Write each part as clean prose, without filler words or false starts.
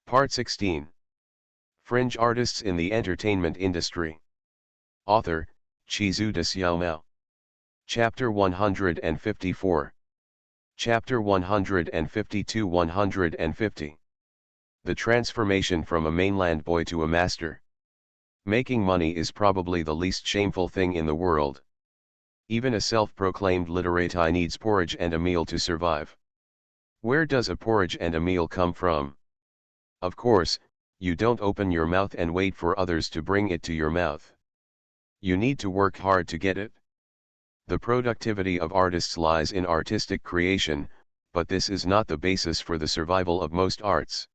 Part 16. Fringe Artists in the Entertainment Industry. Author, Chizu de Xiaomao. Chapter 154. Chapter 152-150. The transformation from a mainland boy to a master. Making money is probably the least shameful thing in the world. Even a self-proclaimed literati needs porridge and a meal to survive. Where does a porridge and a meal come from? Of course, you don't open your mouth and wait for others to bring it to your mouth. You need to work hard to get it. The productivity of artists lies in artistic creation, but this is not the basis for the survival of most arts.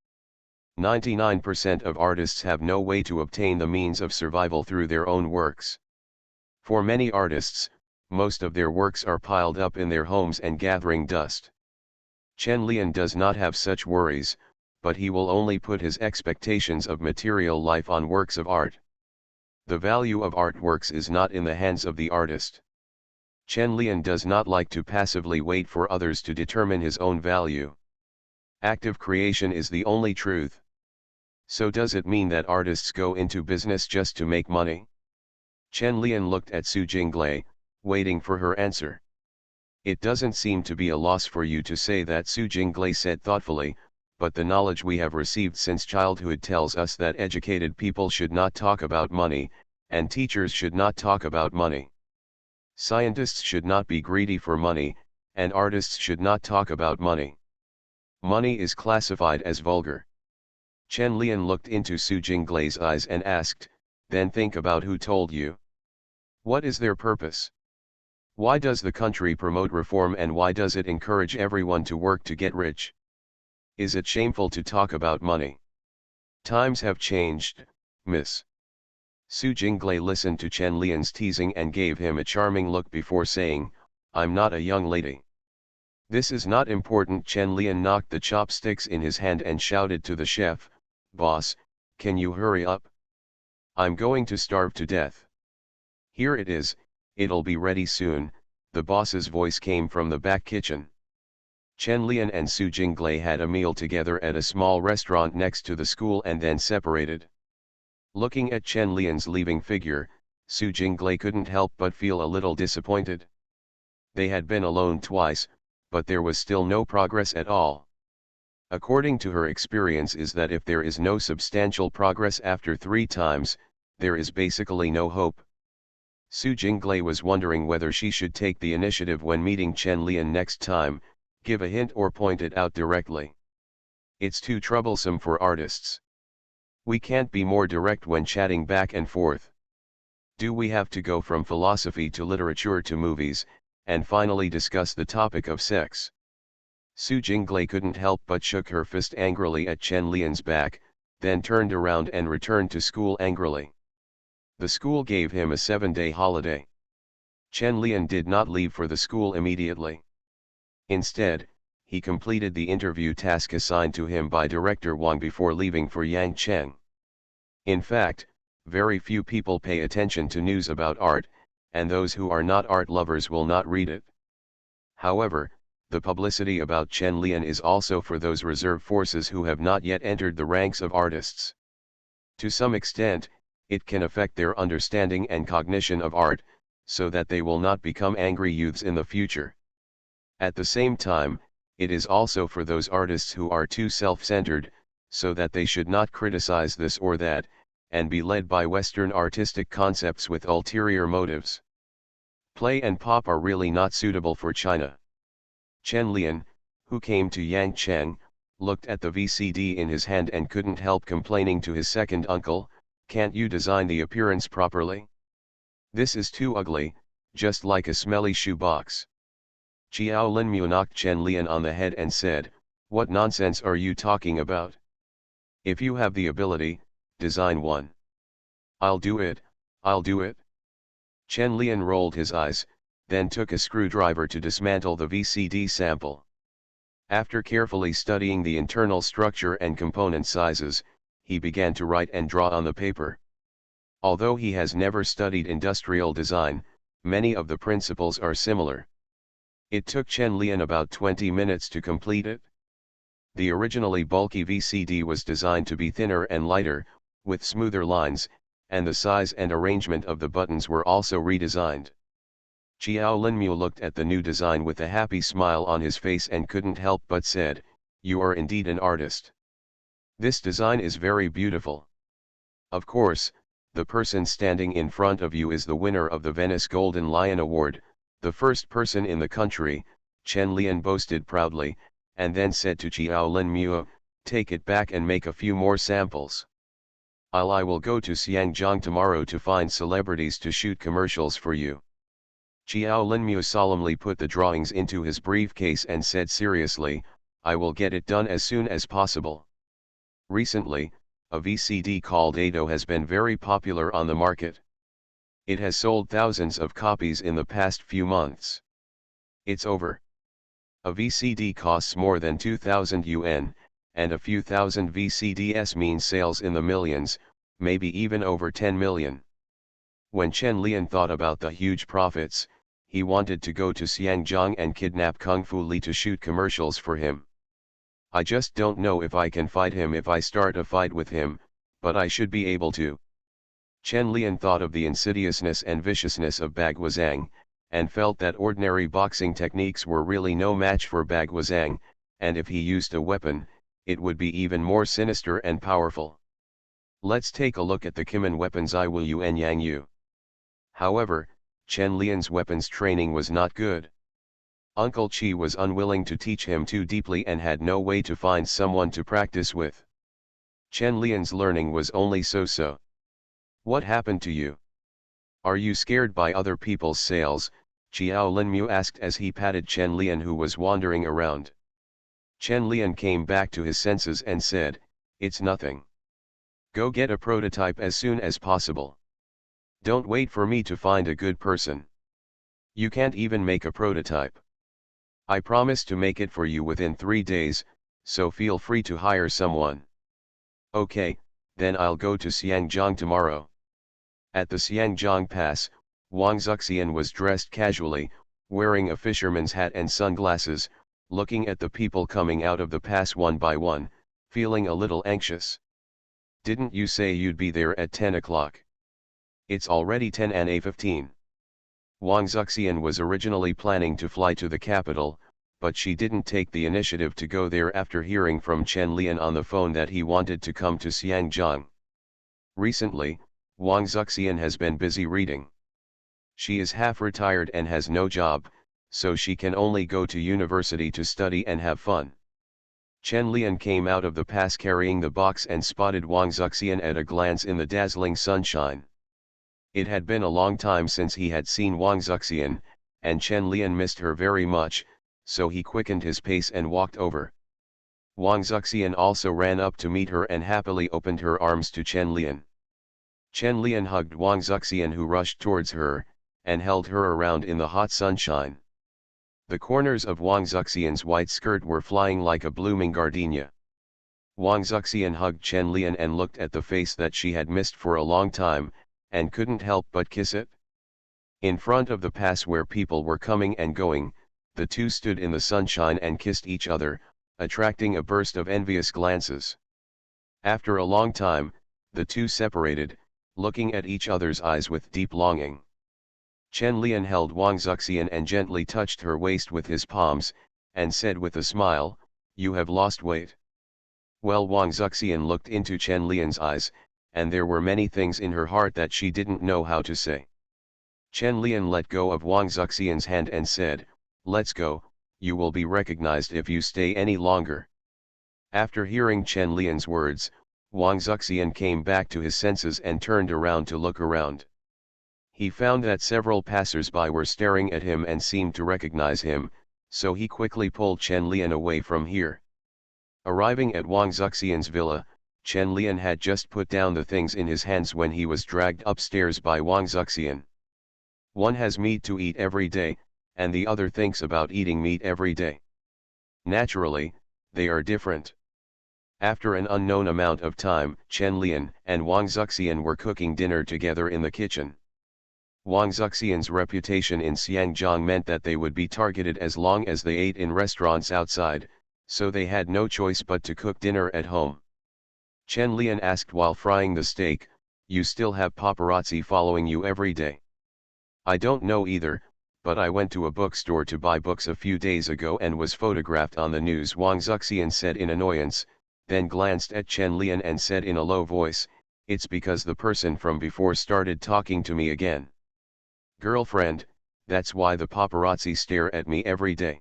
99% of artists have no way to obtain the means of survival through their own works. For many artists, most of their works are piled up in their homes and gathering dust. Chen Lian does not have such worries, but he will only put his expectations of material life on works of art. The value of artworks is not in the hands of the artist. Chen Lian does not like to passively wait for others to determine his own value. Active creation is the only truth. So does it mean that artists go into business just to make money? Chen Lian looked at Su Jinglei, waiting for her answer. It doesn't seem to be a loss for you to say that, Su Jinglei said thoughtfully, but the knowledge we have received since childhood tells us that educated people should not talk about money, and teachers should not talk about money. Scientists should not be greedy for money, and artists should not talk about money. Money is classified as vulgar. Chen Lian looked into Su Jinglei's eyes and asked, then think about who told you. What is their purpose? Why does the country promote reform, and why does it encourage everyone to work to get rich? Is it shameful to talk about money? Times have changed, miss. Su Jinglei listened to Chen Lian's teasing and gave him a charming look before saying, I'm not a young lady. This is not important. Chen Lian knocked the chopsticks in his hand and shouted to the chef, boss, can you hurry up? I'm going to starve to death. Here it is, it'll be ready soon, the boss's voice came from the back kitchen. Chen Lian and Su Jinglei had a meal together at a small restaurant next to the school and then separated. Looking at Chen Lian's leaving figure, Su Jinglei couldn't help but feel a little disappointed. They had been alone twice, but there was still no progress at all. According to her experience is that if there is no substantial progress after 3 times, there is basically no hope. Su Jinglei was wondering whether she should take the initiative when meeting Chen Lian next time, give a hint or point it out directly. It's too troublesome for artists. We can't be more direct when chatting back and forth. Do we have to go from philosophy to literature to movies, and finally discuss the topic of sex? Su Jinglei couldn't help but shook her fist angrily at Chen Lian's back, then turned around and returned to school angrily. The school gave him a 7-day holiday. Chen Lian did not leave for the school immediately. Instead, he completed the interview task assigned to him by Director Wang before leaving for Yangcheng. In fact, very few people pay attention to news about art, and those who are not art lovers will not read it. However, the publicity about Chen Lian is also for those reserve forces who have not yet entered the ranks of artists. To some extent, it can affect their understanding and cognition of art, so that they will not become angry youths in the future. At the same time, it is also for those artists who are too self-centered, so that they should not criticize this or that, and be led by Western artistic concepts with ulterior motives. Play and pop are really not suitable for China. Chen Lian, who came to Yangcheng, looked at the VCD in his hand and couldn't help complaining to his second uncle, can't you design the appearance properly? This is too ugly, just like a smelly shoebox. Xiao Linmu knocked Chen Lian on the head and said, what nonsense are you talking about? If you have the ability, design one. I'll do it, I'll do it. Chen Lian rolled his eyes, then took a screwdriver to dismantle the VCD sample. After carefully studying the internal structure and component sizes, he began to write and draw on the paper. Although he has never studied industrial design, many of the principles are similar. It took Chen Lian about 20 minutes to complete it. The originally bulky VCD was designed to be thinner and lighter, with smoother lines, and the size and arrangement of the buttons were also redesigned. Xiao Linmu looked at the new design with a happy smile on his face and couldn't help but said, "You are indeed an artist. This design is very beautiful. Of course, the person standing in front of you is the winner of the Venice Golden Lion Award, the first person in the country," Chen Lian boasted proudly, and then said to Xiao Linmu, "Take it back and make a few more samples. I will go to Xiangjiang tomorrow to find celebrities to shoot commercials for you." Xiao Linmu solemnly put the drawings into his briefcase and said seriously, "I will get it done as soon as possible." Recently, a VCD called Ado has been very popular on the market. It has sold thousands of copies in the past few months. It's over. A VCD costs more than 2,000 yuan, and a few thousand VCDs means sales in the millions, maybe even over 10 million. When Chen Lian thought about the huge profits, he wanted to go to Xiangjiang and kidnap Kung Fu Li to shoot commercials for him. "I just don't know if I can fight him if I start a fight with him, but I should be able to." Chen Lian thought of the insidiousness and viciousness of Baguazhang, and felt that ordinary boxing techniques were really no match for Baguazhang, and if he used a weapon, it would be even more sinister and powerful. Let's take a look at the Kimen weapons I Wu Yu and Yang Yu. However, Chen Lian's weapons training was not good. Uncle Qi was unwilling to teach him too deeply and had no way to find someone to practice with. Chen Lian's learning was only so-so. "What happened to you? Are you scared by other people's sales?" Xiao Linmu asked as he patted Chen Lian, who was wandering around. Chen Lian came back to his senses and said, "It's nothing. Go get a prototype as soon as possible. Don't wait for me to find a good person. You can't even make a prototype. I promise to make it for you within 3 days, so feel free to hire someone." "Okay, then I'll go to Xiangjiang tomorrow." At the Xiangjiang Pass, Wang Zuxian was dressed casually, wearing a fisherman's hat and sunglasses, looking at the people coming out of the pass one by one, feeling a little anxious. "Didn't you say you'd be there at 10 o'clock? It's already 10 and 15. Wang Zuxian was originally planning to fly to the capital, but she didn't take the initiative to go there after hearing from Chen Lian on the phone that he wanted to come to Xiangjiang. Recently, Wang Zuxian has been busy reading. She is half retired and has no job, so she can only go to university to study and have fun. Chen Lian came out of the pass carrying the box and spotted Wang Zuxian at a glance in the dazzling sunshine. It had been a long time since he had seen Wang Zuxian, and Chen Lian missed her very much, so he quickened his pace and walked over. Wang Zuxian also ran up to meet her and happily opened her arms to Chen Lian. Chen Lian hugged Wang Zuxian, who rushed towards her, and held her around in the hot sunshine. The corners of Wang Zuxian's white skirt were flying like a blooming gardenia. Wang Zuxian hugged Chen Lian and looked at the face that she had missed for a long time, and couldn't help but kiss it. In front of the pass where people were coming and going, the two stood in the sunshine and kissed each other, attracting a burst of envious glances. After a long time, the two separated, looking at each other's eyes with deep longing. Chen Lian held Wang Zuxian and gently touched her waist with his palms, and said with a smile, "You have lost weight." Well, Wang Zuxian looked into Chen Lian's eyes, and there were many things in her heart that she didn't know how to say. Chen Lian let go of Wang Zuxian's hand and said, "Let's go, you will be recognized if you stay any longer." After hearing Chen Lian's words, Wang Zuxian came back to his senses and turned around to look around. He found that several passers-by were staring at him and seemed to recognize him, so he quickly pulled Chen Lian away from here. Arriving at Wang Zuxian's villa, Chen Lian had just put down the things in his hands when he was dragged upstairs by Wang Zuxian. One has meat to eat every day, and the other thinks about eating meat every day. Naturally, they are different. After an unknown amount of time, Chen Lian and Wang Zuxian were cooking dinner together in the kitchen. Wang Zuxian's reputation in Xiangjiang meant that they would be targeted as long as they ate in restaurants outside, So they had no choice but to cook dinner at home. Chen Lian asked while frying the steak, "You still have paparazzi following you every day?" "I don't know either, but I went to a bookstore to buy books a few days ago and was photographed on the news," Wang Zuxian said in annoyance, then glanced at Chen Lian and said in a low voice, "It's because the person from before started talking to me again. Girlfriend, that's why the paparazzi stare at me every day."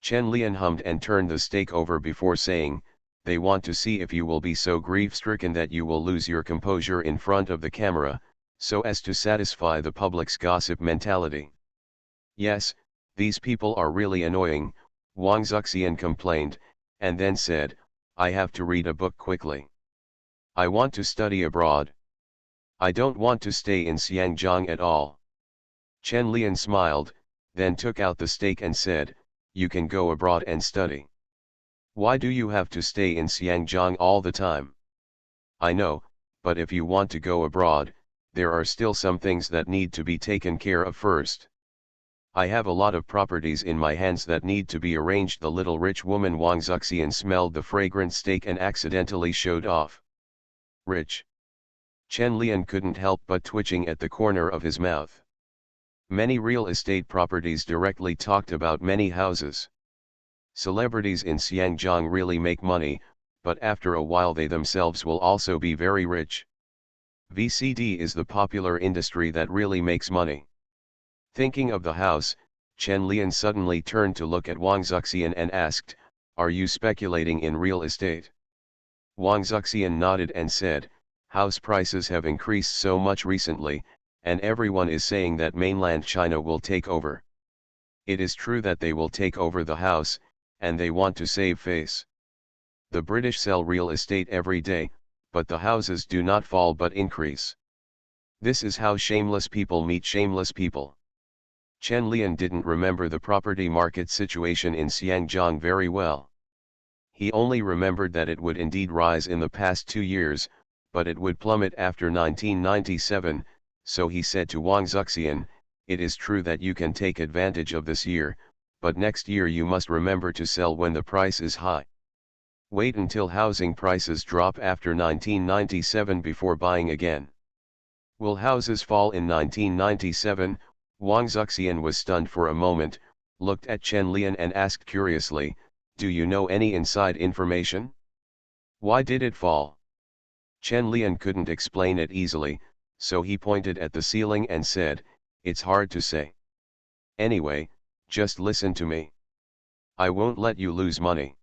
Chen Lian hummed and turned the steak over before saying, "They want to see if you will be so grief-stricken that you will lose your composure in front of the camera, so as to satisfy the public's gossip mentality." "Yes, these people are really annoying," Wang Zuxian complained, and then said, "I have to read a book quickly. I want to study abroad. I don't want to stay in Xiangjiang at all." Chen Lian smiled, then took out the steak and said, "You can go abroad and study. Why do you have to stay in Xiangjiang all the time?" "I know, but if you want to go abroad, there are still some things that need to be taken care of first. I have a lot of properties in my hands that need to be arranged." The little rich woman Wang Zuxian smelled the fragrant steak and accidentally showed off. "Rich?" Chen Lian couldn't help but twitching at the corner of his mouth. Many real estate properties directly talked about many houses. Celebrities in Xiangjiang really make money, but after a while they themselves will also be very rich. VCD is the popular industry that really makes money. Thinking of the house, Chen Lian suddenly turned to look at Wang Zuxian and asked, "Are you speculating in real estate?" Wang Zuxian nodded and said, "House prices have increased so much recently, and everyone is saying that mainland China will take over. It is true that they will take over the house, and they want to save face. The British sell real estate every day, but the houses do not fall but increase. This is how shameless people meet shameless people." Chen Lian didn't remember the property market situation in Xiangjiang very well. He only remembered that it would indeed rise in the past 2 years, but it would plummet after 1997, so he said to Wang Zuxian, "It is true that you can take advantage of this year, but next year you must remember to sell when the price is high. Wait until housing prices drop after 1997 before buying again." "Will houses fall in 1997? Wang Zuxian was stunned for a moment, looked at Chen Lian and asked curiously, "Do you know any inside information? Why did it fall?" Chen Lian couldn't explain it easily, so he pointed at the ceiling and said, "It's hard to say. Anyway, just listen to me. I won't let you lose money."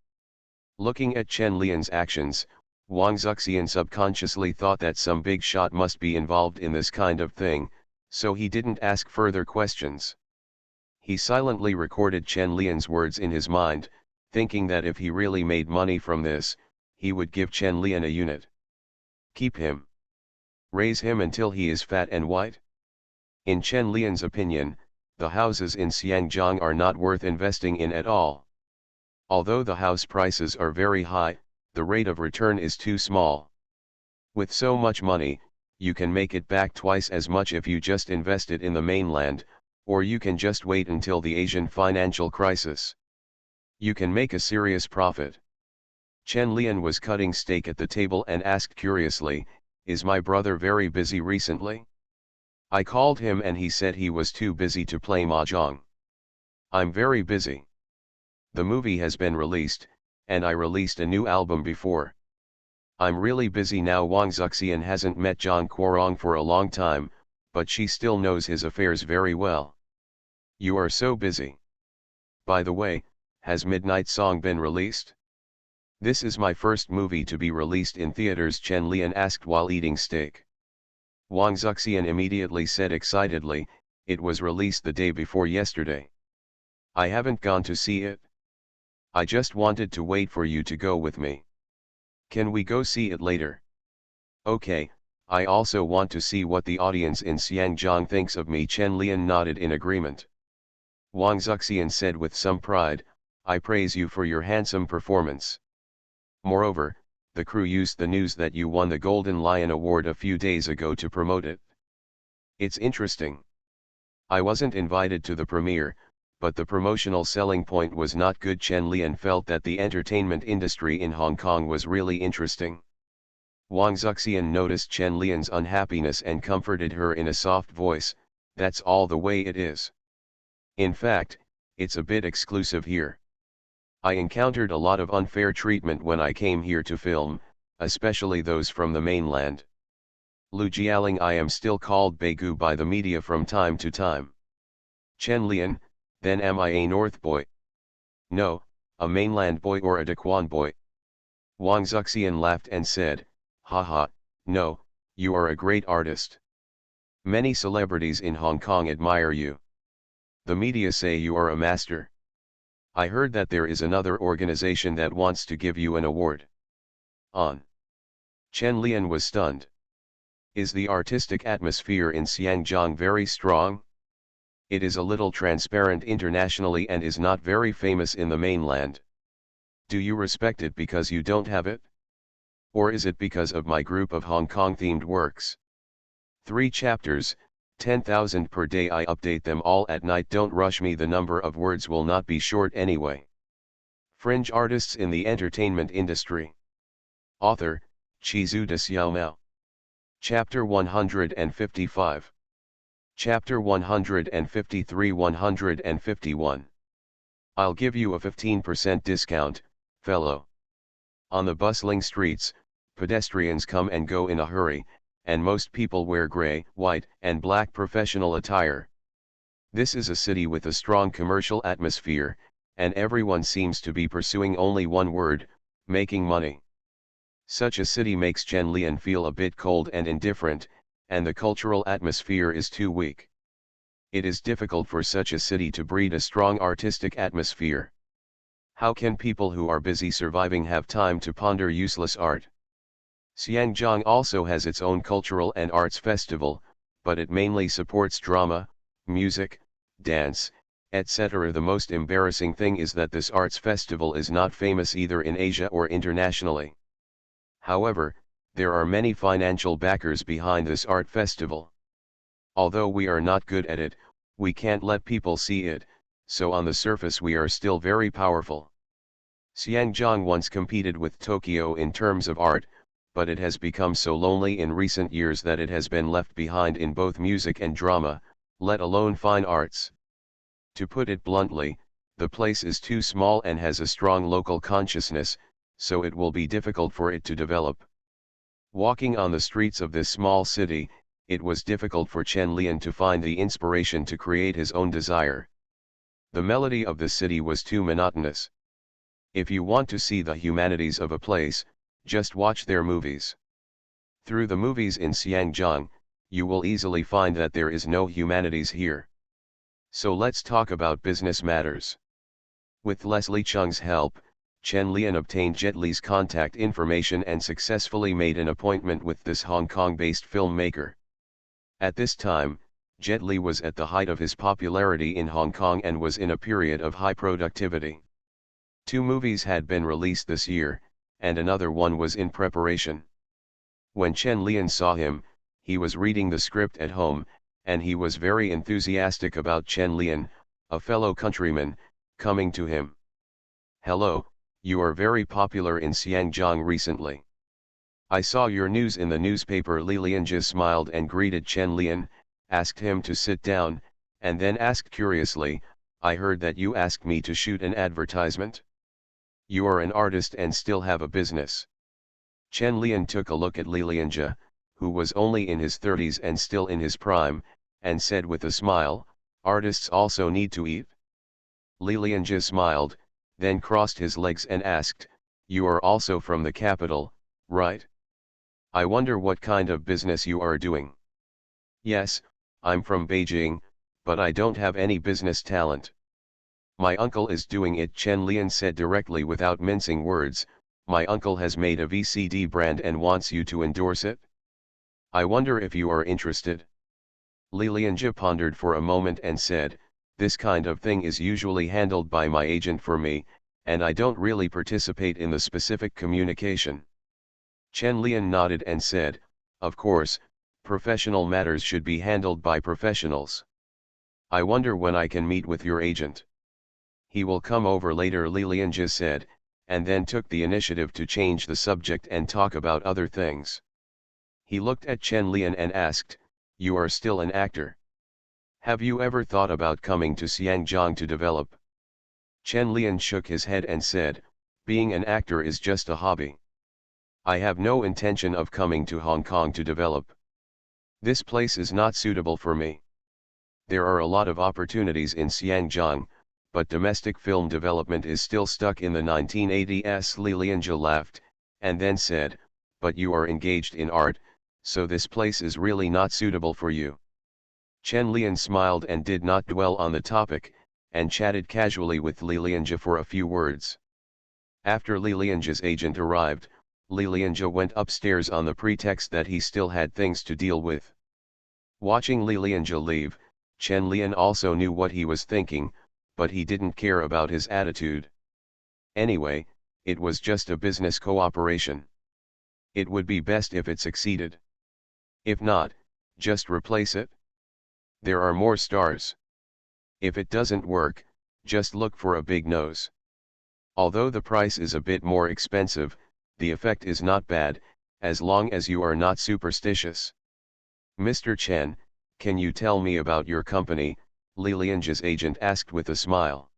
Looking at Chen Lian's actions, Wang Zuxian subconsciously thought that some big shot must be involved in this kind of thing, so he didn't ask further questions. He silently recorded Chen Lian's words in his mind, thinking that if he really made money from this, he would give Chen Lian a unit. Keep him. Raise him until he is fat and white. In Chen Lian's opinion, the houses in Xiangjiang are not worth investing in at all. Although the house prices are very high, the rate of return is too small. With so much money, you can make it back twice as much if you just invest it in the mainland, or you can just wait until the Asian financial crisis. You can make a serious profit. Chen Lian was cutting steak at the table and asked curiously, "Is my brother very busy recently? I called him and he said he was too busy to play mahjong." "I'm very busy. The movie has been released, and I released a new album before. I'm really busy now." Wang Zuxian hasn't met Zhang Guorong for a long time, but she still knows his affairs very well. "You are so busy. By the way, has Midnight Song been released?" "This is my first movie to be released in theaters," Chen Lian asked while eating steak. Wang Zuxian immediately said excitedly, "It was released the day before yesterday. I haven't gone to see it. I just wanted to wait for you to go with me. Can we go see it later?" "Okay, I also want to see what the audience in Xiangjiang thinks of me." Chen Lian nodded in agreement. Wang Zuxian said with some pride, "I praise you for your handsome performance. Moreover, the crew used the news that you won the Golden Lion Award a few days ago to promote it. It's interesting. I wasn't invited to the premiere, but the promotional selling point was not good. Chen Lian felt that the entertainment industry in Hong Kong was really interesting. Wang Zuxian noticed Chen Lian's unhappiness and comforted her in a soft voice, "That's all the way it is. In fact, it's a bit exclusive here. I encountered a lot of unfair treatment when I came here to film, especially those from the mainland. Lu Jialing, I am still called Beigu by the media from time to time. Chen Lian, then am I a North boy? No, a mainland boy or a Daquan boy?" Wang Zuxian laughed and said, "Haha, no, you are a great artist. Many celebrities in Hong Kong admire you. The media say you are a master. I heard that there is another organization that wants to give you an award." On. Chen Lian was stunned. Is the artistic atmosphere in Xiangjiang very strong? It is a little transparent internationally and is not very famous in the mainland. Do you respect it because you don't have it? Or is it because of my group of Hong Kong themed works? 3 chapters, 10,000 per day. I update them all at night. Don't rush me, the number of words will not be short anyway. Fringe artists in the entertainment industry. Author, Chizu de Xiaomao. Chapter 155. Chapter 153, 151. I'll give you a 15% discount, fellow. On the bustling streets, pedestrians come and go in a hurry, and most people wear gray, white, and black professional attire. This is a city with a strong commercial atmosphere, and everyone seems to be pursuing only one word: making money. Such a city makes Chen Lian feel a bit cold and indifferent, and the cultural atmosphere is too weak. It is difficult for such a city to breed a strong artistic atmosphere. How can people who are busy surviving have time to ponder useless art? Xiangjiang also has its own cultural and arts festival, but it mainly supports drama, music, dance, etc. The most embarrassing thing is that this arts festival is not famous either in Asia or internationally. However, there are many financial backers behind this art festival. Although we are not good at it, we can't let people see it, so on the surface we are still very powerful. Xiangjiang once competed with Tokyo in terms of art, but it has become so lonely in recent years that it has been left behind in both music and drama, let alone fine arts. To put it bluntly, the place is too small and has a strong local consciousness, so it will be difficult for it to develop. Walking on the streets of this small city, it was difficult for Chen Lian to find the inspiration to create his own desire. The melody of the city was too monotonous. If you want to see the humanities of a place, just watch their movies. Through the movies in Xiangjiang, you will easily find that there is no humanities here. So let's talk about business matters. With Leslie Chung's help, Chen Lian obtained Jet Li's contact information and successfully made an appointment with this Hong Kong-based filmmaker. At this time, Jet Li was at the height of his popularity in Hong Kong and was in a period of high productivity. 2 movies had been released this year, and another one was in preparation. When Chen Lian saw him, he was reading the script at home, and he was very enthusiastic about Chen Lian, a fellow countryman, coming to him. "Hello, you are very popular in Xiangjiang recently. I saw your news in the newspaper." Li Lianjie smiled and greeted Chen Lian, asked him to sit down, and then asked curiously, "I heard that you asked me to shoot an advertisement? You are an artist and still have a business." Chen Lian took a look at Li Lianjie, who was only in his 30s and still in his prime, and said with a smile, "Artists also need to eat?" Li Lianjie smiled, then crossed his legs and asked, "You are also from the capital, right? I wonder what kind of business you are doing." "Yes, I'm from Beijing, but I don't have any business talent. My uncle is doing it," Chen Lian said directly without mincing words. "My uncle has made a VCD brand and wants you to endorse it. I wonder if you are interested." Li Lianjie pondered for a moment and said, "This kind of thing is usually handled by my agent for me, and I don't really participate in the specific communication." Chen Lian nodded and said, "Of course, professional matters should be handled by professionals. I wonder when I can meet with your agent." He will come over later, Lilianja said, and then took the initiative to change the subject and talk about other things. He looked at Chen Lian and asked, "You are still an actor. Have you ever thought about coming to Xiangjiang to develop?" Chen Lian shook his head and said, "Being an actor is just a hobby. I have no intention of coming to Hong Kong to develop. This place is not suitable for me. There are a lot of opportunities in Xiangjiang, but domestic film development is still stuck in the 1980s. Lilianja laughed, and then said, "But you are engaged in art, so this place is really not suitable for you." Chen Lian smiled and did not dwell on the topic, and chatted casually with Lilianja for a few words. After Lilianja's agent arrived, Lilianja went upstairs on the pretext that he still had things to deal with. Watching Lilianja leave, Chen Lian also knew what he was thinking, but he didn't care about his attitude. Anyway, it was just a business cooperation. It would be best if it succeeded. If not, just replace it. There are more stars. If it doesn't work, just look for a big nose. Although the price is a bit more expensive, the effect is not bad, as long as you are not superstitious. "Mr. Chen, can you tell me about your company?" Lilianja's agent asked with a smile.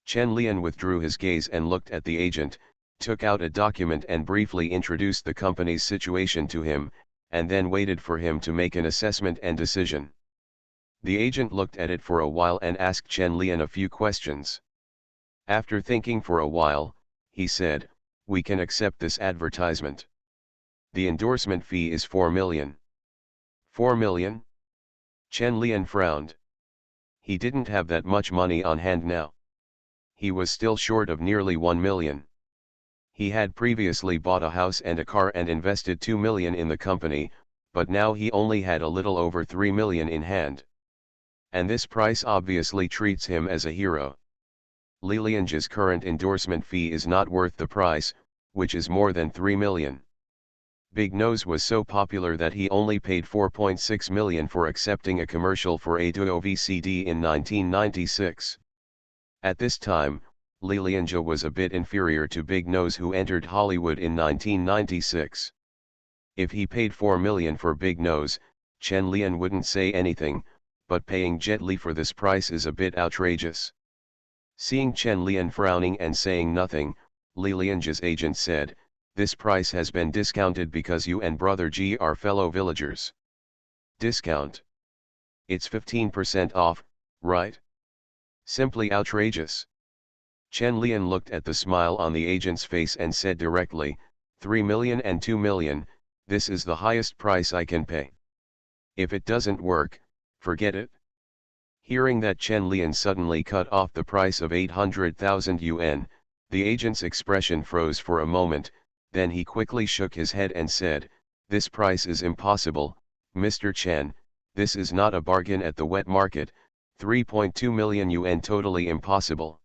Chen Lian withdrew his gaze and looked at the agent, took out a document and briefly introduced the company's situation to him, and then waited for him to make an assessment and decision. The agent looked at it for a while and asked Chen Lian a few questions. After thinking for a while, he said, "We can accept this advertisement. The endorsement fee is 4 million. 4 million? Chen Lian frowned. He didn't have that much money on hand now. He was still short of nearly 1 million. He had previously bought a house and a car and invested 2 million in the company, but now he only had a little over 3 million in hand. And this price obviously treats him as a hero. Lilianja's current endorsement fee is not worth the price, which is more than 3 million. Big Nose was so popular that he only paid 4.6 million for accepting a commercial for a Duo VCD in 1996. At this time, Lilianja was a bit inferior to Big Nose, who entered Hollywood in 1996. If he paid 4 million for Big Nose, Chen Lian wouldn't say anything, but paying Jet Li for this price is a bit outrageous. Seeing Chen Lian frowning and saying nothing, Lilianja's agent said, "This price has been discounted because you and Brother G are fellow villagers." "Discount? It's 15% off, right? Simply outrageous." Chen Lian looked at the smile on the agent's face and said directly, 3 million and 2 million, this is the highest price I can pay. If it doesn't work, forget it." Hearing that Chen Lian suddenly cut off the price of 800,000 yuan, the agent's expression froze for a moment, then he quickly shook his head and said, "This price is impossible, Mr. Chen, this is not a bargain at the wet market, 3.2 million yuan totally impossible."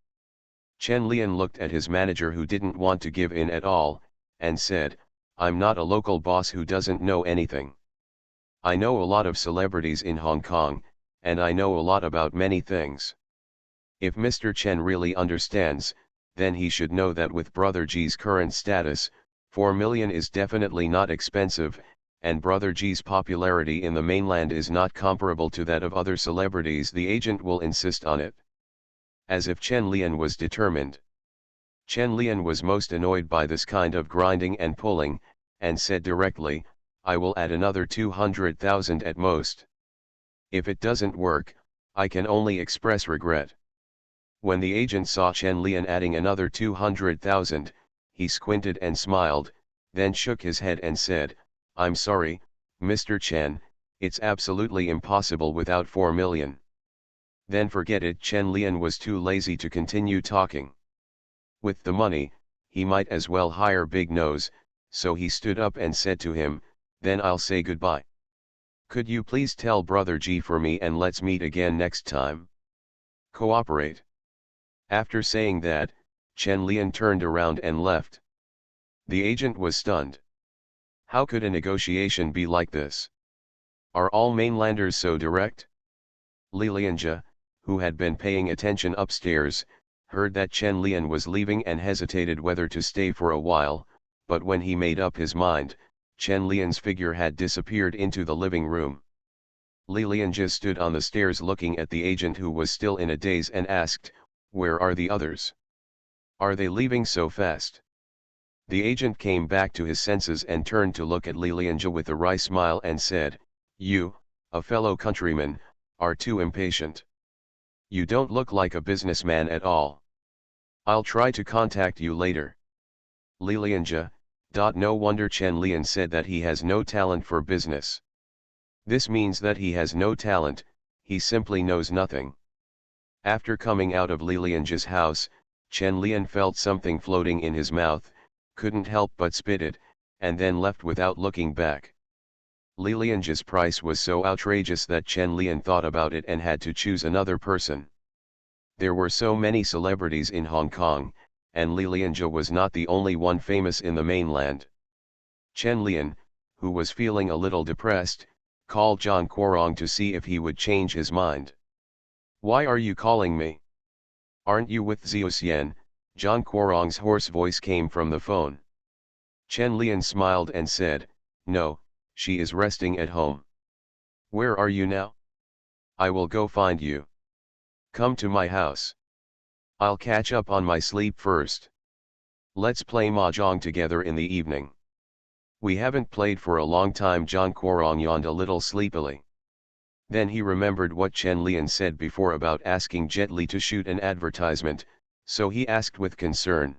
Chen Lian looked at his manager, who didn't want to give in at all, and said, "I'm not a local boss who doesn't know anything. I know a lot of celebrities in Hong Kong, and I know a lot about many things. If Mr. Chen really understands, then he should know that with Brother G's current status, 4 million is definitely not expensive, and Brother G's popularity in the mainland is not comparable to that of other celebrities. The agent will insist on it." As if Chen Lian was determined. Chen Lian was most annoyed by this kind of grinding and pulling, and said directly, "I will add another 200,000 at most. If it doesn't work, I can only express regret." When the agent saw Chen Lian adding another 200,000, he squinted and smiled, then shook his head and said, "I'm sorry, Mr. Chen, it's absolutely impossible without 4 million. "Then forget it." Chen Lian was too lazy to continue talking. With the money, he might as well hire Big Nose, so he stood up and said to him, "Then I'll say goodbye. Could you please tell Brother G for me, and let's meet again next time? Cooperate." After saying that, Chen Lian turned around and left. The agent was stunned. How could a negotiation be like this? Are all mainlanders so direct? Lilianja, who had been paying attention upstairs, heard that Chen Lian was leaving and hesitated whether to stay for a while, but when he made up his mind, Chen Lian's figure had disappeared into the living room. Li Lianjie stood on the stairs looking at the agent, who was still in a daze, and asked, "Where are the others? Are they leaving so fast?" The agent came back to his senses and turned to look at Li Lianjie with a wry smile and said, "You, a fellow countryman, are too impatient. You don't look like a businessman at all. I'll try to contact you later." Li Lianjie. No wonder Chen Lian said that he has no talent for business. This means that he has no talent, he simply knows nothing. After coming out of Li Lianjie's house, Chen Lian felt something floating in his mouth, couldn't help but spit it, and then left without looking back. Li Lianjie's price was so outrageous that Chen Lian thought about it and had to choose another person. There were so many celebrities in Hong Kong, and Li Lianjie was not the only one famous in the mainland. Chen Lian, who was feeling a little depressed, called Zhang Guorong to see if he would change his mind. "Why are you calling me? Aren't you with Xiaoxian?" Zhang Guorong's hoarse voice came from the phone. Chen Lian smiled and said, "No, she is resting at home." "Where are you now?" "I will go find you. Come to my house. I'll catch up on my sleep first. Let's play mahjong together in the evening." "We haven't played for a long time." Zhang Guorong yawned a little sleepily. Then he remembered what Chen Lian said before about asking Jet Li to shoot an advertisement, so he asked with concern.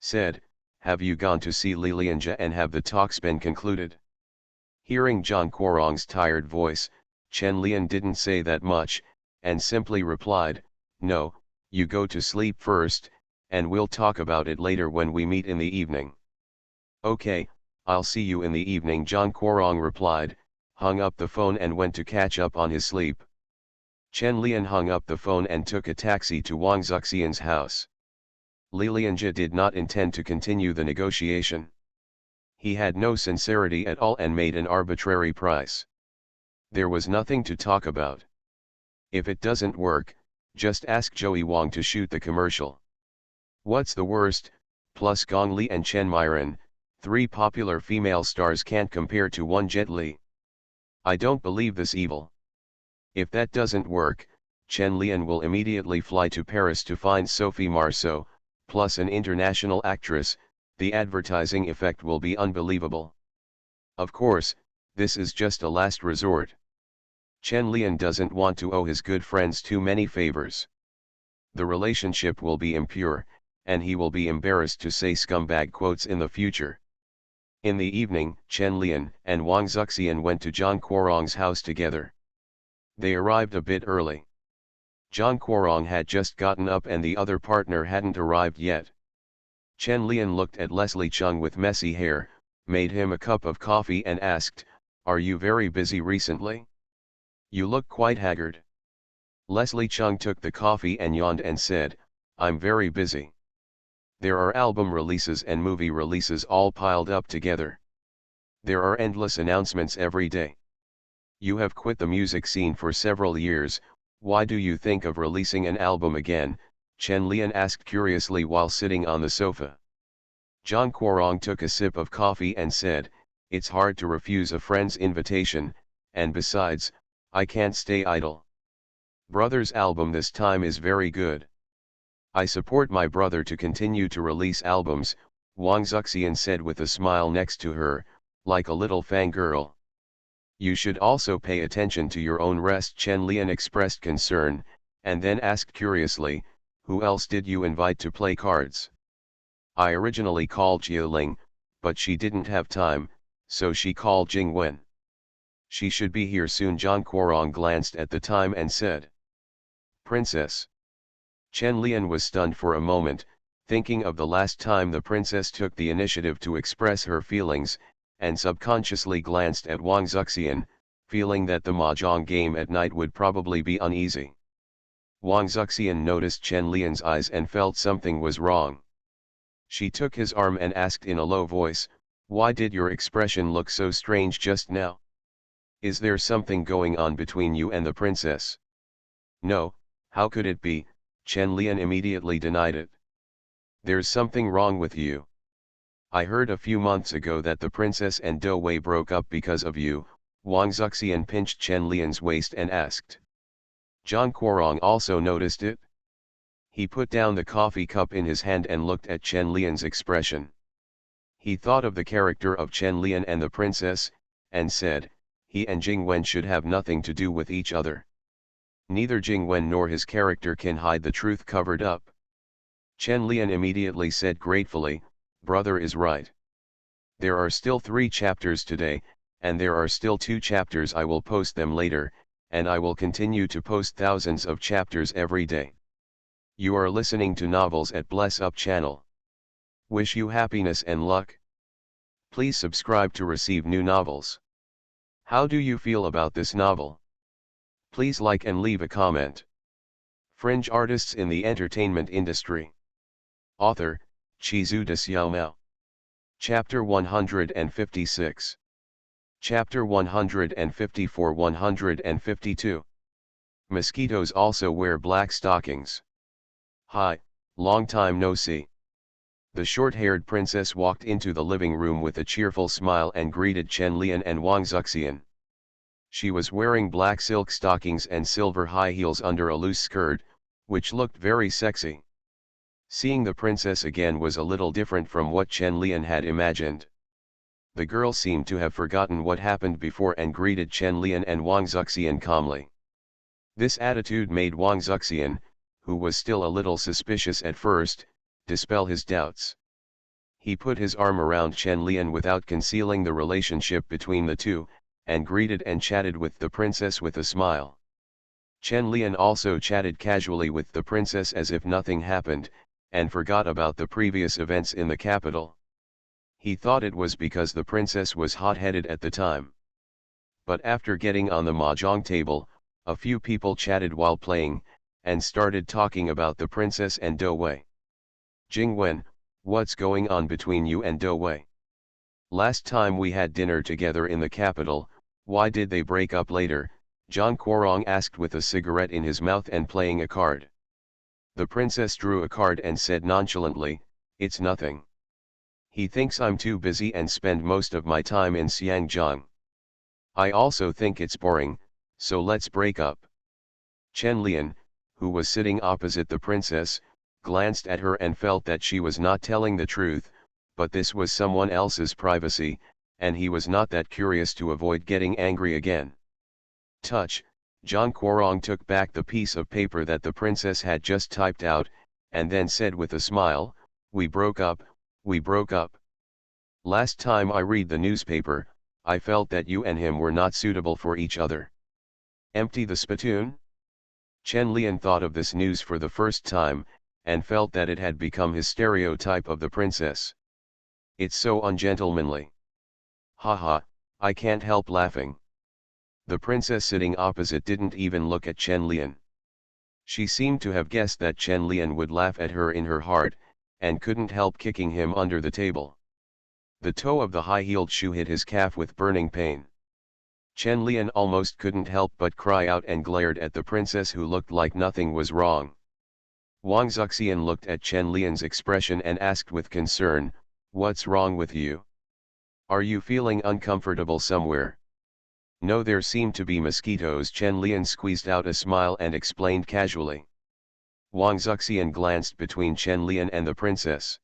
Said, "Have you gone to see Li Lianjie and have the talks been concluded?" Hearing Zhang Guorong's tired voice, Chen Lian didn't say that much, and simply replied, "No, you go to sleep first, and we'll talk about it later when we meet in the evening." "Okay, I'll see you in the evening," Zhang Guorong replied, hung up the phone and went to catch up on his sleep. Chen Lian hung up the phone and took a taxi to Wang Zuxian's house. Li Lianjie did not intend to continue the negotiation. He had no sincerity at all and made an arbitrary price. There was nothing to talk about. If it doesn't work, just ask Joey Wang to shoot the commercial. What's the worst? Plus Gong Li and Chen Miran, 3 popular female stars, can't compare to one Jet Li. I don't believe this evil. If that doesn't work, Chen Lian will immediately fly to Paris to find Sophie Marceau, plus an international actress. The advertising effect will be unbelievable. Of course, this is just a last resort. Chen Lian doesn't want to owe his good friends too many favors. The relationship will be impure, and he will be embarrassed to say scumbag quotes in the future. In the evening, Chen Lian and Wang Zuxian went to Zhang Guorong's house together. They arrived a bit early. Zhang Guorong had just gotten up and the other partner hadn't arrived yet. Chen Lian looked at Leslie Chung with messy hair, made him a cup of coffee and asked, "Are you very busy recently? You look quite haggard." Leslie Chung took the coffee and yawned and said, "I'm very busy. There are album releases and movie releases all piled up together. There are endless announcements every day. You have quit the music scene for several years, why do you think of releasing an album again?" Chen Lian asked curiously while sitting on the sofa. Zhang Guorong took a sip of coffee and said, "It's hard to refuse a friend's invitation, and besides, I can't stay idle. Brother's album this time is very good. I support my brother to continue to release albums," Wang Zuxian said with a smile next to her, like a little fangirl. "You should also pay attention to your own rest." Chen Lian expressed concern, and then asked curiously, "Who else did you invite to play cards?" "I originally called Jia Ling, but she didn't have time, so she called Jing Wen. She should be here soon." Zhang Guorong glanced at the time and said, "Princess." Chen Lian was stunned for a moment, thinking of the last time the princess took the initiative to express her feelings, and subconsciously glanced at Wang Zuxian, feeling that the mahjong game at night would probably be uneasy. Wang Zuxian noticed Chen Lian's eyes and felt something was wrong. She took his arm and asked in a low voice, "Why did your expression look so strange just now? Is there something going on between you and the princess?" "No, how could it be?" Chen Lian immediately denied it. There's something wrong with you. I heard a few months ago that the princess and Do Wei broke up because of you. Wang Zuxian pinched Chen Lian's waist and asked. Zhang Guorong also noticed it. He put down the coffee cup in his hand and looked at Chen Lian's expression. He thought of the character of Chen Lian and the princess, and said, he and Jing Wen should have nothing to do with each other. Neither Jing Wen nor his character can hide the truth covered up. Chen Lian immediately said gratefully, brother is right. There are still 3 chapters today, and there are still 2 chapters. I will post them later, and I will continue to post thousands of chapters every day. You are listening to Novels at Bless Up channel. Wish you happiness and luck. Please subscribe to receive new novels. How do you feel about this novel? Please like and leave a comment. Fringe artists in the entertainment industry. Author, Chizu de Xiaomao. Chapter 156. Chapter 154-152. Mosquitoes also wear black stockings. Hi, long time no see. The short-haired princess walked into the living room with a cheerful smile and greeted Chen Lian and Wang Zuxian. She was wearing black silk stockings and silver high heels under a loose skirt, which looked very sexy. Seeing the princess again was a little different from what Chen Lian had imagined. The girl seemed to have forgotten what happened before and greeted Chen Lian and Wang Zuxian calmly. This attitude made Wang Zuxian, who was still a little suspicious at first, dispel his doubts. He put his arm around Chen Lian without concealing the relationship between the two, and greeted and chatted with the princess with a smile. Chen Lian also chatted casually with the princess as if nothing happened, and forgot about the previous events in the capital. He thought it was because the princess was hot-headed at the time. But after getting on the mahjong table, a few people chatted while playing, and started talking about the princess and Do Wei. Jing Wen, what's going on between you and Do Wei? Last time we had dinner together in the capital, why did they break up later? Zhang Guorong asked with a cigarette in his mouth and playing a card. The princess drew a card and said nonchalantly, it's nothing. He thinks I'm too busy and spend most of my time in Xiangjiang. I also think it's boring, so let's break up. Chen Lian, who was sitting opposite the princess, glanced at her and felt that she was not telling the truth, but this was someone else's privacy, and he was not that curious to avoid getting angry again. Touch, Zhang Guorong took back the piece of paper that the princess had just typed out, and then said with a smile, we broke up, we broke up. Last time I read the newspaper, I felt that you and him were not suitable for each other. Empty the spittoon? Chen Lian thought of this news for the first time, and felt that it had become his stereotype of the princess. It's so ungentlemanly. Haha, I can't help laughing. The princess sitting opposite didn't even look at Chen Lian. She seemed to have guessed that Chen Lian would laugh at her in her heart, and couldn't help kicking him under the table. The toe of the high-heeled shoe hit his calf with burning pain. Chen Lian almost couldn't help but cry out and glared at the princess who looked like nothing was wrong. Wang Zuxian looked at Chen Lian's expression and asked with concern, what's wrong with you? Are you feeling uncomfortable somewhere? No, there seemed to be mosquitoes. Chen Lian squeezed out a smile and explained casually. Wang Zuxian glanced between Chen Lian and the princess.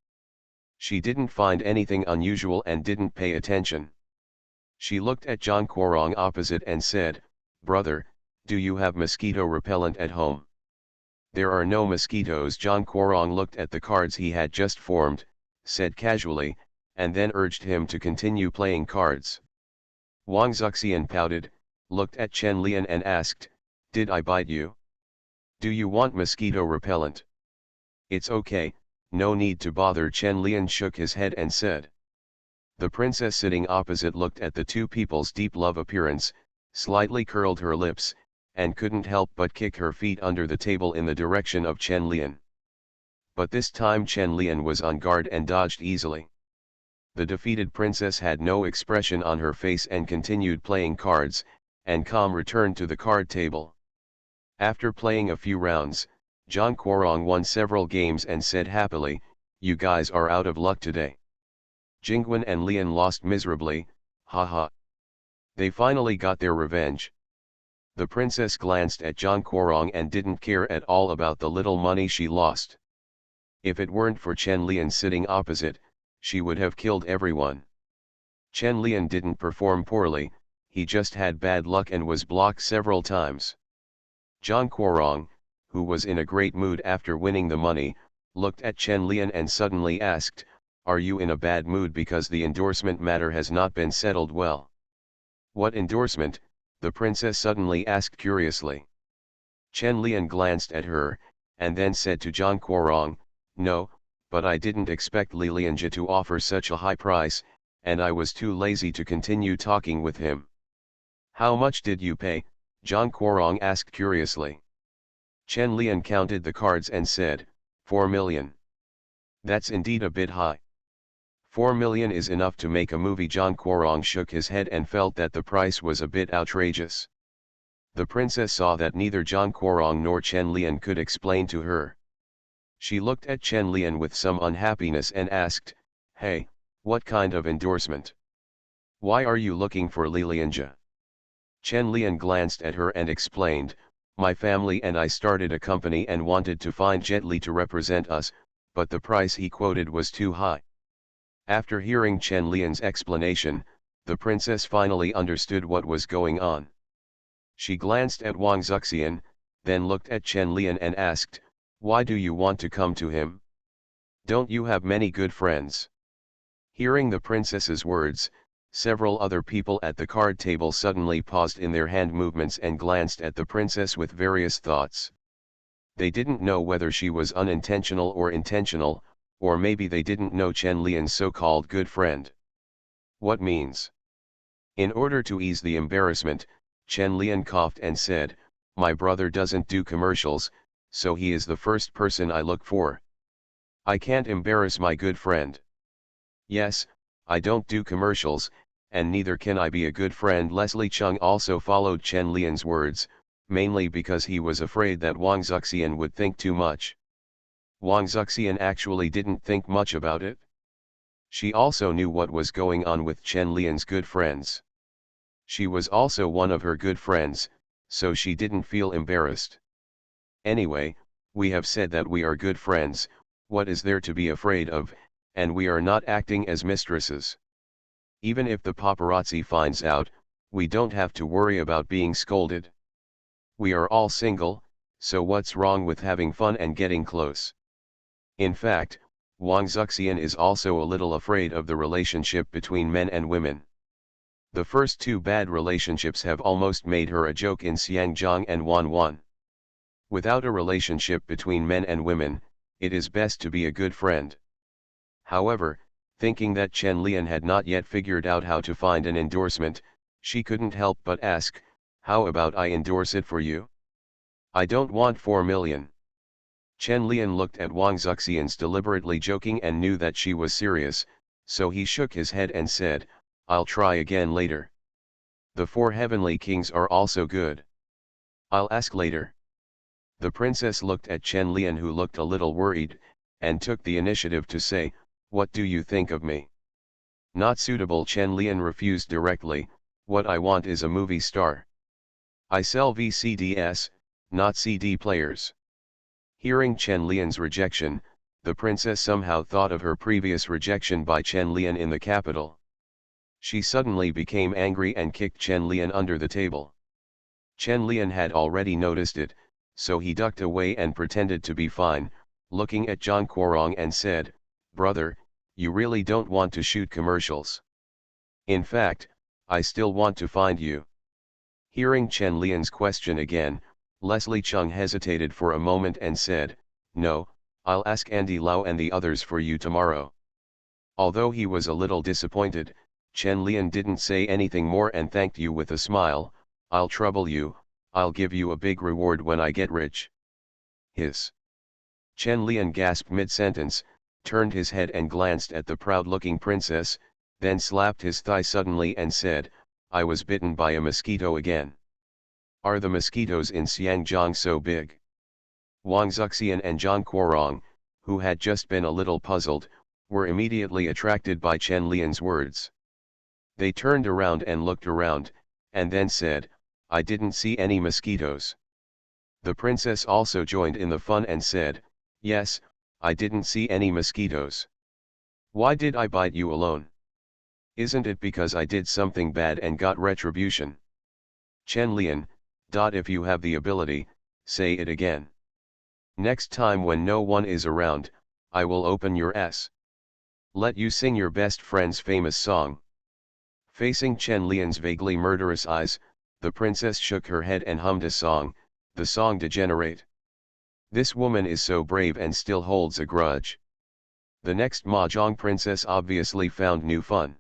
She didn't find anything unusual and didn't pay attention. She looked at Zhang Guorong opposite and said, brother, do you have mosquito repellent at home? There are no mosquitoes. Zhang Guorong looked at the cards he had just formed, said casually, and then urged him to continue playing cards. Wang Zuxian pouted, looked at Chen Lian and asked, did I bite you? Do you want mosquito repellent? It's okay, no need to bother. Chen Lian shook his head and said. The princess sitting opposite looked at the two people's deep love appearance, slightly curled her lips, and couldn't help but kick her feet under the table in the direction of Chen Lian. But this time Chen Lian was on guard and dodged easily. The defeated princess had no expression on her face and continued playing cards, and calm returned to the card table. After playing a few rounds, Zhang Guorong won several games and said happily, "You guys are out of luck today." Jingwen and Lian lost miserably, haha. They finally got their revenge. The princess glanced at Zhang Guorong and didn't care at all about the little money she lost. If it weren't for Chen Lian sitting opposite, she would have killed everyone. Chen Lian didn't perform poorly, he just had bad luck and was blocked several times. Zhang Guorong, who was in a great mood after winning the money, looked at Chen Lian and suddenly asked, "Are you in a bad mood because the endorsement matter has not been settled well?" "What endorsement?" the princess suddenly asked curiously. Chen Lian glanced at her, and then said to Zhang Guorong, "No, but I didn't expect Li Lianjie to offer such a high price, and I was too lazy to continue talking with him." "How much did you pay?" Zhang Guorong asked curiously. Chen Lian counted the cards and said, 4 million. "That's indeed a bit high." 4 million is enough to make a movie. Zhang Guorong shook his head and felt that the price was a bit outrageous. The princess saw that neither Zhang Guorong nor Chen Lian could explain to her. She looked at Chen Lian with some unhappiness and asked, "Hey, what kind of endorsement? Why are you looking for Li Lianjie?" Chen Lian glanced at her and explained, "My family and I started a company and wanted to find Jet Li to represent us, but the price he quoted was too high." After hearing Chen Lian's explanation, the princess finally understood what was going on. She glanced at Wang Zuxian, then looked at Chen Lian and asked, "Why do you want to come to him? Don't you have many good friends?" Hearing the princess's words, several other people at the card table suddenly paused in their hand movements and glanced at the princess with various thoughts. They didn't know whether she was unintentional or intentional, or maybe they didn't know Chen Lian's so-called good friend. What means? In order to ease the embarrassment, Chen Lian coughed and said, "My brother doesn't do commercials, so he is the first person I look for. I can't embarrass my good friend. Yes, I don't do commercials, and neither can I be a good friend." Leslie Chung also followed Chen Lian's words, mainly because he was afraid that Wang Zuxian would think too much. Wang Zuxian actually didn't think much about it. She also knew what was going on with Chen Lian's good friends. She was also one of her good friends, so she didn't feel embarrassed. "Anyway, we have said that we are good friends, what is there to be afraid of, and we are not acting as mistresses. Even if the paparazzi finds out, we don't have to worry about being scolded. We are all single, so what's wrong with having fun and getting close?" In fact, Wang Zuxian is also a little afraid of the relationship between men and women. The first two bad relationships have almost made her a joke in Xiangjiang and Wanwan. Without a relationship between men and women, it is best to be a good friend. However, thinking that Chen Lian had not yet figured out how to find an endorsement, she couldn't help but ask, "How about I endorse it for you? I don't want 4 million. Chen Lian looked at Wang Zuxian's deliberately joking and knew that she was serious, so he shook his head and said, "I'll try again later. The 4 heavenly kings are also good. I'll ask later." The princess looked at Chen Lian, who looked a little worried, and took the initiative to say, "What do you think of me?" "Not suitable." Chen Lian refused directly, "What I want is a movie star. I sell VCDs, not CD players." Hearing Chen Lian's rejection, the princess somehow thought of her previous rejection by Chen Lian in the capital. She suddenly became angry and kicked Chen Lian under the table. Chen Lian had already noticed it, so he ducked away and pretended to be fine, looking at Zhang Guorong and said, "Brother, you really don't want to shoot commercials. In fact, I still want to find you." Hearing Chen Lian's question again, Leslie Chung hesitated for a moment and said, "No, I'll ask Andy Lau and the others for you tomorrow." Although he was a little disappointed, Chen Lian didn't say anything more and thanked you with a smile, "I'll trouble you, I'll give you a big reward when I get rich." Hiss. Chen Lian gasped mid-sentence, turned his head and glanced at the proud-looking princess, then slapped his thigh suddenly and said, "I was bitten by a mosquito again." "Are the mosquitoes in Xiangjiang so big?" Wang Zuxian and Zhang Guorong, who had just been a little puzzled, were immediately attracted by Chen Lian's words. They turned around and looked around, and then said, "I didn't see any mosquitoes." The princess also joined in the fun and said, "Yes, I didn't see any mosquitoes. Why did I bite you alone? Isn't it because I did something bad and got retribution?" Chen Lian, if you have the ability, say it again. Next time when no one is around, I will open your ass. Let you sing your best friend's famous song. Facing Chen Lian's vaguely murderous eyes, the princess shook her head and hummed a song, the song Degenerate. This woman is so brave and still holds a grudge. The next mahjong princess obviously found new fun.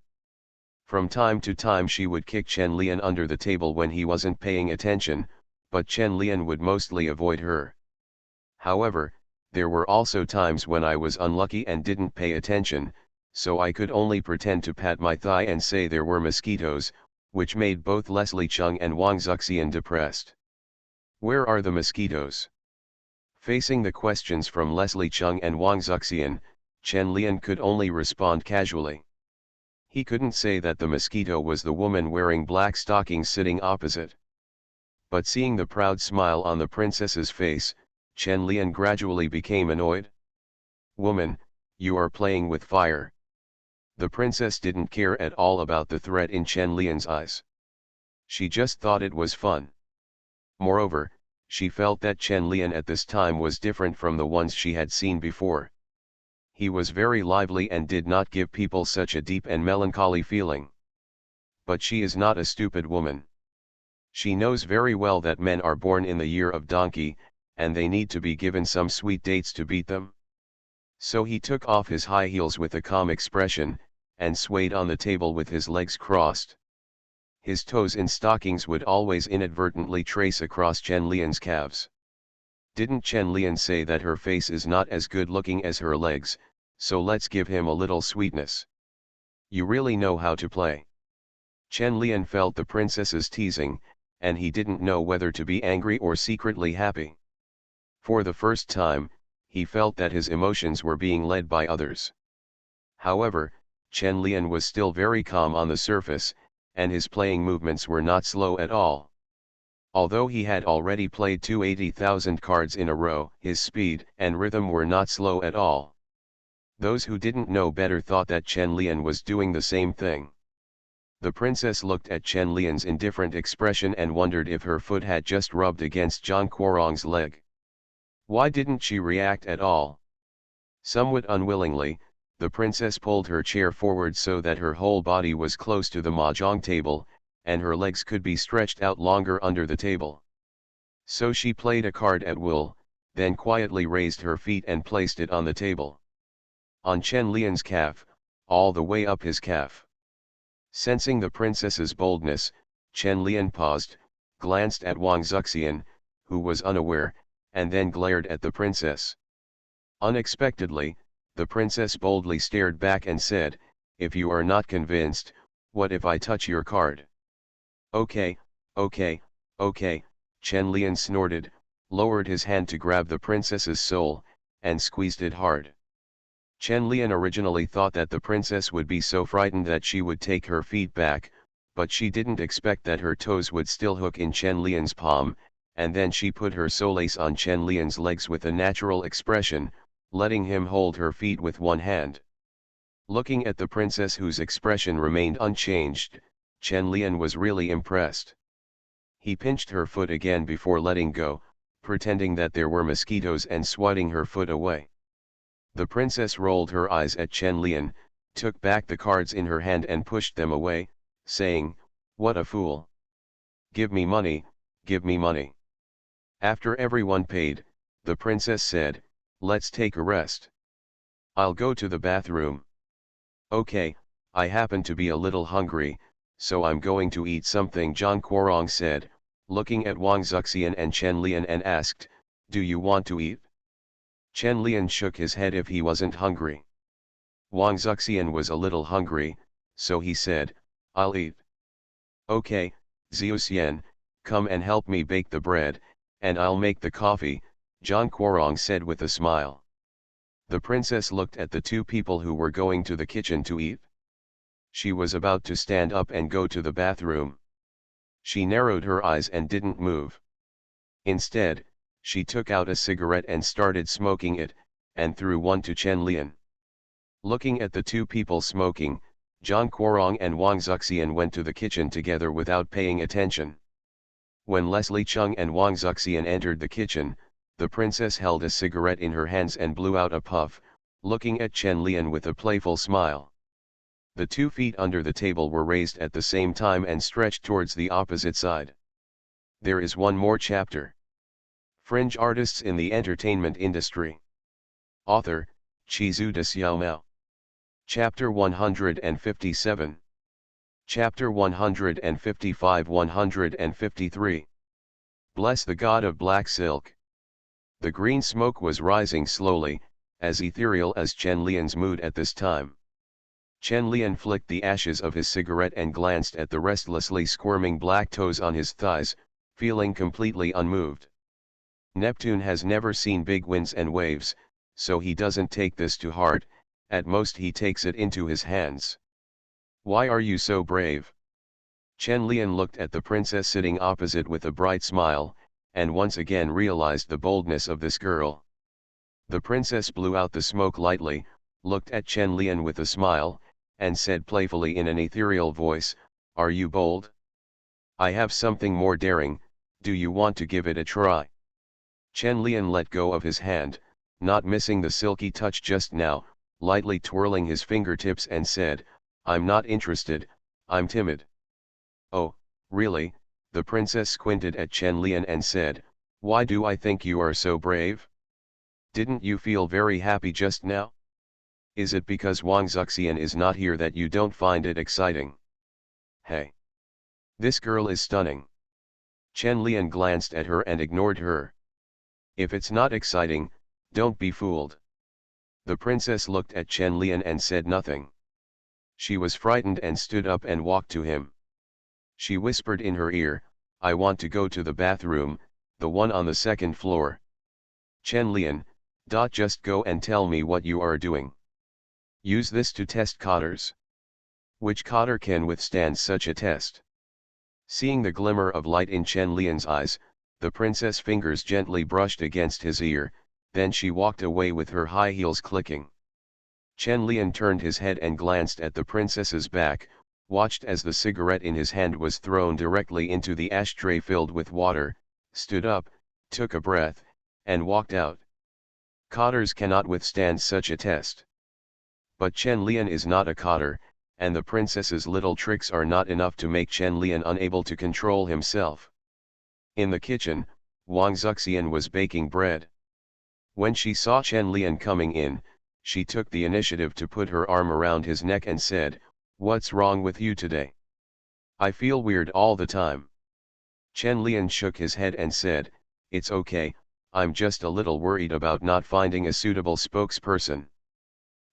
From time to time she would kick Chen Lian under the table when he wasn't paying attention, but Chen Lian would mostly avoid her. However, there were also times when I was unlucky and didn't pay attention, so I could only pretend to pat my thigh and say there were mosquitoes, which made both Leslie Chung and Wang Zuxian depressed. Where are the mosquitoes? Facing the questions from Leslie Chung and Wang Zuxian, Chen Lian could only respond casually. He couldn't say that the mosquito was the woman wearing black stockings sitting opposite. But seeing the proud smile on the princess's face, Chen Lian gradually became annoyed. "Woman, you are playing with fire." The princess didn't care at all about the threat in Chen Lian's eyes. She just thought it was fun. Moreover, she felt that Chen Lian at this time was different from the ones she had seen before. He was very lively and did not give people such a deep and melancholy feeling. But she is not a stupid woman. She knows very well that men are born in the year of donkey, and they need to be given some sweet dates to beat them. So he took off his high heels with a calm expression, and swayed on the table with his legs crossed. His toes in stockings would always inadvertently trace across Chen Lian's calves. Didn't Chen Lian say that her face is not as good looking as her legs, so let's give him a little sweetness. You really know how to play. Chen Lian felt the princess's teasing, and he didn't know whether to be angry or secretly happy. For the first time, he felt that his emotions were being led by others. However, Chen Lian was still very calm on the surface, and his playing movements were not slow at all. Although he had already played 280,000 cards in a row, his speed and rhythm were not slow at all. Those who didn't know better thought that Chen Lian was doing the same thing. The princess looked at Chen Lian's indifferent expression and wondered if her foot had just rubbed against Zhang Guorong's leg. Why didn't she react at all? Somewhat unwillingly, the princess pulled her chair forward so that her whole body was close to the mahjong table, and her legs could be stretched out longer under the table. So she played a card at will, then quietly raised her feet and placed it on the table. On Chen Lian's calf, all the way up his calf. Sensing the princess's boldness, Chen Lian paused, glanced at Wang Zuxian, who was unaware, and then glared at the princess. Unexpectedly, the princess boldly stared back and said, "If you are not convinced, what if I touch your card?" "Okay, okay, okay," Chen Lian snorted, lowered his hand to grab the princess's soul, and squeezed it hard. Chen Lian originally thought that the princess would be so frightened that she would take her feet back, but she didn't expect that her toes would still hook in Chen Lian's palm, and then she put her solace on Chen Lian's legs with a natural expression, letting him hold her feet with one hand. Looking at the princess whose expression remained unchanged, Chen Lian was really impressed. He pinched her foot again before letting go, pretending that there were mosquitoes and swatting her foot away. The princess rolled her eyes at Chen Lian, took back the cards in her hand and pushed them away, saying, "What a fool! Give me money, give me money." After everyone paid, the princess said, "Let's take a rest. I'll go to the bathroom." "Okay, I happen to be a little hungry, so I'm going to eat something," Zhang Guorong said, looking at Wang Zuxian and Chen Lian and asked, "Do you want to eat?" Chen Lian shook his head if he wasn't hungry. Wang Zuxian was a little hungry, so he said, "I'll eat." "Okay, Xiuxian, come and help me bake the bread, and I'll make the coffee," Zhang Guorong said with a smile. The princess looked at the two people who were going to the kitchen to eat. She was about to stand up and go to the bathroom. She narrowed her eyes and didn't move. Instead, she took out a cigarette and started smoking it, and threw one to Chen Lian. Looking at the two people smoking, Zhang Guorong and Wang Zuxian went to the kitchen together without paying attention. When Leslie Chung and Wang Zuxian entered the kitchen, the princess held a cigarette in her hands and blew out a puff, looking at Chen Lian with a playful smile. The 2 feet under the table were raised at the same time and stretched towards the opposite side. There is one more chapter. Fringe artists in the entertainment industry. Author, Chizu de Xiaomao. Chapter 157. Chapter 155-153. Bless the God of Black Silk. The green smoke was rising slowly, as ethereal as Chen Lian's mood at this time. Chen Lian flicked the ashes of his cigarette and glanced at the restlessly squirming black toes on his thighs, feeling completely unmoved. Neptune has never seen big winds and waves, so he doesn't take this to heart, at most he takes it into his hands. Why are you so brave? Chen Lian looked at the princess sitting opposite with a bright smile, and once again realized the boldness of this girl. The princess blew out the smoke lightly, looked at Chen Lian with a smile, and said playfully in an ethereal voice, "Are you bold? I have something more daring, do you want to give it a try?" Chen Lian let go of his hand, not missing the silky touch just now, lightly twirling his fingertips and said, "I'm not interested, I'm timid." "Oh, really?" The princess squinted at Chen Lian and said, "Why do I think you are so brave? Didn't you feel very happy just now? Is it because Wang Zuxian is not here that you don't find it exciting?" Hey! This girl is stunning. Chen Lian glanced at her and ignored her. "If it's not exciting, don't be fooled." The princess looked at Chen Lian and said nothing. She was frightened and stood up and walked to him. She whispered in her ear, "I want to go to the bathroom, the one on the 2nd floor. Chen Lian, just go and tell me what you are doing. Use this to test cotters. Which cotter can withstand such a test?" Seeing the glimmer of light in Chen Lian's eyes, the princess' fingers gently brushed against his ear, then she walked away with her high heels clicking. Chen Lian turned his head and glanced at the princess's back, watched as the cigarette in his hand was thrown directly into the ashtray filled with water, stood up, took a breath, and walked out. Cotters cannot withstand such a test. But Chen Lian is not a cotter, and the princess's little tricks are not enough to make Chen Lian unable to control himself. In the kitchen, Wang Zuxian was baking bread. When she saw Chen Lian coming in, she took the initiative to put her arm around his neck and said, "What's wrong with you today? I feel weird all the time." Chen Lian shook his head and said, "It's okay, I'm just a little worried about not finding a suitable spokesperson.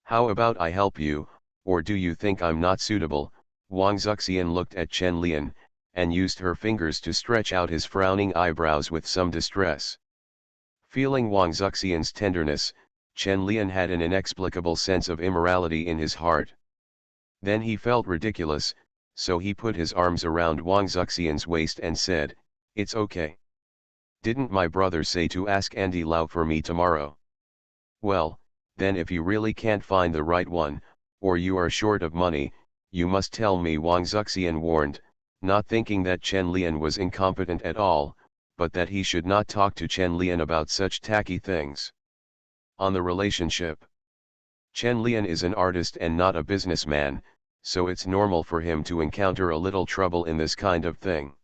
How about I help you, or do you think I'm not suitable?" Wang Zuxian looked at Chen Lian, and used her fingers to stretch out his frowning eyebrows with some distress. Feeling Wang Zuxian's tenderness, Chen Lian had an inexplicable sense of immorality in his heart. Then he felt ridiculous, so he put his arms around Wang Zuxian's waist and said, "It's okay. Didn't my brother say to ask Andy Lau for me tomorrow? Well, then if you really can't find the right one, or you are short of money, you must tell me," Wang Zuxian warned, not thinking that Chen Lian was incompetent at all, but that he should not talk to Chen Lian about such tacky things. On the relationship. Chen Lian is an artist and not a businessman, so it's normal for him to encounter a little trouble in this kind of thing.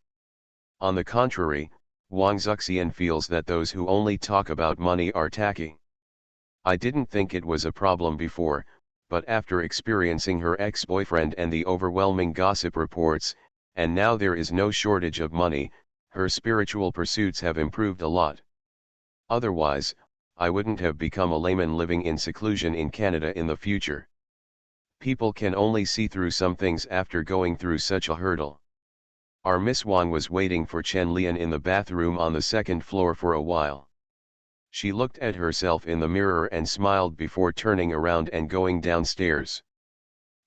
On the contrary, Wang Zuxian feels that those who only talk about money are tacky. "I didn't think it was a problem before, but after experiencing her ex-boyfriend and the overwhelming gossip reports, and now there is no shortage of money, her spiritual pursuits have improved a lot. Otherwise, I wouldn't have become a layman living in seclusion in Canada in the future. People can only see through some things after going through such a hurdle." Our Miss Wang was waiting for Chen Lian in the bathroom on the 2nd floor for a while. She looked at herself in the mirror and smiled before turning around and going downstairs.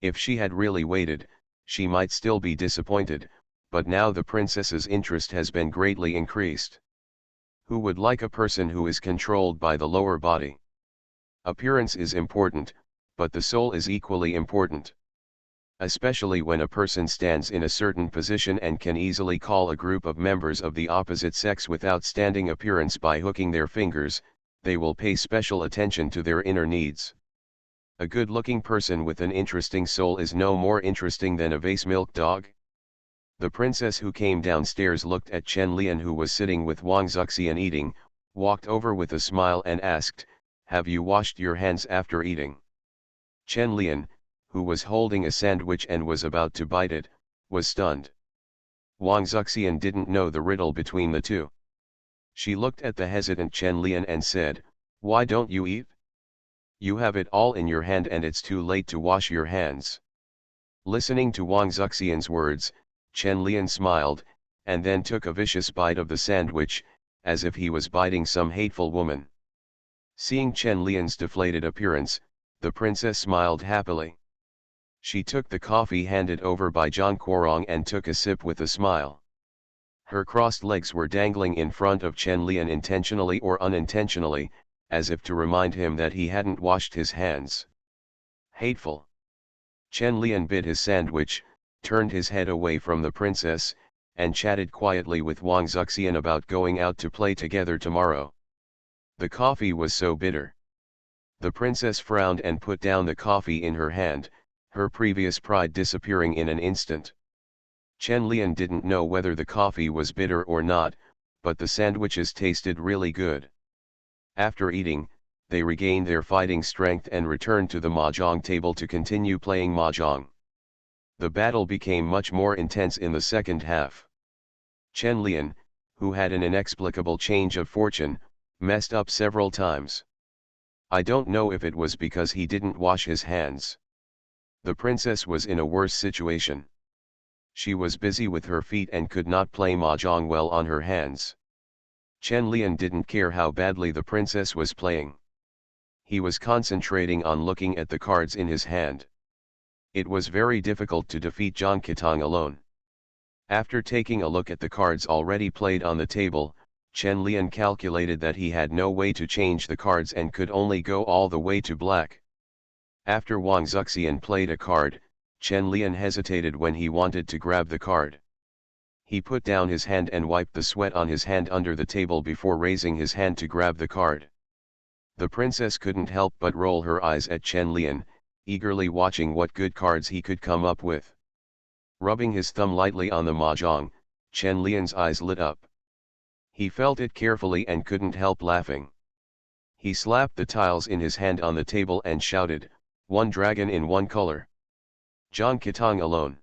If she had really waited, she might still be disappointed, but now the princess's interest has been greatly increased. Who would like a person who is controlled by the lower body? Appearance is important, but the soul is equally important. Especially when a person stands in a certain position and can easily call a group of members of the opposite sex without standing appearance by hooking their fingers, they will pay special attention to their inner needs. A good-looking person with an interesting soul is no more interesting than a vase milk dog. The princess who came downstairs looked at Chen Lian, who was sitting with Wang Zuxian eating, walked over with a smile and asked, "Have you washed your hands after eating?" Chen Lian, who was holding a sandwich and was about to bite it, was stunned. Wang Zuxian didn't know the riddle between the two. She looked at the hesitant Chen Lian and said, "Why don't you eat? You have it all in your hand and it's too late to wash your hands." Listening to Wang Zuxian's words, Chen Lian smiled, and then took a vicious bite of the sandwich, as if he was biting some hateful woman. Seeing Chen Lian's deflated appearance, the princess smiled happily. She took the coffee handed over by Zhang Guorong and took a sip with a smile. Her crossed legs were dangling in front of Chen Lian intentionally or unintentionally, as if to remind him that he hadn't washed his hands. Hateful. Chen Lian bit his sandwich, turned his head away from the princess, and chatted quietly with Wang Zuxian about going out to play together tomorrow. The coffee was so bitter. The princess frowned and put down the coffee in her hand, her previous pride disappearing in an instant. Chen Lian didn't know whether the coffee was bitter or not, but the sandwiches tasted really good. After eating, they regained their fighting strength and returned to the mahjong table to continue playing mahjong. The battle became much more intense in the second half. Chen Lian, who had an inexplicable change of fortune, messed up several times. I don't know if it was because he didn't wash his hands. The princess was in a worse situation. She was busy with her feet and could not play mahjong well on her hands. Chen Lian didn't care how badly the princess was playing. He was concentrating on looking at the cards in his hand. It was very difficult to defeat Zhang Ketong alone. After taking a look at the cards already played on the table, Chen Lian calculated that he had no way to change the cards and could only go all the way to black. After Wang Zuxian played a card, Chen Lian hesitated when he wanted to grab the card. He put down his hand and wiped the sweat on his hand under the table before raising his hand to grab the card. The princess couldn't help but roll her eyes at Chen Lian, eagerly watching what good cards he could come up with. Rubbing his thumb lightly on the mahjong, Chen Lian's eyes lit up. He felt it carefully and couldn't help laughing. He slapped the tiles in his hand on the table and shouted, "One dragon in one color. Zhang Ketong alone."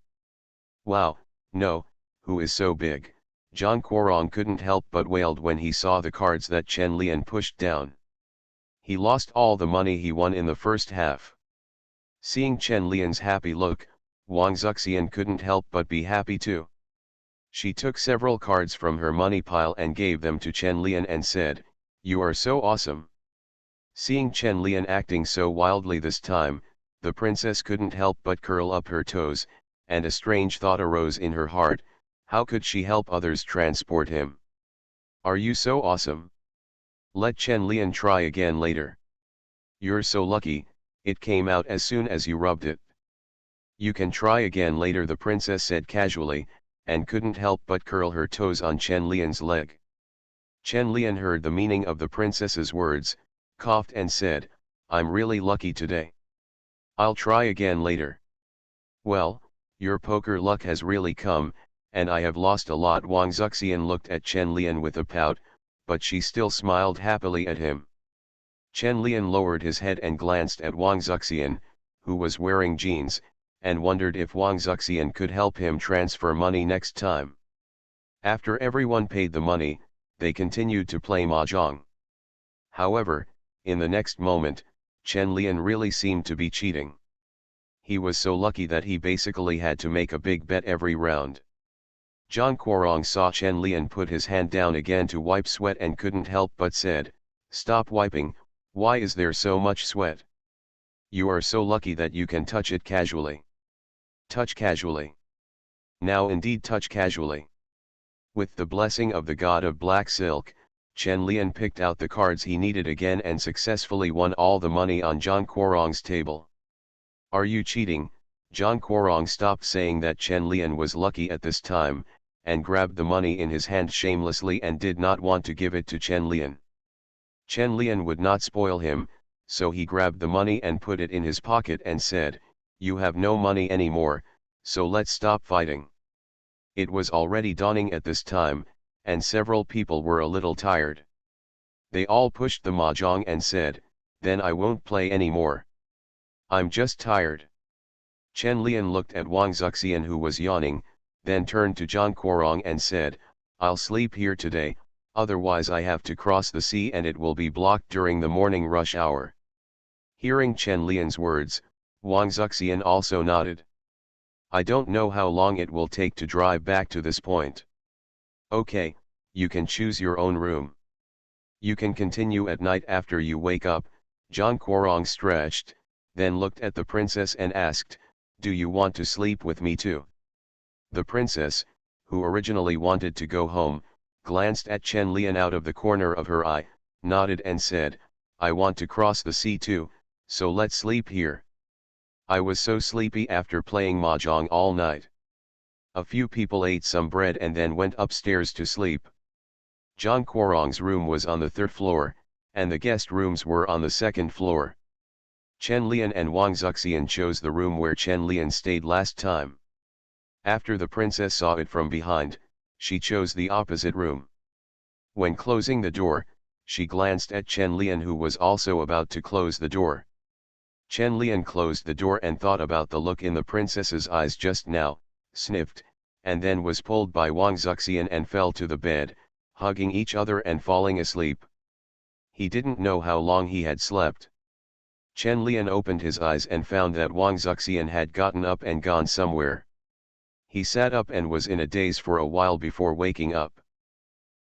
"Wow, no, who is so big?" Zhang Guorong couldn't help but wailed when he saw the cards that Chen Lian pushed down. He lost all the money he won in the first half. Seeing Chen Lian's happy look, Wang Zuxian couldn't help but be happy too. She took several cards from her money pile and gave them to Chen Lian and said, "You are so awesome." Seeing Chen Lian acting so wildly this time, the princess couldn't help but curl up her toes, and a strange thought arose in her heart: how could she help others transport him? "Are you so awesome? Let Chen Lian try again later. You're so lucky, it came out as soon as you rubbed it." "You can try again later," the princess said casually, and couldn't help but curl her toes on Chen Lian's leg. Chen Lian heard the meaning of the princess's words, coughed and said, "I'm really lucky today. I'll try again later." "Well, your poker luck has really come, and I have lost a lot." Wang Zuxian looked at Chen Lian with a pout, but she still smiled happily at him. Chen Lian lowered his head and glanced at Wang Zuxian, who was wearing jeans, and wondered if Wang Zuxian could help him transfer money next time. After everyone paid the money, they continued to play mahjong. However, in the next moment, Chen Lian really seemed to be cheating. He was so lucky that he basically had to make a big bet every round. Zhang Guorong saw Chen Lian put his hand down again to wipe sweat and couldn't help but said, Stop wiping, why is there so much sweat? You are so lucky that you can touch it casually. Touch casually. Now indeed touch casually. With the blessing of the god of black silk, Chen Lian picked out the cards he needed again and successfully won all the money on Zhang Guorong's table. Are you cheating? Zhang Guorong stopped saying that Chen Lian was lucky at this time, and grabbed the money in his hand shamelessly and did not want to give it to Chen Lian. Chen Lian would not spoil him, so he grabbed the money and put it in his pocket and said, "You have no money anymore, so let's stop fighting." It was already dawning at this time, and several people were a little tired. They all pushed the mahjong and said, "Then I won't play anymore. I'm just tired." Chen Lian looked at Wang Zuxian who was yawning, then turned to Zhang Guorong and said, "I'll sleep here today, otherwise I have to cross the sea and it will be blocked during the morning rush hour." Hearing Chen Lian's words, Wang Zuxian also nodded. "I don't know how long it will take to drive back to this point." "Okay, you can choose your own room. You can continue at night after you wake up." Zhang Guorong stretched, then looked at the princess and asked, "Do you want to sleep with me too?" The princess, who originally wanted to go home, glanced at Chen Lian out of the corner of her eye, nodded and said, "I want to cross the sea too, so let's sleep here. I was so sleepy after playing mahjong all night." A few people ate some bread and then went upstairs to sleep. Zhang Guorong's room was on the third floor, and the guest rooms were on the second floor. Chen Lian and Wang Zuxian chose the room where Chen Lian stayed last time. After the princess saw it from behind, she chose the opposite room. When closing the door, she glanced at Chen Lian who was also about to close the door. Chen Lian closed the door and thought about the look in the princess's eyes just now, sniffed, and then was pulled by Wang Zuxian and fell to the bed, hugging each other and falling asleep. He didn't know how long he had slept. Chen Lian opened his eyes and found that Wang Zuxian had gotten up and gone somewhere. He sat up and was in a daze for a while before waking up.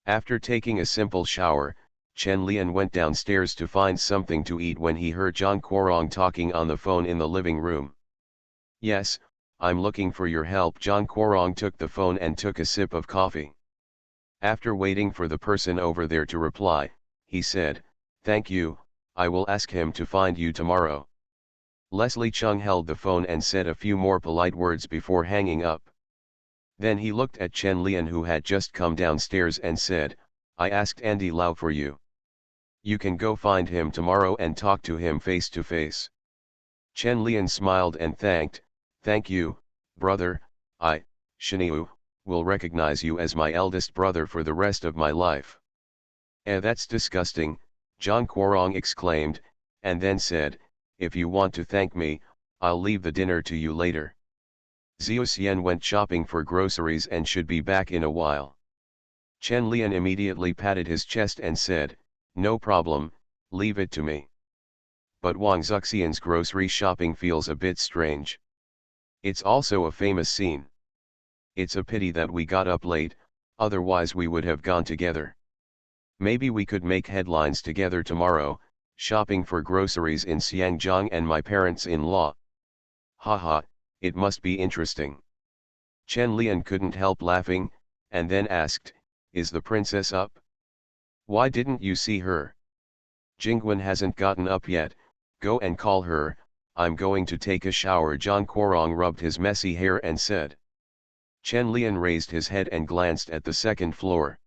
After taking a simple shower, Chen Lian went downstairs to find something to eat when he heard Zhang Guorong talking on the phone in the living room. "Yes, I'm looking for your help." Zhang Guorong took the phone and took a sip of coffee. After waiting for the person over there to reply, he said, "Thank you, I will ask him to find you tomorrow." Leslie Chung held the phone and said a few more polite words before hanging up. Then he looked at Chen Lian who had just come downstairs and said, "I asked Andy Lau for you. You can go find him tomorrow and talk to him face to face." Chen Lian smiled and "Thank you, brother, Shiniu, will recognize you as my eldest brother for the rest of my life." That's disgusting," Zhang Guorong exclaimed, and then said, "If you want to thank me, I'll leave the dinner to you later." Xiao Xian went shopping for groceries and should be back in a while. Chen Lian immediately patted his chest and said, "No problem, leave it to me." But Wang Zuxian's grocery shopping feels a bit strange. It's also a famous scene. It's a pity that we got up late, otherwise we would have gone together. Maybe we could make headlines together tomorrow, shopping for groceries in Xiangjiang and my parents-in-law. Haha, it must be interesting. Chen Lian couldn't help laughing, and then asked, "Is the princess up? Why didn't you see her?" "Jingwen hasn't gotten up yet, go and call her, I'm going to take a shower." Zhang Guorong rubbed his messy hair and said. Chen Lian raised his head and glanced at the second floor.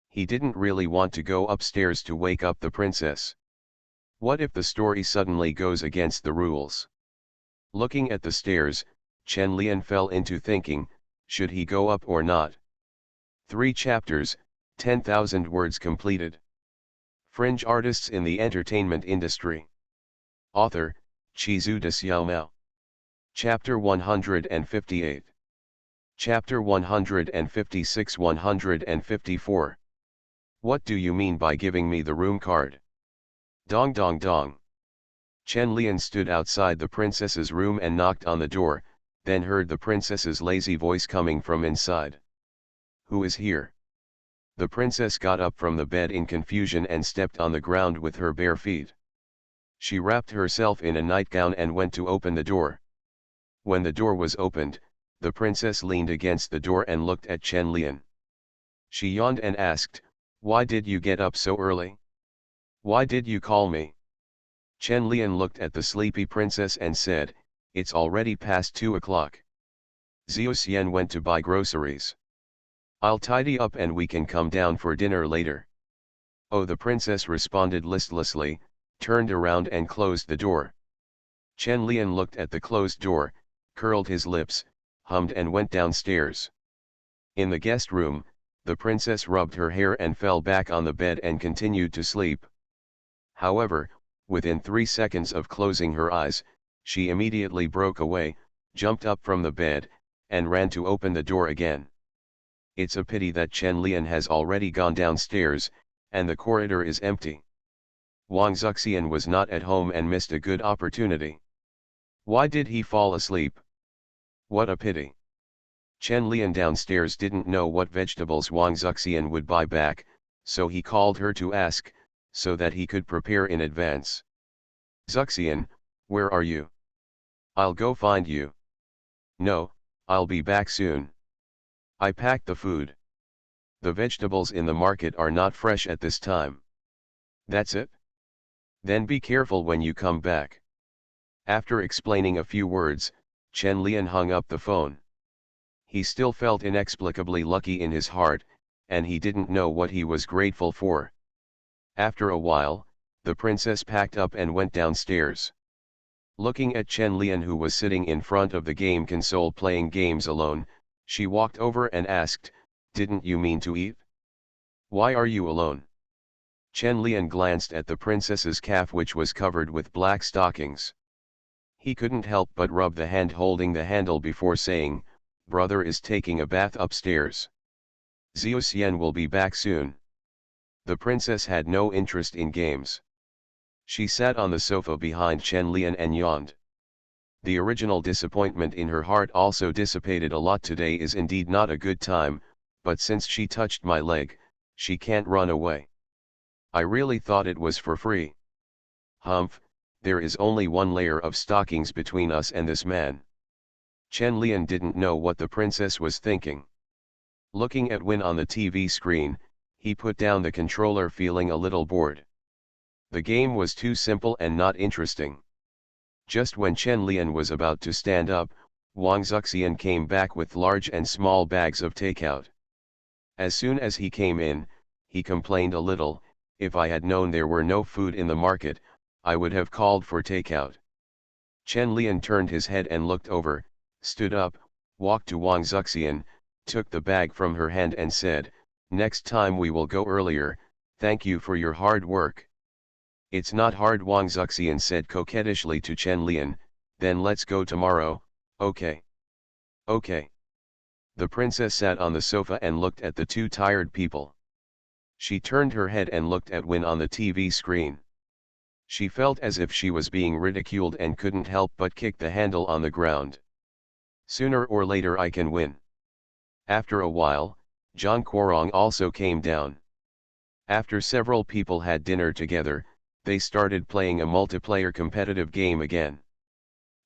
He didn't really want to go upstairs to wake up the princess. What if the story suddenly goes against the rules? Looking at the stairs, Chen Lian fell into thinking, should he go up or not? 3 chapters, 10,000 words completed. Fringe artists in the entertainment industry. Author, Chizu de Xiaomao. Chapter 158. Chapter 156 154. What do you mean by giving me the room card? Dong dong dong. Chen Lian stood outside the princess's room and knocked on the door, then heard the princess's lazy voice coming from inside. "Who is here?" The princess got up from the bed in confusion and stepped on the ground with her bare feet. She wrapped herself in a nightgown and went to open the door. When the door was opened, the princess leaned against the door and looked at Chen Lian. She yawned and asked, "Why did you get up so early? Why did you call me?" Chen Lian looked at the sleepy princess and said, "It's already past 2 o'clock. Xiao Xian went to buy groceries. I'll tidy up and we can come down for dinner later." "Oh," the princess responded listlessly, turned around and closed the door. Chen Lian looked at the closed door, curled his lips, hummed and went downstairs. In the guest room, the princess rubbed her hair and fell back on the bed and continued to sleep. However, within 3 seconds of closing her eyes, she immediately broke away, jumped up from the bed, and ran to open the door again. It's a pity that Chen Lian has already gone downstairs, and the corridor is empty. Wang Zuxian was not at home and missed a good opportunity. Why did he fall asleep? What a pity. Chen Lian downstairs didn't know what vegetables Wang Zuxian would buy back, so he called her to ask, so that he could prepare in advance. "Zuxian, where are you? I'll go find you." "No, I'll be back soon. I packed the food. The vegetables in the market are not fresh at this time." "That's it? Then be careful when you come back." After explaining a few words, Chen Lian hung up the phone. He still felt inexplicably lucky in his heart, and he didn't know what he was grateful for. After a while, the princess packed up and went downstairs. Looking at Chen Lian, who was sitting in front of the game console playing games alone, she walked over and asked, "Didn't you mean to eat? Why are you alone?" Chen Lian glanced at the princess's calf, which was covered with black stockings. He couldn't help but rub the hand holding the handle before saying, "Brother is taking a bath upstairs. Xiao Xian will be back soon." The princess had no interest in games. She sat on the sofa behind Chen Lian and yawned. The original disappointment in her heart also dissipated a lot. Today is indeed not a good time, but since she touched my leg, she can't run away. I really thought it was for free. Humph, there is only one layer of stockings between us and this man. Chen Lian didn't know what the princess was thinking. Looking at Win on the TV screen, he put down the controller, feeling a little bored. The game was too simple and not interesting. Just when Chen Lian was about to stand up, Wang Zuxian came back with large and small bags of takeout. As soon as he came in, he complained a little, "If I had known there were no food in the market, I would have called for takeout." Chen Lian turned his head and looked over, stood up, walked to Wang Zuxian, took the bag from her hand and said, "Next time we will go earlier, thank you for your hard work." "It's not hard," Wang Zuxian said coquettishly to Chen Lian, "then let's go tomorrow, okay?" "Okay." The princess sat on the sofa and looked at the two tired people. She turned her head and looked at Win on the TV screen. She felt as if she was being ridiculed and couldn't help but kick the handle on the ground. "Sooner or later I can win." After a while, Zhang Guorong also came down. After several people had dinner together, they started playing a multiplayer competitive game again.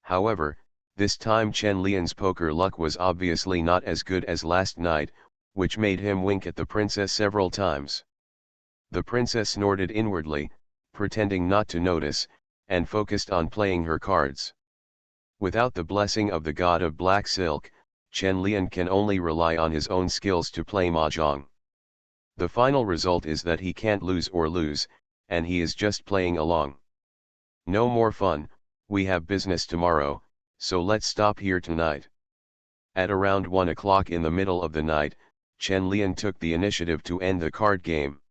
However, this time Chen Lian's poker luck was obviously not as good as last night, which made him wink at the princess several times. The princess snorted inwardly, pretending not to notice, and focused on playing her cards. Without the blessing of the god of black silk, Chen Lian can only rely on his own skills to play mahjong. The final result is that he can't lose, and he is just playing along. "No more fun, we have business tomorrow, so let's stop here tonight." At around 1 o'clock in the middle of the night, Chen Lian took the initiative to end the card game.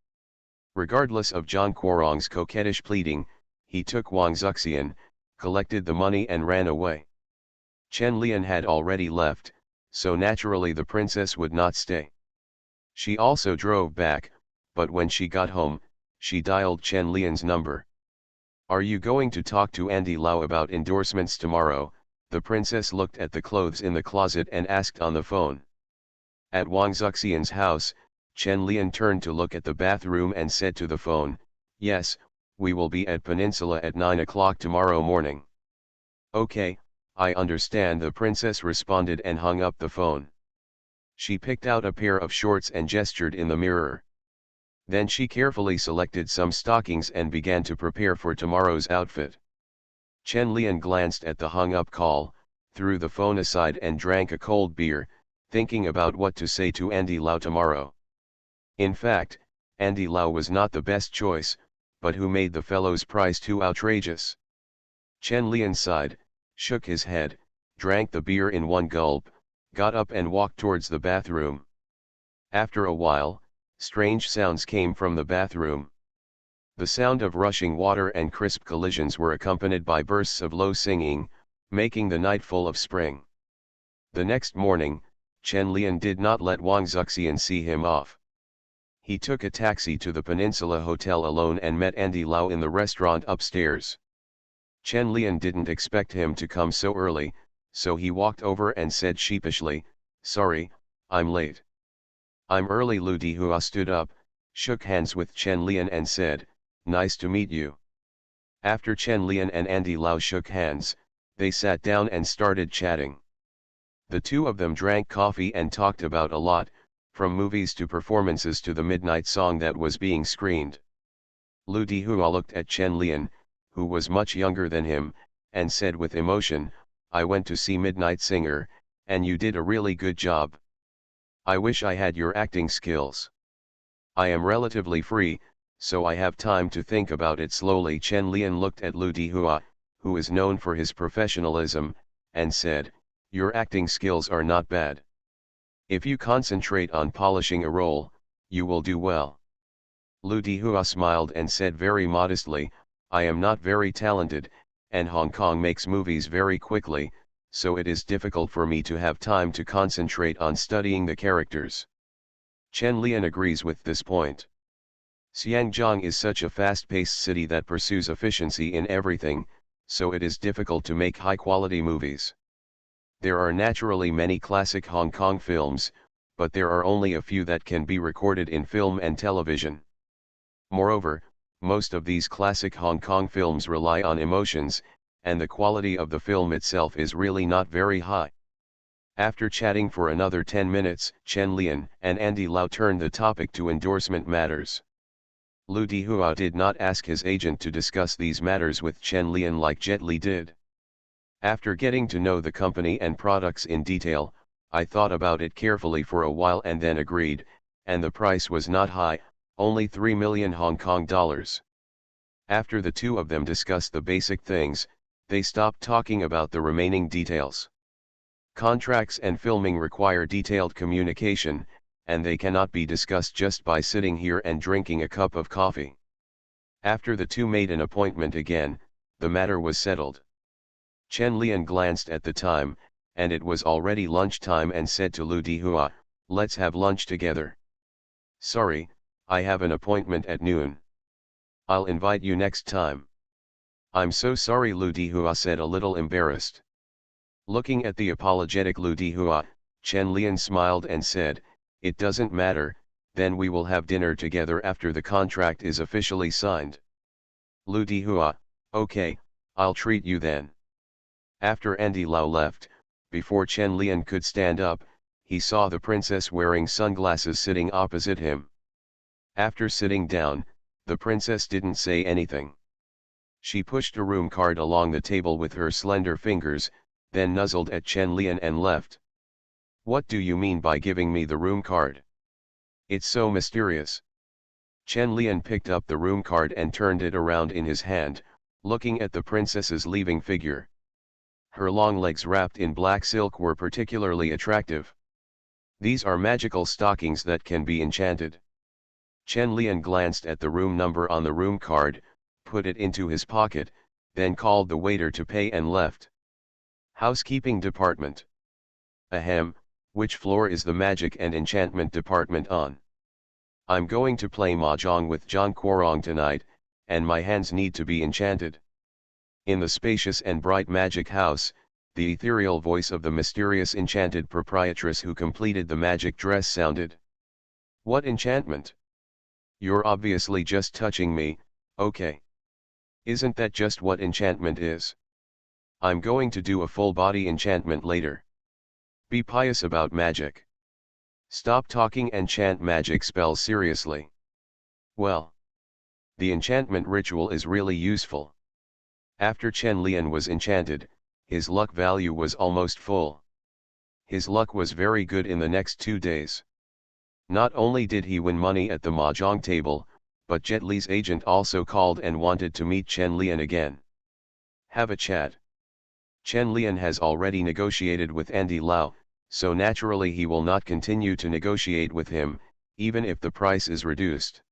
Regardless of Zhang Guorong's coquettish pleading, he took Wang Zuxian, collected the money and ran away. Chen Lian had already left, so naturally the princess would not stay. She also drove back, but when she got home, she dialed Chen Lian's number. "Are you going to talk to Andy Lau about endorsements tomorrow?" The princess looked at the clothes in the closet and asked on the phone. At Wang Zuxian's house, Chen Lian turned to look at the bathroom and said to the phone, "Yes, we will be at Peninsula at 9 o'clock tomorrow morning." "Okay, I understand," the princess responded and hung up the phone. She picked out a pair of shorts and gestured in the mirror. Then she carefully selected some stockings and began to prepare for tomorrow's outfit. Chen Lian glanced at the hung-up call, threw the phone aside and drank a cold beer, thinking about what to say to Andy Lau tomorrow. In fact, Andy Lau was not the best choice, but who made the fellow's price too outrageous? Chen Lian sighed, shook his head, drank the beer in one gulp, got up and walked towards the bathroom. After a while, strange sounds came from the bathroom. The sound of rushing water and crisp collisions were accompanied by bursts of low singing, making the night full of spring. The next morning, Chen Lian did not let Wang Zuxian see him off. He took a taxi to the Peninsula Hotel alone and met Andy Lau in the restaurant upstairs. Chen Lian didn't expect him to come so early, so he walked over and said sheepishly, "Sorry, I'm late." "I'm early." Lu Dihua stood up, shook hands with Chen Lian and said, "Nice to meet you." After Chen Lian and Andy Lau shook hands, they sat down and started chatting. The two of them drank coffee and talked about a lot, from movies to performances to the midnight song that was being screened. Lu Dihua looked at Chen Lian, who was much younger than him, and said with emotion, "I went to see Midnight Singer, and you did a really good job. I wish I had your acting skills. I am relatively free, so I have time to think about it slowly." Chen Lian looked at Lu Dihua, who is known for his professionalism, and said, "Your acting skills are not bad. If you concentrate on polishing a role, you will do well." Lu Dihua smiled and said very modestly, "I am not very talented, and Hong Kong makes movies very quickly, so it is difficult for me to have time to concentrate on studying the characters." Chen Lian agrees with this point. Xiangjiang is such a fast-paced city that pursues efficiency in everything, so it is difficult to make high-quality movies. There are naturally many classic Hong Kong films, but there are only a few that can be recorded in film and television. Moreover, most of these classic Hong Kong films rely on emotions, and the quality of the film itself is really not very high. After chatting for another 10 minutes, Chen Lian and Andy Lau turned the topic to endorsement matters. Lu Dihua did not ask his agent to discuss these matters with Chen Lian like Jet Li did. "After getting to know the company and products in detail, I thought about it carefully for a while and then agreed, and the price was not high, only 3 million Hong Kong dollars. After the two of them discussed the basic things, they stopped talking about the remaining details. Contracts and filming require detailed communication, and they cannot be discussed just by sitting here and drinking a cup of coffee." After the two made an appointment again, the matter was settled. Chen Lian glanced at the time, and it was already lunchtime and said to Lu Dihua, "Let's have lunch together." "Sorry, I have an appointment at noon. I'll invite you next time." "I'm so sorry," Lu Dihua said, a little embarrassed. Looking at the apologetic Lu Dihua, Chen Lian smiled and said, "It doesn't matter, then we will have dinner together after the contract is officially signed." Lu Dihua, "Okay, I'll treat you then." After Andy Lau left, before Chen Lian could stand up, he saw the princess wearing sunglasses sitting opposite him. After sitting down, the princess didn't say anything. She pushed a room card along the table with her slender fingers, then nuzzled at Chen Lian and left. "What do you mean by giving me the room card? It's so mysterious." Chen Lian picked up the room card and turned it around in his hand, looking at the princess's leaving figure. Her long legs wrapped in black silk were particularly attractive. "These are magical stockings that can be enchanted." Chen Lian glanced at the room number on the room card, put it into his pocket, then called the waiter to pay and left. "Housekeeping department. Ahem, which floor is the magic and enchantment department on? I'm going to play mahjong with Zhang Quarong tonight, and my hands need to be enchanted." In the spacious and bright magic house, the ethereal voice of the mysterious enchanted proprietress who completed the magic dress sounded. What enchantment? You're obviously just touching me, okay. Isn't that just what enchantment is? I'm going to do a full body enchantment later. Be pious about magic. Stop talking and chant magic spells seriously. Well, the enchantment ritual is really useful. After Chen Lian was enchanted, his luck value was almost full. His luck was very good in the next 2 days. Not only did he win money at the mahjong table, but Jet Li's agent also called and wanted to meet Chen Lian again. Have a chat. Chen Lian has already negotiated with Andy Lau, so naturally he will not continue to negotiate with him, even if the price is reduced.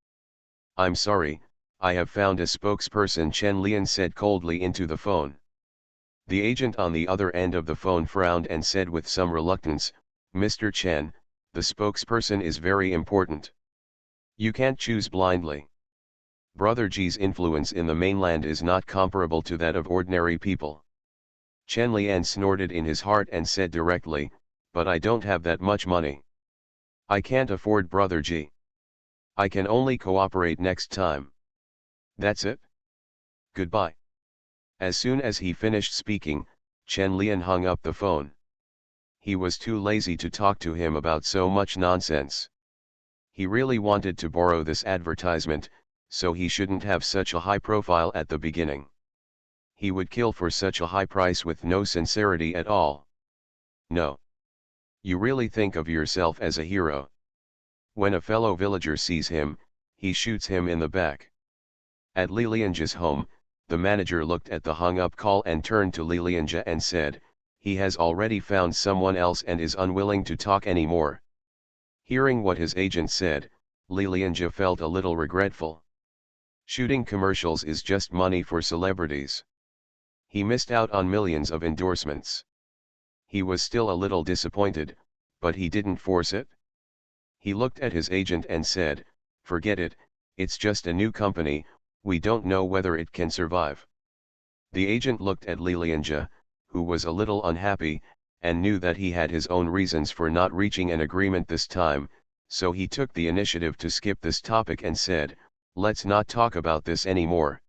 I'm sorry, I have found a spokesperson, Chen Lian said coldly into the phone. The agent on the other end of the phone frowned and said with some reluctance, Mr. Chen, the spokesperson is very important. You can't choose blindly. Brother G's influence in the mainland is not comparable to that of ordinary people. Chen Lian snorted in his heart and said directly, but I don't have that much money. I can't afford Brother G. I can only cooperate next time. That's it? Goodbye. As soon as he finished speaking, Chen Lian hung up the phone. He was too lazy to talk to him about so much nonsense. He really wanted to borrow this advertisement, so he shouldn't have such a high profile at the beginning. He would kill for such a high price with no sincerity at all. No. You really think of yourself as a hero. When a fellow villager sees him, he shoots him in the back. At Li Lianjia's home, the manager looked at the hung-up call and turned to Li Lianjia and said, he has already found someone else and is unwilling to talk anymore. Hearing what his agent said, Li Lianjia felt a little regretful. Shooting commercials is just money for celebrities. He missed out on millions of endorsements. He was still a little disappointed, but he didn't force it. He looked at his agent and said, forget it, it's just a new company, we don't know whether it can survive. The agent looked at Li Lianjia, who was a little unhappy, and knew that he had his own reasons for not reaching an agreement this time, so he took the initiative to skip this topic and said, let's not talk about this anymore.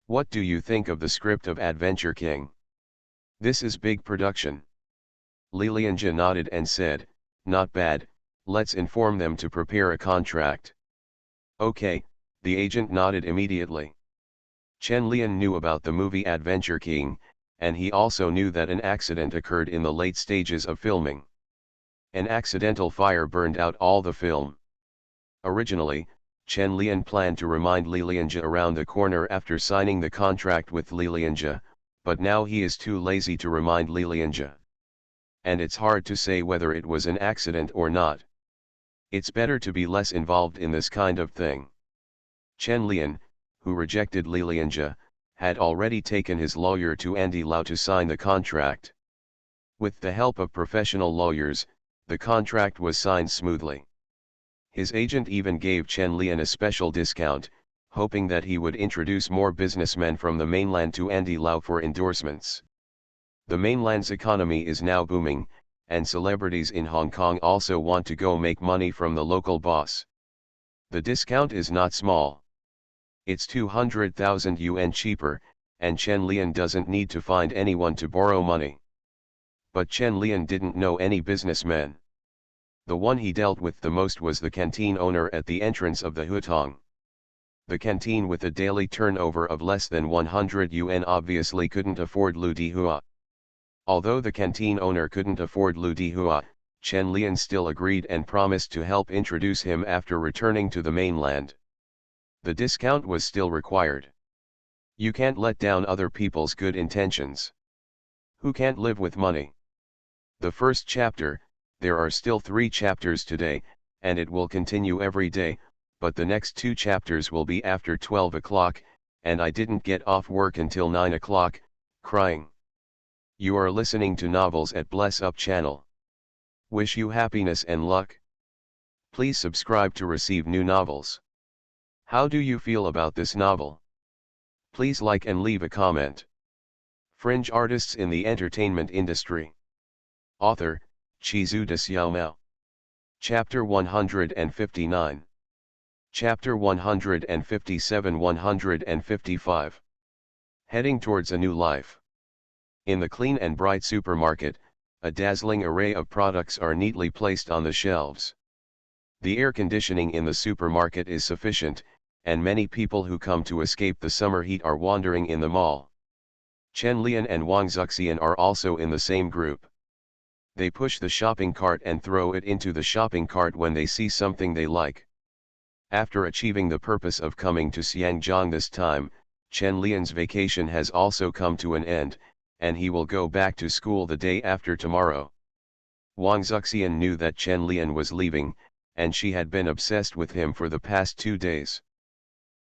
What do you think of the script of Adventure King? This is big production. Li Lianjia nodded and said, not bad, let's inform them to prepare a contract. Okay, the agent nodded immediately. Chen Lian knew about the movie Adventure King, and he also knew that an accident occurred in the late stages of filming. An accidental fire burned out all the film. Originally, Chen Lian planned to remind Li Lianjia around the corner after signing the contract with Li Lianjia, but now he is too lazy to remind Li Lianjia. And it's hard to say whether it was an accident or not. It's better to be less involved in this kind of thing. Chen Lian, who rejected Li Lianjia, had already taken his lawyer to Andy Lau to sign the contract. With the help of professional lawyers, the contract was signed smoothly. His agent even gave Chen Lian a special discount, hoping that he would introduce more businessmen from the mainland to Andy Lau for endorsements. The mainland's economy is now booming, and celebrities in Hong Kong also want to go make money from the local boss. The discount is not small. It's 200,000 yuan cheaper, and Chen Lian doesn't need to find anyone to borrow money. But Chen Lian didn't know any businessmen. The one he dealt with the most was the canteen owner at the entrance of the Hutong. The canteen with a daily turnover of less than 100 yuan obviously couldn't afford Lu Dihua. Although the canteen owner couldn't afford Lu Dihua, Chen Lian still agreed and promised to help introduce him after returning to the mainland. The discount was still required. You can't let down other people's good intentions. Who can't live with money? The first chapter, there are still 3 chapters today, and it will continue every day, but the next 2 chapters will be after 12 o'clock, and I didn't get off work until 9 o'clock, crying. You are listening to Novels at Bless Up channel. Wish you happiness and luck. Please subscribe to receive new novels. How do you feel about this novel? Please like and leave a comment. Fringe artists in the entertainment industry. Author, Chizu de Xiaomao. Chapter 159. Chapter 157 155. Heading towards a new life. In the clean and bright supermarket, a dazzling array of products are neatly placed on the shelves. The air conditioning in the supermarket is sufficient, and many people who come to escape the summer heat are wandering in the mall. Chen Lian and Wang Zuxian are also in the same group. They push the shopping cart and throw it into the shopping cart when they see something they like. After achieving the purpose of coming to Xiangjiang this time, Chen Lian's vacation has also come to an end, and he will go back to school the day after tomorrow. Wang Zuxian knew that Chen Lian was leaving, and she had been obsessed with him for the past 2 days.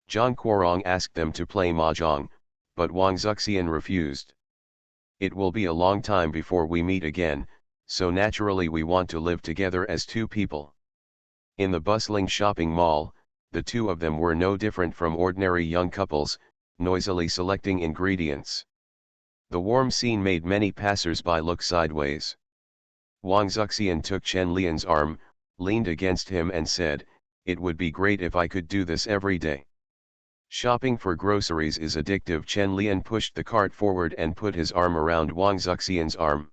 Zhang Guorong asked them to play mahjong, but Wang Zuxian refused. It will be a long time before we meet again, so naturally we want to live together as 2 people. In the bustling shopping mall, the 2 of them were no different from ordinary young couples, noisily selecting ingredients. The warm scene made many passers-by look sideways. Wang Zuxian took Chen Lian's arm, leaned against him and said, "It would be great if I could do this every day." Shopping for groceries is addictive. Chen Lian pushed the cart forward and put his arm around Wang Zuxian's arm.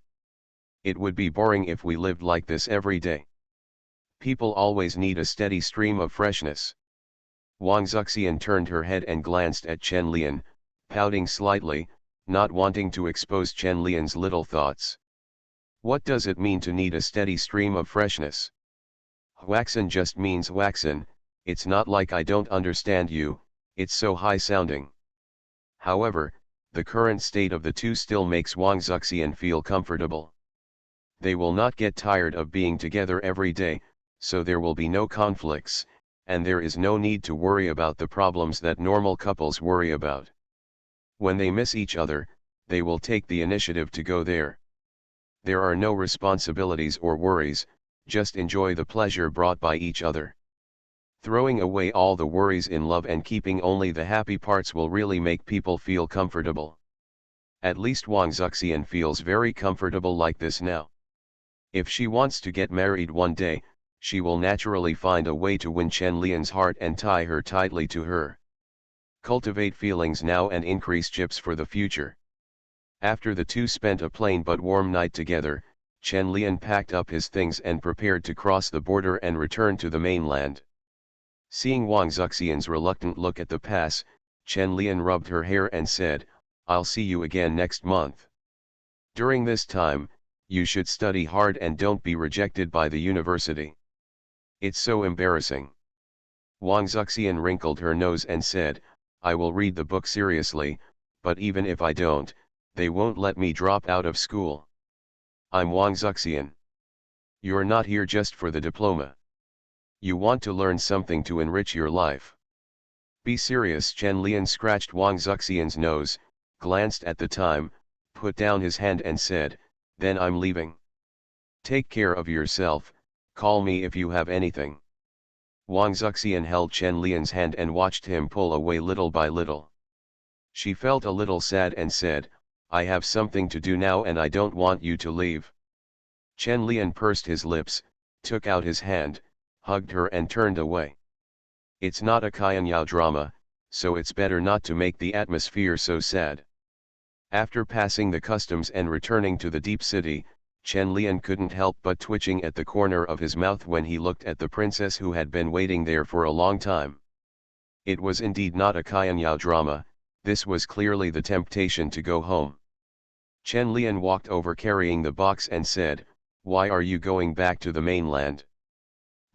"It would be boring if we lived like this every day. People always need a steady stream of freshness." Wang Zuxian turned her head and glanced at Chen Lian, pouting slightly, not wanting to expose Chen Lian's little thoughts. "What does it mean to need a steady stream of freshness?" "Huaxin just means Huaxin, it's not like I don't understand you, it's so high-sounding." However, the current state of the 2 still makes Wang Zuxian feel comfortable. They will not get tired of being together every day, so there will be no conflicts, and there is no need to worry about the problems that normal couples worry about. When they miss each other, they will take the initiative to go there. There are no responsibilities or worries, just enjoy the pleasure brought by each other. Throwing away all the worries in love and keeping only the happy parts will really make people feel comfortable. At least Wang Zuxian feels very comfortable like this now. If she wants to get married one day, she will naturally find a way to win Chen Lian's heart and tie her tightly to her. Cultivate feelings now and increase chips for the future. After the 2 spent a plain but warm night together, Chen Lian packed up his things and prepared to cross the border and return to the mainland. Seeing Wang Zuxian's reluctant look at the pass, Chen Lian rubbed her hair and said, "I'll see you again next month. During this time, you should study hard and don't be rejected by the university. It's so embarrassing." Wang Zuxian wrinkled her nose and said, "I will read the book seriously, but even if I don't, they won't let me drop out of school. I'm Wang Zuxian. You're not here just for the diploma. You want to learn something to enrich your life. Be serious." Chen Lian scratched Wang Zuxian's nose, glanced at the time, put down his hand and said, "Then I'm leaving. Take care of yourself, call me if you have anything." Wang Zuxian held Chen Lian's hand and watched him pull away little by little. She felt a little sad and said, "I have something to do now and I don't want you to leave." Chen Lian pursed his lips, took out his hand, hugged her and turned away. It's not a Qianyao drama, so it's better not to make the atmosphere so sad. After passing the customs and returning to the deep city, Chen Lian couldn't help but twitching at the corner of his mouth when he looked at the princess who had been waiting there for a long time. It was indeed not a Qianyao drama, this was clearly the temptation to go home. Chen Lian walked over carrying the box and said, "Why are you going back to the mainland?"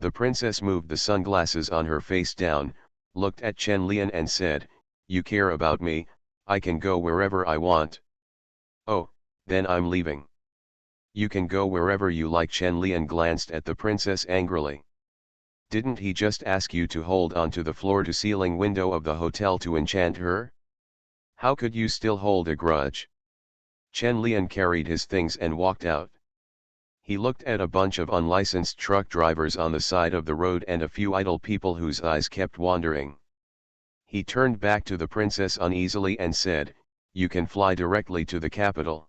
The princess moved the sunglasses on her face down, looked at Chen Lian and said, "You care about me, I can go wherever I want." "Oh, then I'm leaving." "You can go wherever you like." Chen Lian glanced at the princess angrily. "Didn't he just ask you to hold on to the floor-to-ceiling window of the hotel to enchant her? How could you still hold a grudge?" Chen Lian carried his things and walked out. He looked at a bunch of unlicensed truck drivers on the side of the road and a few idle people whose eyes kept wandering. He turned back to the princess uneasily and said, "You can fly directly to the capital.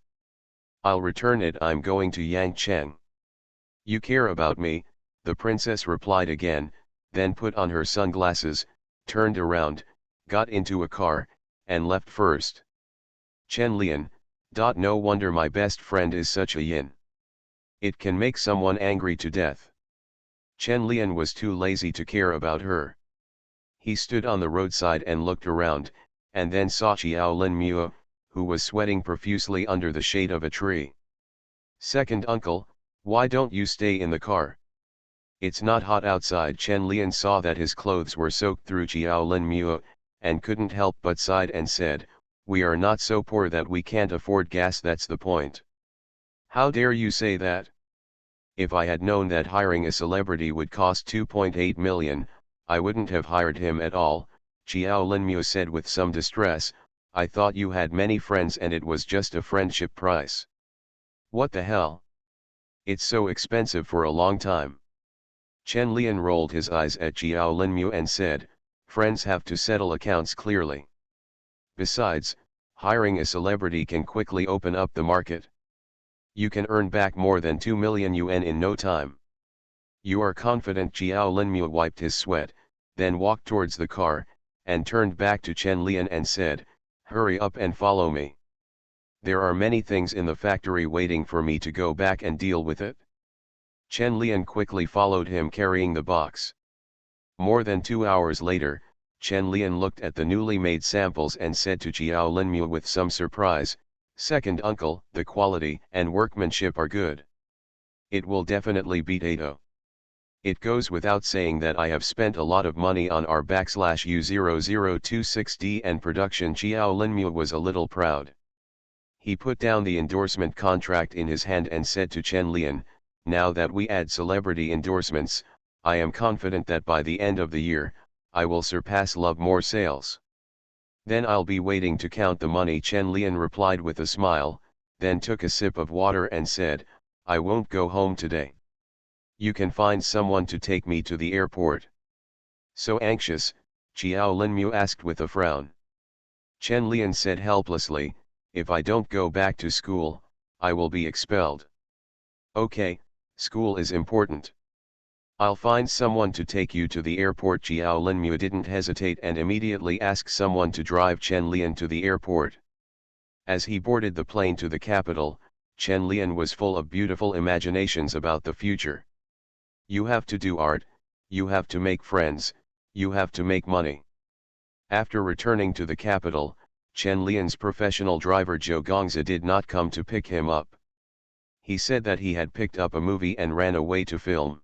I'll return it. I'm going to Yangcheng. You care about me, the princess replied again, then put on her sunglasses, turned around, got into a car, and left first. Chen Lian, no wonder my best friend is such a yin. It can make someone angry to death. Chen Lian was too lazy to care about her. He stood on the roadside and looked around, and then saw Xiao Lin Mua, who was sweating profusely under the shade of a tree. Second uncle, why don't you stay in the car? It's not hot outside. Chen Lian saw that his clothes were soaked through. Xiao Lin Mua, and couldn't help but sighed and said, we are not so poor that we can't afford gas, that's the point. How dare you say that? If I had known that hiring a celebrity would cost 2.8 million, I wouldn't have hired him at all, Xiao Linmu said with some distress. I thought you had many friends and it was just a friendship price. What the hell? It's so expensive for a long time. Chen Lian rolled his eyes at Xiao Linmu and said, friends have to settle accounts clearly. Besides, hiring a celebrity can quickly open up the market. You can earn back more than 2 million yuan in no time. You are confident? Xiao Linmu wiped his sweat, then walked towards the car, and turned back to Chen Lian and said, hurry up and follow me. There are many things in the factory waiting for me to go back and deal with it. Chen Lian quickly followed him carrying the box. More than 2 hours later, Chen Lian looked at the newly made samples and said to Xiao Linmu with some surprise, second uncle, the quality and workmanship are good. It will definitely beat Ado. It goes without saying that I have spent a lot of money on our U0026D and production. Xiao Linmu was a little proud. He put down the endorsement contract in his hand and said to Chen Lian, now that we add celebrity endorsements, I am confident that by the end of the year, I will surpass Love More sales. Then I'll be waiting to count the money. Chen Lian replied with a smile, then took a sip of water and said, I won't go home today. You can find someone to take me to the airport. So anxious, Xiao Linmu asked with a frown. Chen Lian said helplessly, if I don't go back to school, I will be expelled. Okay, school is important. I'll find someone to take you to the airport. Xiao Linmu didn't hesitate and immediately asked someone to drive Chen Lian to the airport. As he boarded the plane to the capital, Chen Lian was full of beautiful imaginations about the future. You have to do art, you have to make friends, you have to make money. After returning to the capital, Chen Lian's professional driver Zhou Gongzi did not come to pick him up. He said that he had picked up a movie and ran away to film.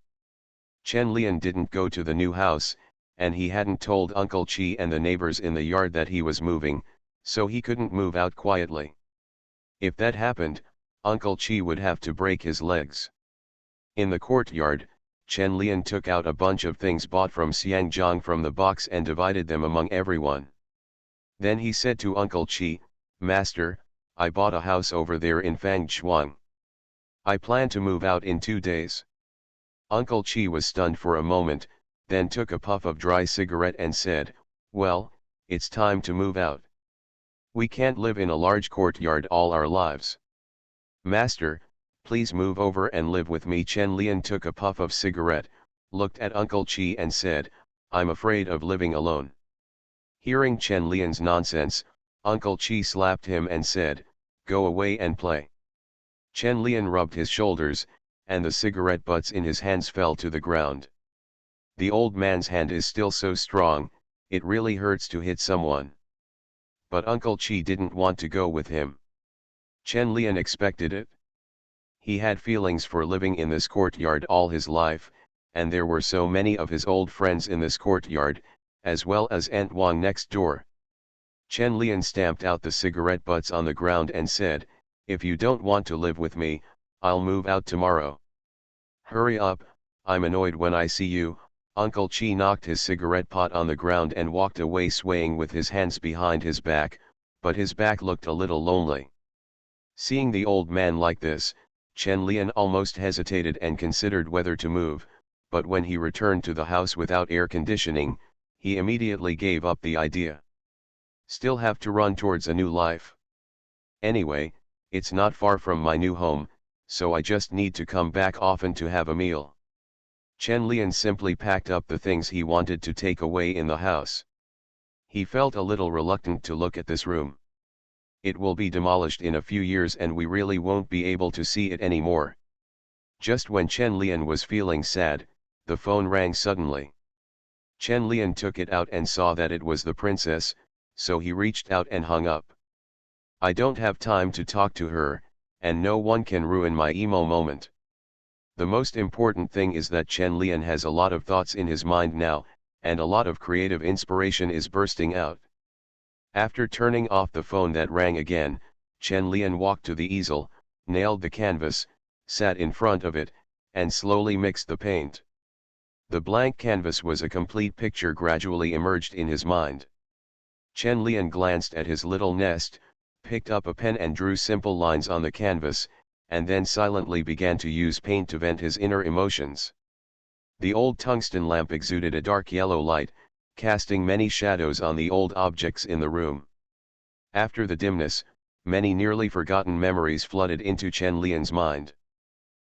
Chen Lian didn't go to the new house, and he hadn't told Uncle Chi and the neighbors in the yard that he was moving, so he couldn't move out quietly. If that happened, Uncle Chi would have to break his legs. In the courtyard, Chen Lian took out a bunch of things bought from Xiangjiang from the box and divided them among everyone. Then he said to Uncle Chi, Master, I bought a house over there in Fangchuan. I plan to move out in 2 days. Uncle Chi was stunned for a moment, then took a puff of dry cigarette and said, well, it's time to move out. We can't live in a large courtyard all our lives. Master, please move over and live with me. Chen Lian took a puff of cigarette, looked at Uncle Chi and said, I'm afraid of living alone. Hearing Chen Lian's nonsense, Uncle Chi slapped him and said, go away and play. Chen Lian rubbed his shoulders, and the cigarette butts in his hands fell to the ground. The old man's hand is still so strong, it really hurts to hit someone. But Uncle Chi didn't want to go with him. Chen Lian expected it. He had feelings for living in this courtyard all his life, and there were so many of his old friends in this courtyard, as well as Aunt Wang next door. Chen Lian stamped out the cigarette butts on the ground and said, if you don't want to live with me, I'll move out tomorrow. Hurry up, I'm annoyed when I see you. Uncle Chi knocked his cigarette pot on the ground and walked away swaying with his hands behind his back, but his back looked a little lonely. Seeing the old man like this, Chen Lian almost hesitated and considered whether to move, but when he returned to the house without air conditioning, he immediately gave up the idea. Still have to run towards a new life. Anyway, it's not far from my new home, so I just need to come back often to have a meal. Chen Lian simply packed up the things he wanted to take away in the house. He felt a little reluctant to look at this room. It will be demolished in a few years and we really won't be able to see it anymore. Just when Chen Lian was feeling sad, the phone rang suddenly. Chen Lian took it out and saw that it was the princess, so he reached out and hung up. I don't have time to talk to her, and no one can ruin my emo moment. The most important thing is that Chen Lian has a lot of thoughts in his mind now, and a lot of creative inspiration is bursting out. After turning off the phone that rang again, Chen Lian walked to the easel, nailed the canvas, sat in front of it, and slowly mixed the paint. The blank canvas was a complete picture gradually emerged in his mind. Chen Lian glanced at his little nest, picked up a pen and drew simple lines on the canvas, and then silently began to use paint to vent his inner emotions. The old tungsten lamp exuded a dark yellow light, casting many shadows on the old objects in the room. After the dimness, many nearly forgotten memories flooded into Chen Lian's mind.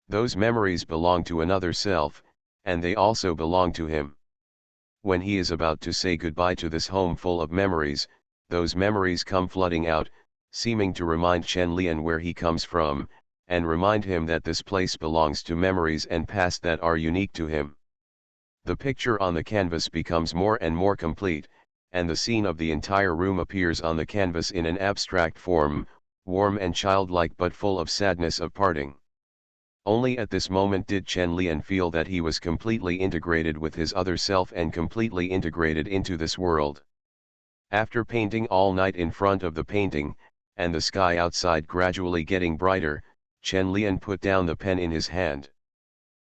Those memories belong to another self, and they also belong to him. When he is about to say goodbye to this home full of memories, those memories come flooding out, seeming to remind Chen Lian where he comes from, and remind him that this place belongs to memories and past that are unique to him. The picture on the canvas becomes more and more complete, and the scene of the entire room appears on the canvas in an abstract form, warm and childlike but full of sadness of parting. Only at this moment did Chen Lian feel that he was completely integrated with his other self and completely integrated into this world. After painting all night in front of the painting, and the sky outside gradually getting brighter, Chen Lian put down the pen in his hand.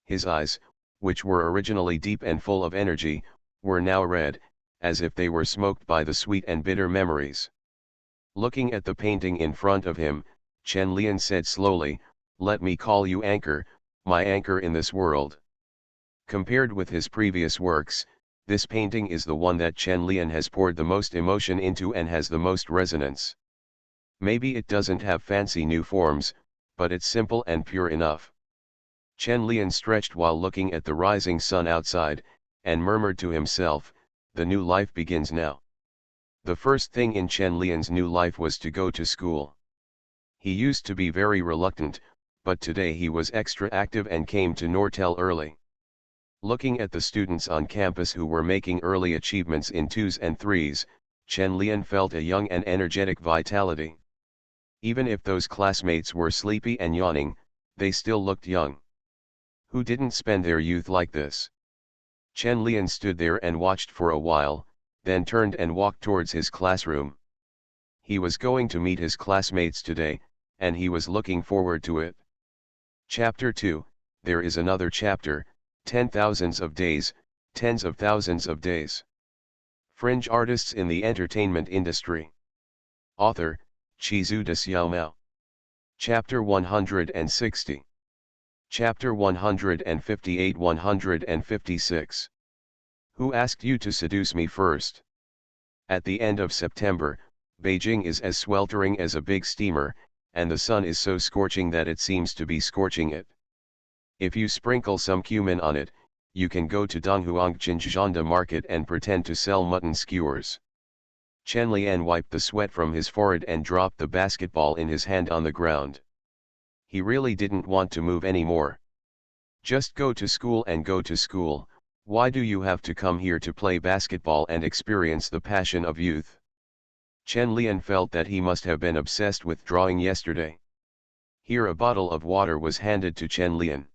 His eyes, which were originally deep and full of energy, were now red, as if they were smoked by the sweet and bitter memories. Looking at the painting in front of him, Chen Lian said slowly, "Let me call you anchor, my anchor in this world." Compared with his previous works, this painting is the one that Chen Lian has poured the most emotion into and has the most resonance. Maybe it doesn't have fancy new forms, but it's simple and pure enough. Chen Lian stretched while looking at the rising sun outside, and murmured to himself, "The new life begins now." The first thing in Chen Lian's new life was to go to school. He used to be very reluctant, but today he was extra active and came to Nortel early. Looking at the students on campus who were making early achievements in 2s and 3s, Chen Lian felt a young and energetic vitality. Even if those classmates were sleepy and yawning, they still looked young. Who didn't spend their youth like this? Chen Lian stood there and watched for a while, then turned and walked towards his classroom. He was going to meet his classmates today, and he was looking forward to it. Chapter 2, there is another chapter, 10,000s of days, tens of thousands of days. Fringe artists in the entertainment industry. Author, Chizu de Xiaomao. Chapter 160. Chapter 158-156. Who asked you to seduce me first? At the end of September, Beijing is as sweltering as a big steamer, and the sun is so scorching that it seems to be scorching it. If you sprinkle some cumin on it, you can go to Donghuang Jinzhanda market and pretend to sell mutton skewers. Chen Lian wiped the sweat from his forehead and dropped the basketball in his hand on the ground. He really didn't want to move anymore. Just go to school and go to school. Why do you have to come here to play basketball and experience the passion of youth? Chen Lian felt that he must have been obsessed with drawing yesterday. Here a bottle of water was handed to Chen Lian.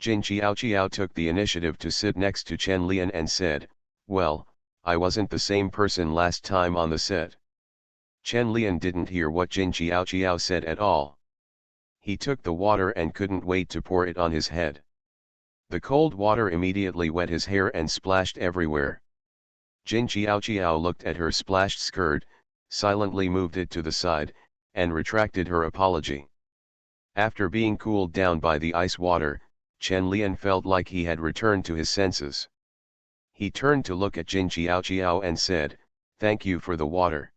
Jin Qiao took the initiative to sit next to Chen Lian and said, "Well, I wasn't the same person last time on the set." Chen Lian didn't hear what Jin Qiao said at all. He took the water and couldn't wait to pour it on his head. The cold water immediately wet his hair and splashed everywhere. Jin Qiao looked at her splashed skirt, silently moved it to the side, and retracted her apology. After being cooled down by the ice water, Chen Lian felt like he had returned to his senses. He turned to look at Jin Qiao and said, "Thank you for the water.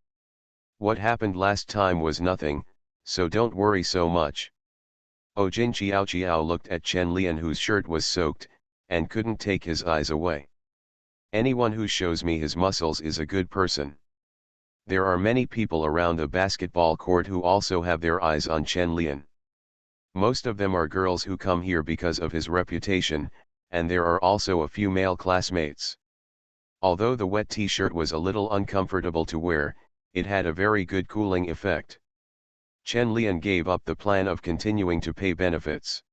What happened last time was nothing, so don't worry so much." Oh, Jin Qiao looked at Chen Lian whose shirt was soaked, and couldn't take his eyes away. Anyone who shows me his muscles is a good person. There are many people around the basketball court who also have their eyes on Chen Lian. Most of them are girls who come here because of his reputation, and there are also a few male classmates. Although the wet t-shirt was a little uncomfortable to wear, it had a very good cooling effect. Chen Lian gave up the plan of continuing to pay benefits.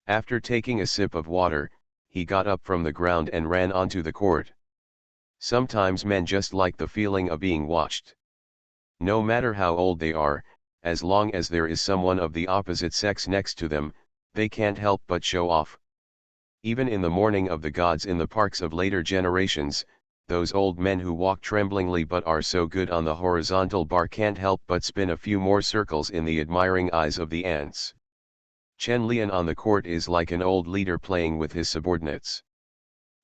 After taking a sip of water, he got up from the ground and ran onto the court. Sometimes men just like the feeling of being watched. No matter how old they are, as long as there is someone of the opposite sex next to them, they can't help but show off. Even in the morning of the gods in the parks of later generations, those old men who walk tremblingly but are so good on the horizontal bar can't help but spin a few more circles in the admiring eyes of the ants. Chen Lian on the court is like an old leader playing with his subordinates.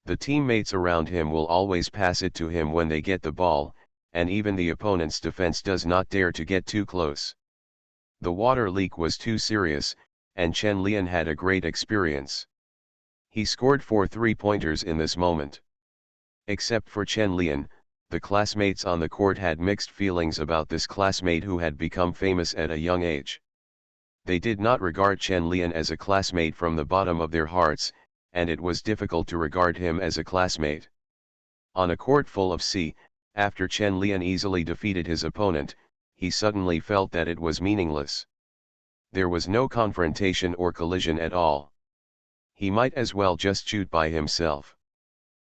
The teammates around him will always pass it to him when they get the ball, and even the opponent's defense does not dare to get too close. The water leak was too serious, and Chen Lian had a great experience. He scored 4 3-pointers in this moment. Except for Chen Lian, the classmates on the court had mixed feelings about this classmate who had become famous at a young age. They did not regard Chen Lian as a classmate from the bottom of their hearts, and it was difficult to regard him as a classmate. On a court full of C, after Chen Lian easily defeated his opponent, he suddenly felt that it was meaningless. There was no confrontation or collision at all. He might as well just shoot by himself.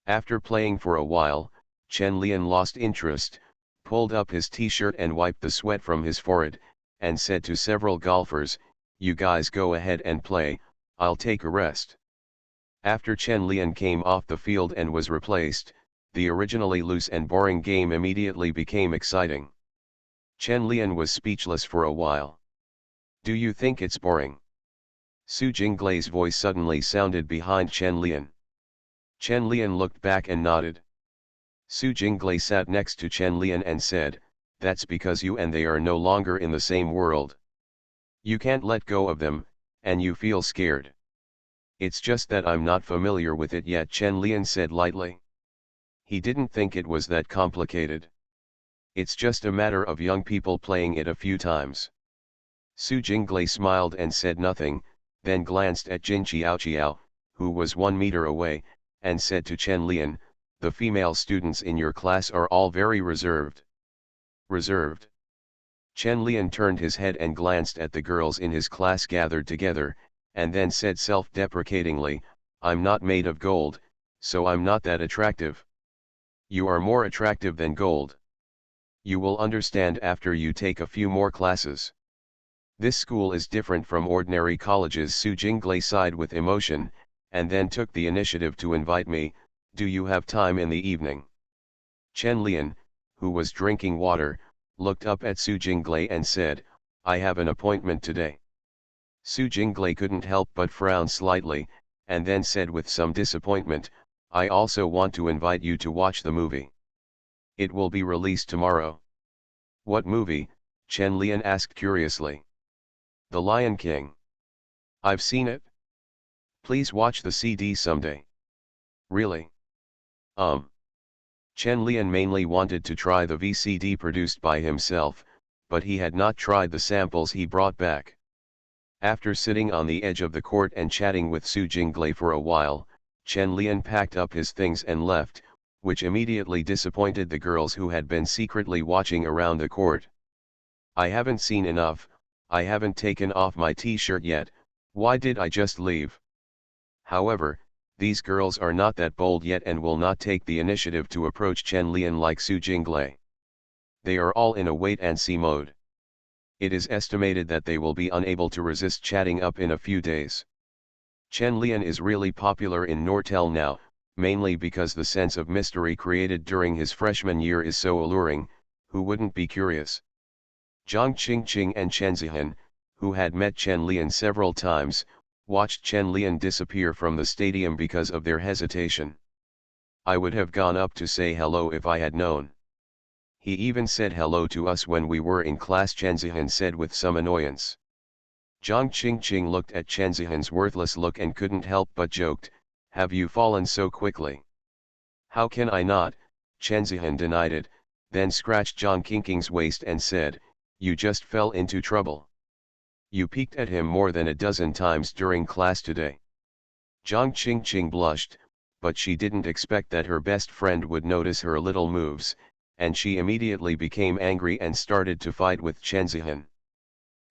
After playing for a while, Chen Lian lost interest, pulled up his t-shirt and wiped the sweat from his forehead, and said to several golfers, "You guys go ahead and play, I'll take a rest." After Chen Lian came off the field and was replaced, the originally loose and boring game immediately became exciting. Chen Lian was speechless for a while. "Do you think it's boring?" Su Jinglei's voice suddenly sounded behind Chen Lian. Chen Lian looked back and nodded. Su Jinglei sat next to Chen Lian and said, "That's because you and they are no longer in the same world. You can't let go of them, and you feel scared." "It's just that I'm not familiar with it yet," Chen Lian said lightly. He didn't think it was that complicated. It's just a matter of young people playing it a few times. Su Jinglei smiled and said nothing, then glanced at Jin Qiao, who was 1 meter away, and said to Chen Lian, "The female students in your class are all very reserved." "Reserved?" Chen Lian turned his head and glanced at the girls in his class gathered together, and then said self-deprecatingly, "I'm not made of gold, so I'm not that attractive." "You are more attractive than gold. You will understand after you take a few more classes. This school is different from ordinary colleges." Su Jinglei sighed with emotion, and then took the initiative to invite me. "Do you have time in the evening?" Chen Lian, who was drinking water, looked up at Su Jinglei and said, "I have an appointment today." Su Jinglei couldn't help but frown slightly, and then said with some disappointment, "I also want to invite you to watch the movie. It will be released tomorrow." "What movie?" Chen Lian asked curiously. "The Lion King." "I've seen it. Please watch the CD someday." "Really?" Chen Lian mainly wanted to try the VCD produced by himself, but he had not tried the samples he brought back. After sitting on the edge of the court and chatting with Su Jinglei for a while, Chen Lian packed up his things and left, which immediately disappointed the girls who had been secretly watching around the court. "I haven't seen enough, I haven't taken off my t-shirt yet, why did I just leave?" However, these girls are not that bold yet and will not take the initiative to approach Chen Lian like Su Jinglei. They are all in a wait-and-see mode. It is estimated that they will be unable to resist chatting up in a few days. Chen Lian is really popular in Nortel now, mainly because the sense of mystery created during his freshman year is so alluring. Who wouldn't be curious? Zhang Qingqing and Chen Zihan, who had met Chen Lian several times, watched Chen Lian disappear from the stadium because of their hesitation. "I would have gone up to say hello if I had known. He even said hello to us when we were in class," Chen Zihan said with some annoyance. Zhang Qingqing looked at Chen Zihan's worthless look and couldn't help but joked, Have you fallen so quickly? How can I not? Chen Zihan denied it, then scratched Zhang Qingqing's waist and said, you just fell into trouble. You peeked at him more than a dozen times during class today. Zhang Qingqing blushed, but she didn't expect that her best friend would notice her little moves, and she immediately became angry and started to fight with Chen Zihan.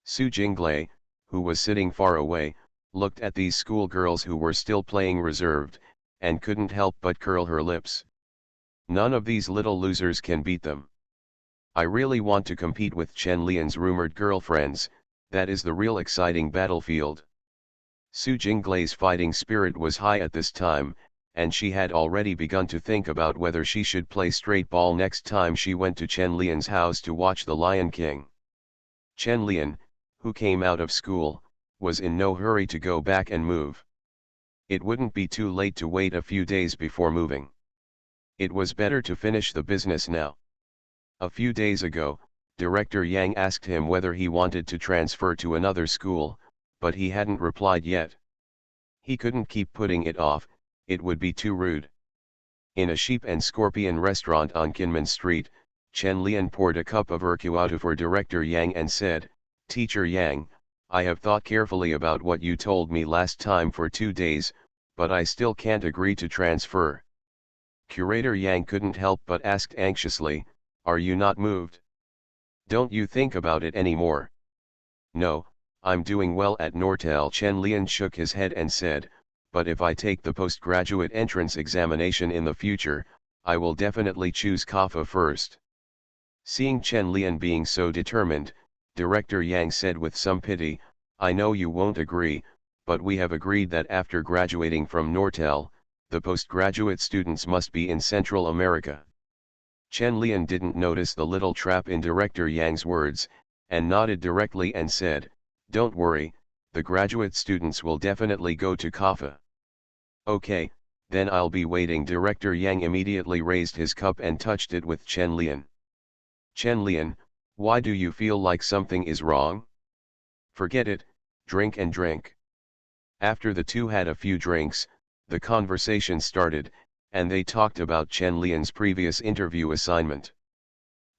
Su Jinglei, who was sitting far away, looked at these schoolgirls who were still playing reserved, and couldn't help but curl her lips. None of these little losers can beat them. I really want to compete with Chen Lian's rumored girlfriends, that is the real exciting battlefield. Su Jinglei's fighting spirit was high at this time, and she had already begun to think about whether she should play straight ball next time she went to Chen Lian's house to watch The Lion King. Chen Lian, who came out of school, was in no hurry to go back and move. It wouldn't be too late to wait a few days before moving. It was better to finish the business now. A few days ago, Director Yang asked him whether he wanted to transfer to another school, but he hadn't replied yet. He couldn't keep putting it off, it would be too rude. In a sheep and scorpion restaurant on Kinmen Street, Chen Lian poured a cup of urquioto for Director Yang and said, Teacher Yang, I have thought carefully about what you told me last time for 2 days, but I still can't agree to transfer. Curator Yang couldn't help but asked anxiously, are you not moved? Don't you think about it anymore? No, I'm doing well at Nortel. Chen Lian shook his head and said, but if I take the postgraduate entrance examination in the future, I will definitely choose Kaffa first. Seeing Chen Lian being so determined, Director Yang said with some pity, I know you won't agree, but we have agreed that after graduating from Nortel, the postgraduate students must be in Central America. Chen Lian didn't notice the little trap in Director Yang's words, and nodded directly and said, don't worry, the graduate students will definitely go to Kaffa. Okay, then I'll be waiting. Director Yang immediately raised his cup and touched it with Chen Lian. Chen Lian, why do you feel like something is wrong? Forget it, drink and drink. After the two had a few drinks, the conversation started, and they talked about Chen Lian's previous interview assignment.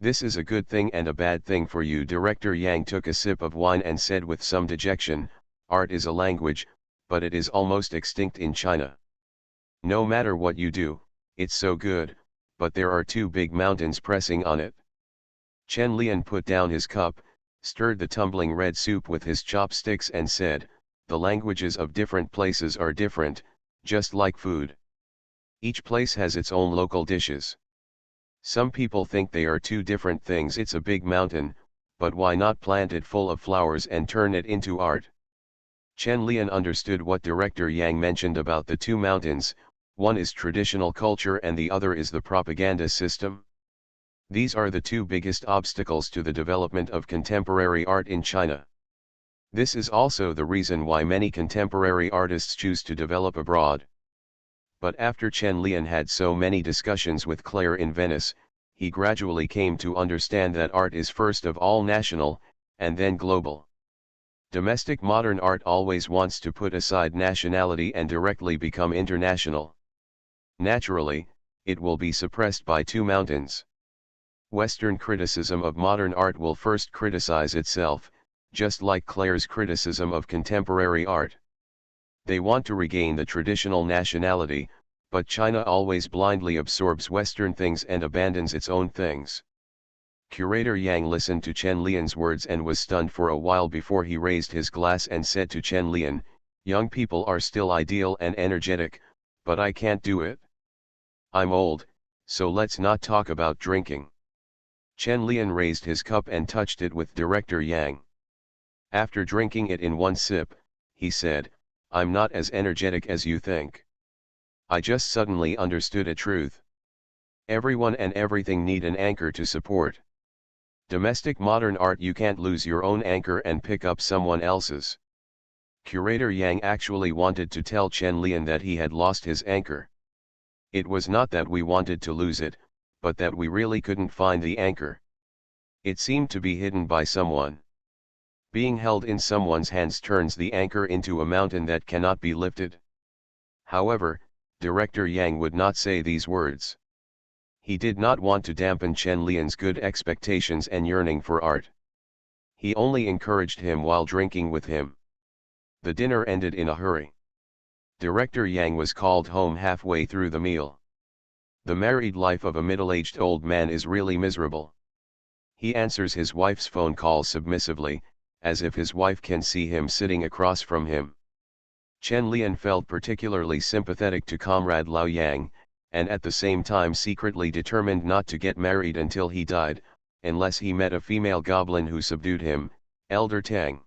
This is a good thing and a bad thing for you. Director Yang took a sip of wine and said with some dejection, art is a language, but it is almost extinct in China. No matter what you do, it's so good, but there are 2 big mountains pressing on it. Chen Lian put down his cup, stirred the tumbling red soup with his chopsticks and said, the languages of different places are different, just like food. Each place has its own local dishes. Some people think they are 2 different things. It's a big mountain, but why not plant it full of flowers and turn it into art? Chen Lian understood what Director Yang mentioned about the 2 mountains, one is traditional culture and the other is the propaganda system. These are the 2 biggest obstacles to the development of contemporary art in China. This is also the reason why many contemporary artists choose to develop abroad. But after Chen Lian had so many discussions with Claire in Venice, he gradually came to understand that art is first of all national, and then global. Domestic modern art always wants to put aside nationality and directly become international. Naturally, it will be suppressed by 2 mountains. Western criticism of modern art will first criticize itself, just like Claire's criticism of contemporary art. They want to regain the traditional nationality, but China always blindly absorbs Western things and abandons its own things. Curator Yang listened to Chen Lian's words and was stunned for a while before he raised his glass and said to Chen Lian, young people are still ideal and energetic, but I can't do it. I'm old, so let's not talk about drinking. Chen Lian raised his cup and touched it with Director Yang. After drinking it in one sip, he said, I'm not as energetic as you think. I just suddenly understood a truth. Everyone and everything need an anchor to support. Domestic modern art, you can't lose your own anchor and pick up someone else's. Curator Yang actually wanted to tell Chen Lian that he had lost his anchor. It was not that we wanted to lose it, but that we really couldn't find the anchor. It seemed to be hidden by someone. Being held in someone's hands turns the anchor into a mountain that cannot be lifted. However, Director Yang would not say these words. He did not want to dampen Chen Lian's good expectations and yearning for art. He only encouraged him while drinking with him. The dinner ended in a hurry. Director Yang was called home halfway through the meal. The married life of a middle-aged old man is really miserable. He answers his wife's phone call submissively, as if his wife can see him sitting across from him. Chen Lian felt particularly sympathetic to Comrade Lao Yang, and at the same time secretly determined not to get married until he died, unless he met a female goblin who subdued him, Elder Tang.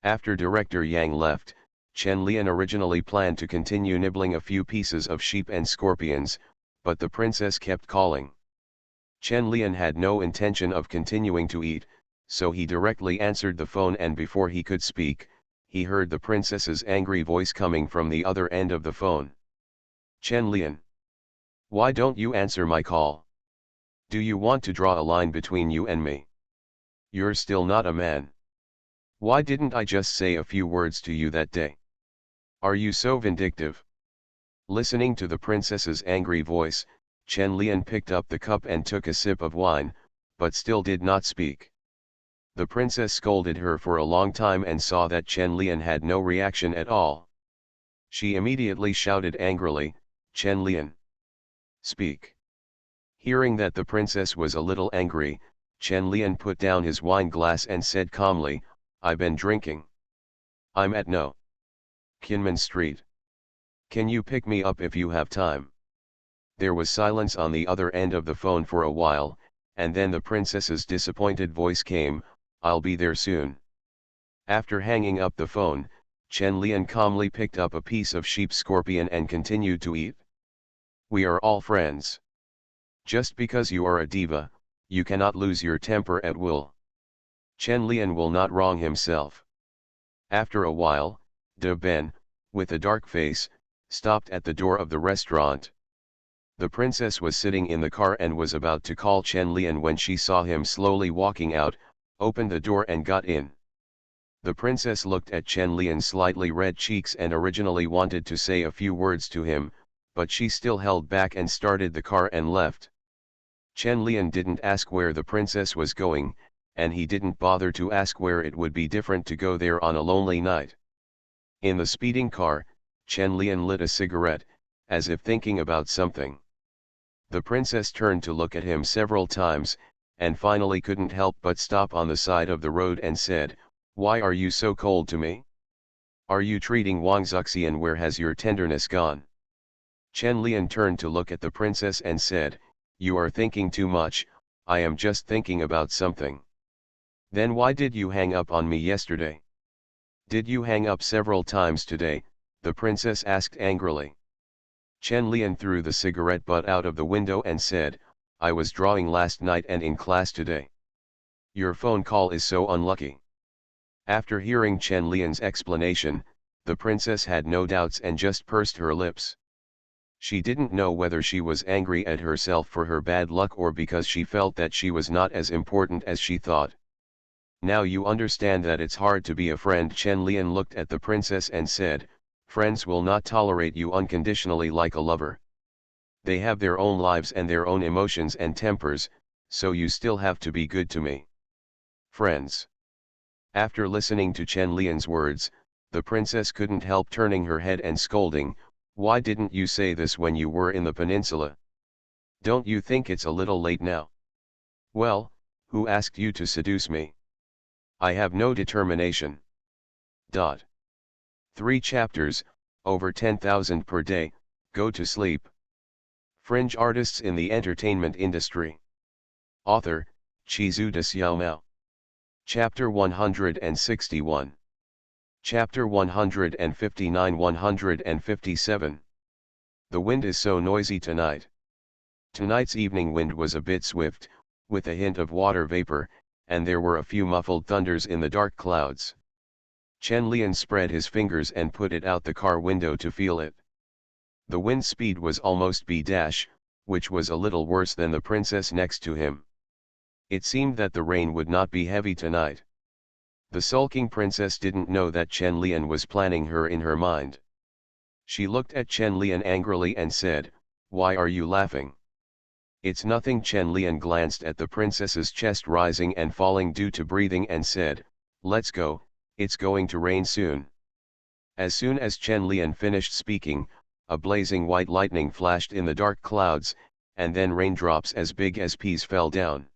After Director Yang left, Chen Lian originally planned to continue nibbling a few pieces of sheep and scorpions, but the princess kept calling. Chen Lian had no intention of continuing to eat, so he directly answered the phone, and before he could speak, he heard the princess's angry voice coming from the other end of the phone. Chen Lian. Why don't you answer my call? Do you want to draw a line between you and me? You're still not a man. Why didn't I just say a few words to you that day? Are you so vindictive? Listening to the princess's angry voice, Chen Lian picked up the cup and took a sip of wine, but still did not speak. The princess scolded her for a long time and saw that Chen Lian had no reaction at all. She immediately shouted angrily, Chen Lian, speak. Hearing that the princess was a little angry, Chen Lian put down his wine glass and said calmly, I've been drinking. I'm at No. Kinmen Street. Can you pick me up if you have time? There was silence on the other end of the phone for a while, and then the princess's disappointed voice came, I'll be there soon. After hanging up the phone, Chen Lian calmly picked up a piece of sheep scorpion and continued to eat. We are all friends. Just because you are a diva, you cannot lose your temper at will. Chen Lian will not wrong himself. After a while, De Ben, with a dark face, stopped at the door of the restaurant. The princess was sitting in the car and was about to call Chen Lian when she saw him slowly walking out, opened the door and got in. The princess looked at Chen Lian's slightly red cheeks and originally wanted to say a few words to him, but she still held back and started the car and left. Chen Lian didn't ask where the princess was going, and he didn't bother to ask where it would be different to go there on a lonely night. In the speeding car, Chen Lian lit a cigarette, as if thinking about something. The princess turned to look at him several times, and finally couldn't help but stop on the side of the road and said, Why are you so cold to me? Are you treating Wang Zuxian? Where has your tenderness gone? Chen Lian turned to look at the princess and said, You are thinking too much, I am just thinking about something. Then why did you hang up on me yesterday? Did you hang up several times today? The princess asked angrily. Chen Lian threw the cigarette butt out of the window and said, I was drawing last night and in class today. Your phone call is so unlucky. After hearing Chen Lian's explanation, the princess had no doubts and just pursed her lips. She didn't know whether she was angry at herself for her bad luck or because she felt that she was not as important as she thought. Now you understand that it's hard to be a friend. Chen Lian looked at the princess and said, Friends will not tolerate you unconditionally like a lover. They have their own lives and their own emotions and tempers, so you still have to be good to me. Friends. After listening to Chen Lian's words, the princess couldn't help turning her head and scolding, Why didn't you say this when you were in the peninsula? Don't you think it's a little late now? Well, who asked you to seduce me? I have no determination. 3 chapters, over 10,000 per day, go to sleep. Fringe artists in the entertainment industry. Author, Chizu de Xiaomao. Chapter 161. Chapter 159-157. The wind is so noisy tonight. Tonight's evening wind was a bit swift, with a hint of water vapor, and there were a few muffled thunders in the dark clouds. Chen Lian spread his fingers and put it out the car window to feel it. The wind speed was almost b-, which was a little worse than the princess next to him. It seemed that the rain would not be heavy tonight. The sulking princess didn't know that Chen Lian was planning her in her mind. She looked at Chen Lian angrily and said, "Why are you laughing?" "It's nothing." Chen Lian glanced at the princess's chest rising and falling due to breathing and said, "Let's go, it's going to rain soon." As soon as Chen Lian finished speaking, a blazing white lightning flashed in the dark clouds, and then raindrops as big as peas fell down.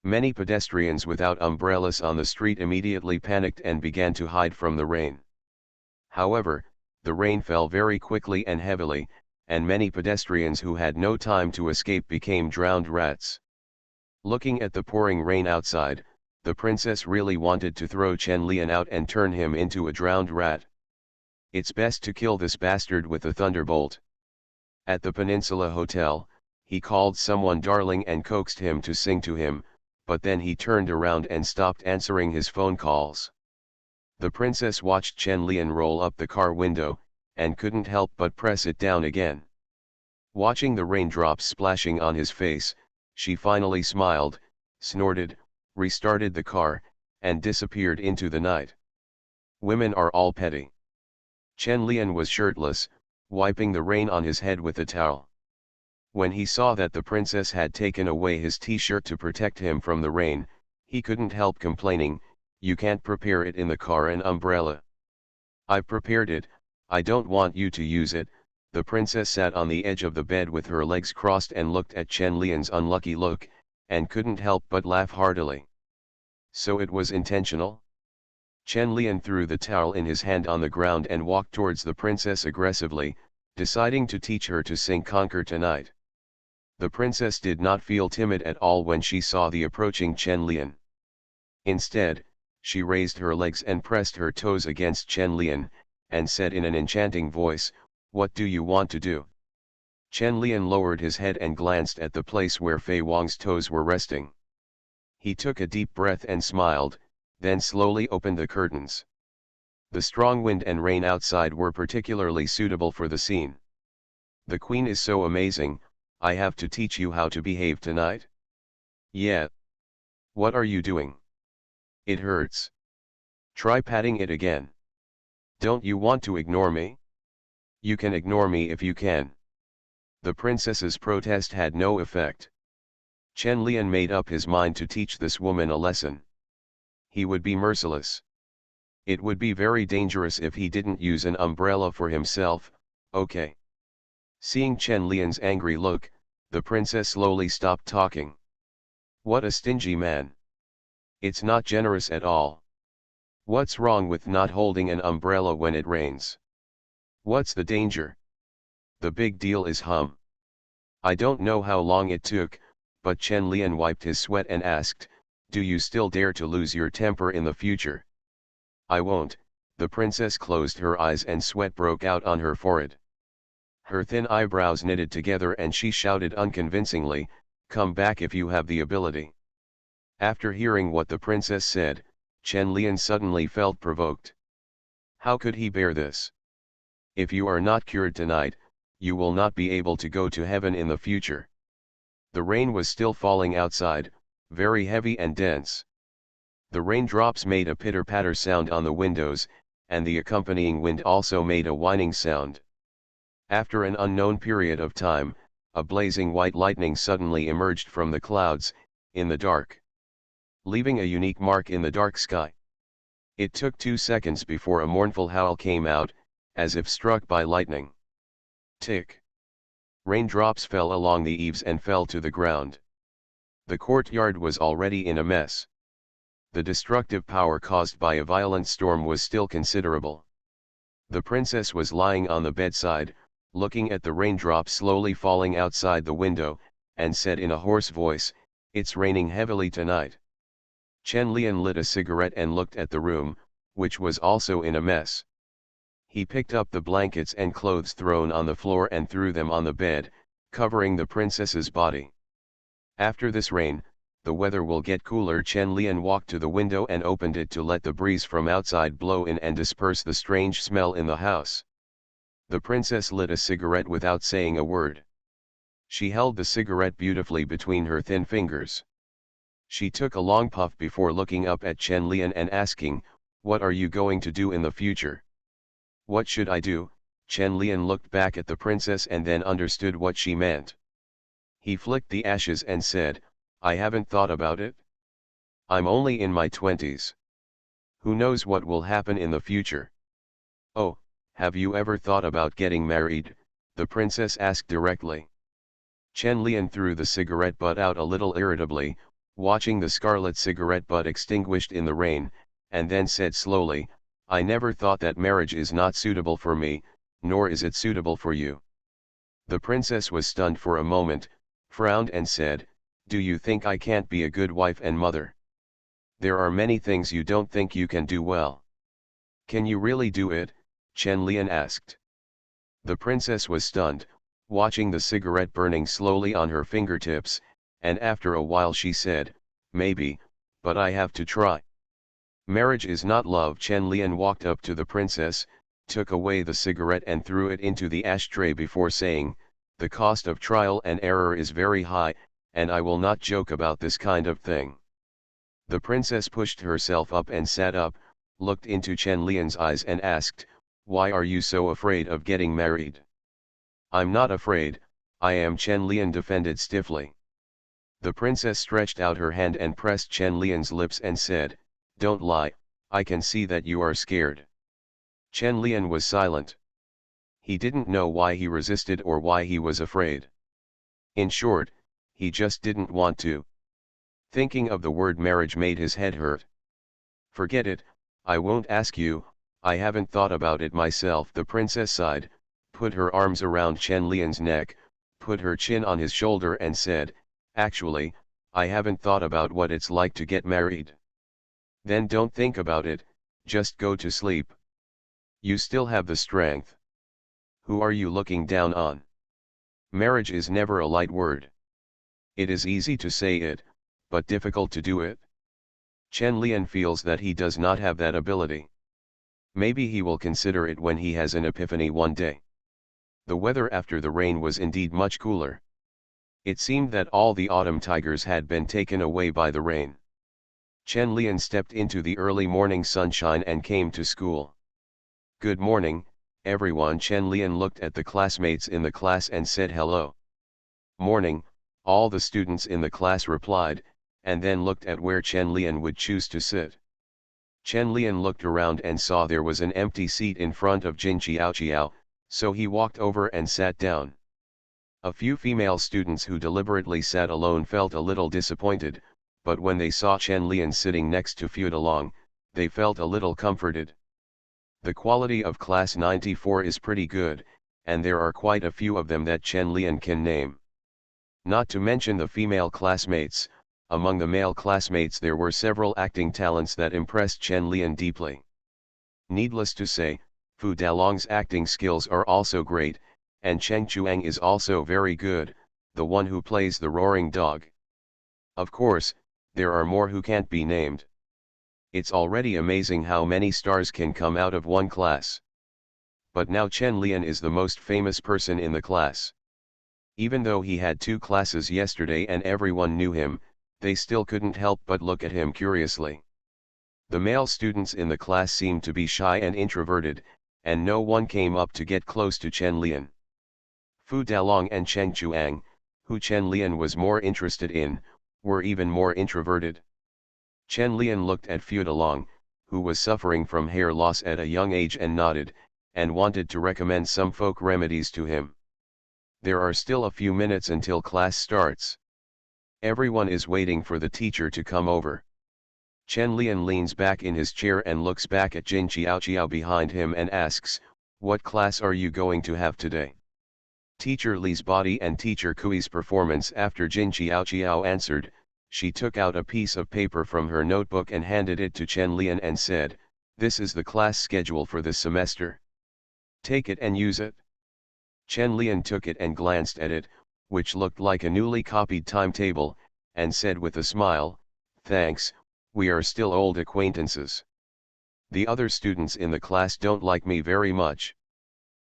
Many pedestrians without umbrellas on the street immediately panicked and began to hide from the rain. However, the rain fell very quickly and heavily, and many pedestrians who had no time to escape became drowned rats. Looking at the pouring rain outside, the princess really wanted to throw Chen Lian out and turn him into a drowned rat. It's best to kill this bastard with a thunderbolt. At the Peninsula Hotel, he called someone darling and coaxed him to sing to him, but then he turned around and stopped answering his phone calls. The princess watched Chen Lian roll up the car window, and couldn't help but press it down again. Watching the raindrops splashing on his face, she finally smiled, snorted, restarted the car, and disappeared into the night. Women are all petty. Chen Lian was shirtless, wiping the rain on his head with a towel. When he saw that the princess had taken away his t-shirt to protect him from the rain, he couldn't help complaining, "You can't prepare it in the car an umbrella." "I've prepared it, I don't want you to use it." The princess sat on the edge of the bed with her legs crossed and looked at Chen Lian's unlucky look, and couldn't help but laugh heartily. So it was intentional? Chen Lian threw the towel in his hand on the ground and walked towards the princess aggressively, deciding to teach her to sing "Conquer Tonight." The princess did not feel timid at all when she saw the approaching Chen Lian. Instead, she raised her legs and pressed her toes against Chen Lian, and said in an enchanting voice, "What do you want to do?" Chen Lian lowered his head and glanced at the place where Fei Wang's toes were resting. He took a deep breath and smiled, then slowly opened the curtains. The strong wind and rain outside were particularly suitable for the scene. "The queen is so amazing, I have to teach you how to behave tonight." "Yeah. What are you doing?" "It hurts." "Try patting it again." "Don't you want to ignore me?" "You can ignore me if you can." The princess's protest had no effect. Chen Lian made up his mind to teach this woman a lesson. He would be merciless. It would be very dangerous if he didn't use an umbrella for himself. "Okay." Seeing Chen Lian's angry look, the princess slowly stopped talking. "What a stingy man. It's not generous at all. What's wrong with not holding an umbrella when it rains? What's the danger? The big deal is hum." I don't know how long it took, but Chen Lian wiped his sweat and asked, "Do you still dare to lose your temper in the future?" "I won't." The princess closed her eyes and sweat broke out on her forehead. Her thin eyebrows knitted together and she shouted unconvincingly, "Come back if you have the ability." After hearing what the princess said, Chen Lian suddenly felt provoked. How could he bear this? "If you are not cured tonight, you will not be able to go to heaven in the future." The rain was still falling outside, very heavy and dense. The raindrops made a pitter-patter sound on the windows, and the accompanying wind also made a whining sound. After an unknown period of time, a blazing white lightning suddenly emerged from the clouds, in the dark, leaving a unique mark in the dark sky. It took 2 seconds before a mournful howl came out, as if struck by lightning. Tick. Raindrops fell along the eaves and fell to the ground. The courtyard was already in a mess. The destructive power caused by a violent storm was still considerable. The princess was lying on the bedside, looking at the raindrops slowly falling outside the window, and said in a hoarse voice, "It's raining heavily tonight." Chen Lian lit a cigarette and looked at the room, which was also in a mess. He picked up the blankets and clothes thrown on the floor and threw them on the bed, covering the princess's body. After this rain, the weather will get cooler. Chen Lian walked to the window and opened it to let the breeze from outside blow in and disperse the strange smell in the house. The princess lit a cigarette without saying a word. She held the cigarette beautifully between her thin fingers. She took a long puff before looking up at Chen Lian and asking, "What are you going to do in the future?" "What should I do?" Chen Lian looked back at the princess and then understood what she meant. He flicked the ashes and said, I haven't thought about it. I'm only in my 20s. Who knows what will happen in the future? Oh, have you ever thought about getting married? The princess asked directly. Chen Lian threw the cigarette butt out a little irritably, watching the scarlet cigarette butt extinguished in the rain, and then said slowly, I never thought that marriage is not suitable for me, nor is it suitable for you. The princess was stunned for a moment, frowned and said, do you think I can't be a good wife and mother? There are many things you don't think you can do well. Can you really do it? Chen Lian asked. The princess was stunned, watching the cigarette burning slowly on her fingertips, and after a while she said, maybe, but I have to try. Marriage is not love. Chen Lian walked up to the princess, took away the cigarette and threw it into the ashtray before saying, the cost of trial and error is very high, and I will not joke about this kind of thing. The princess pushed herself up and sat up, looked into Chen Lian's eyes and asked, why are you so afraid of getting married? I'm not afraid, I am, Chen Lian defended stiffly. The princess stretched out her hand and pressed Chen Lian's lips and said, don't lie, I can see that you are scared. Chen Lian was silent. He didn't know why he resisted or why he was afraid. In short, he just didn't want to. Thinking of the word marriage made his head hurt. Forget it, I won't ask you, I haven't thought about it myself. The princess sighed, put her arms around Chen Lian's neck, put her chin on his shoulder and said, actually, I haven't thought about what it's like to get married. Then don't think about it, just go to sleep. You still have the strength. Who are you looking down on? Marriage is never a light word. It is easy to say it, but difficult to do it. Chen Lian feels that he does not have that ability. Maybe he will consider it when he has an epiphany one day. The weather after the rain was indeed much cooler. It seemed that all the autumn tigers had been taken away by the rain. Chen Lian stepped into the early morning sunshine and came to school. Good morning, everyone. Chen Lian looked at the classmates in the class and said hello. Morning, all the students in the class replied, and then looked at where Chen Lian would choose to sit. Chen Lian looked around and saw there was an empty seat in front of Jin Qiao, so he walked over and sat down. A few female students who deliberately sat alone felt a little disappointed, but when they saw Chen Lian sitting next to Fu Dalong, they felt a little comforted. The quality of class 94 is pretty good, and there are quite a few of them that Chen Lian can name. Not to mention the female classmates. Among the male classmates there were several acting talents that impressed Chen Lian deeply. Needless to say, Fu Dalong's acting skills are also great, and Cheng Chuang is also very good, the one who plays the roaring dog. Of course, there are more who can't be named. It's already amazing how many stars can come out of one class. But now Chen Lian is the most famous person in the class. Even though he had 2 classes yesterday and everyone knew him, they still couldn't help but look at him curiously. The male students in the class seemed to be shy and introverted, and no one came up to get close to Chen Lian. Fu Dalong and Cheng Chuang, who Chen Lian was more interested in, were even more introverted. Chen Lian looked at Fu Dalong, who was suffering from hair loss at a young age, and nodded, and wanted to recommend some folk remedies to him. There are still a few minutes until class starts. Everyone is waiting for the teacher to come over. Chen Lian leans back in his chair and looks back at Jin Qiao behind him and asks, what class are you going to have today? Teacher Li's body and Teacher Kui's performance. After Jin Qiao answered, she took out a piece of paper from her notebook and handed it to Chen Lian and said, this is the class schedule for this semester. Take it and use it. Chen Lian took it and glanced at it, which looked like a newly copied timetable, and said with a smile, thanks, we are still old acquaintances. The other students in the class don't like me very much.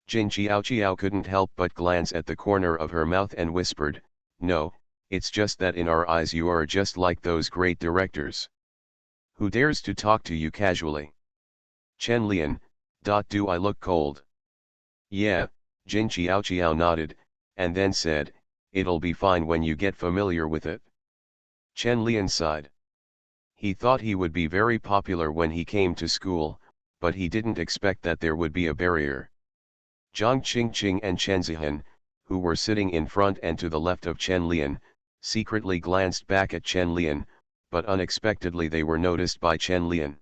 Jin Qiao couldn't help but glance at the corner of her mouth and whispered, no, it's just that in our eyes you are just like those great directors. Who dares to talk to you casually? Chen Lian, do I look cold? Yeah, Jin Xiao nodded, and then said, "It'll be fine when you get familiar with it." Chen Lian sighed. He thought he would be very popular when he came to school, but he didn't expect that there would be a barrier. Zhang Qingqing and Chen Zihan, who were sitting in front and to the left of Chen Lian, secretly glanced back at Chen Lian, but unexpectedly they were noticed by Chen Lian.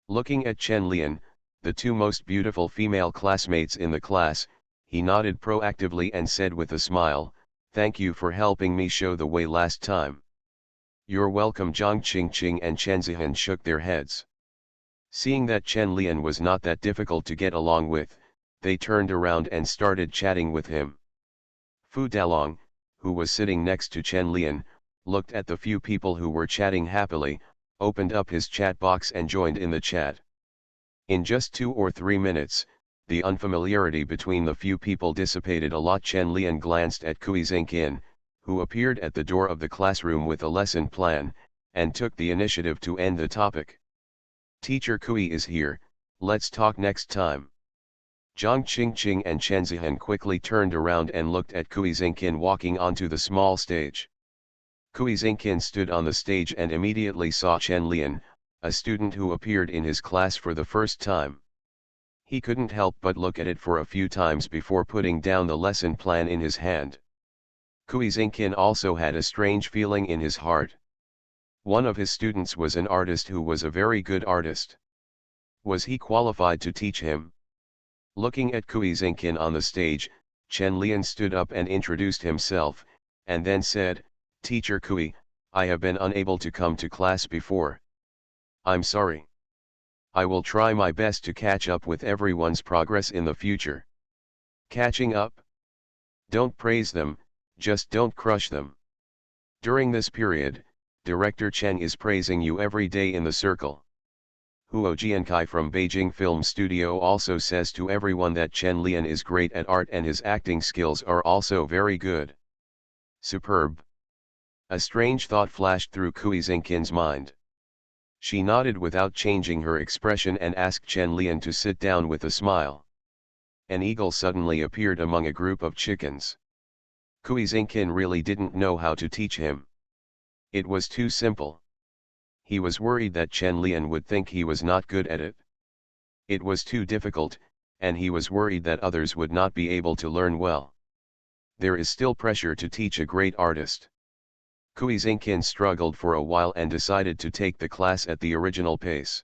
Looking at Chen Lian, the two most beautiful female classmates in the class, he nodded proactively and said with a smile, "Thank you for helping me show the way last time." "You're welcome." Zhang Qingqing and Chen Zihan shook their heads. Seeing that Chen Lian was not that difficult to get along with, they turned around and started chatting with him. Fu Dalong, who was sitting next to Chen Lian, looked at the few people who were chatting happily, opened up his chat box and joined in the chat. In just 2 or 3 minutes, the unfamiliarity between the few people dissipated a lot. Chen Lian glanced at Kui Xingqian, who appeared at the door of the classroom with a lesson plan, and took the initiative to end the topic. "Teacher Kui is here, let's talk next time." Zhang Qingqing and Chen Zihan quickly turned around and looked at Kui Xingqian walking onto the small stage. Kui Xingqian stood on the stage and immediately saw Chen Lian, a student who appeared in his class for the first time. He couldn't help but look at it for a few times before putting down the lesson plan in his hand. Kui Xingqian also had a strange feeling in his heart. One of his students was an artist who was a very good artist. Was he qualified to teach him? Looking at Kui Xingqian on the stage, Chen Lian stood up and introduced himself, and then said, "Teacher Kui, I have been unable to come to class before. I'm sorry. I will try my best to catch up with everyone's progress in the future." Catching up? Don't praise them, just don't crush them. During this period, Director Chen is praising you every day in the circle. Huo Jiankai from Beijing Film Studio also says to everyone that Chen Lian is great at art and his acting skills are also very good. Superb. A strange thought flashed through Kui Xingqian's mind. She nodded without changing her expression and asked Chen Lian to sit down with a smile. An eagle suddenly appeared among a group of chickens. Kui Xingqian really didn't know how to teach him. It was too simple. He was worried that Chen Lian would think he was not good at it. It was too difficult, and he was worried that others would not be able to learn well. There is still pressure to teach a great artist. Kui Xingqian struggled for a while and decided to take the class at the original pace.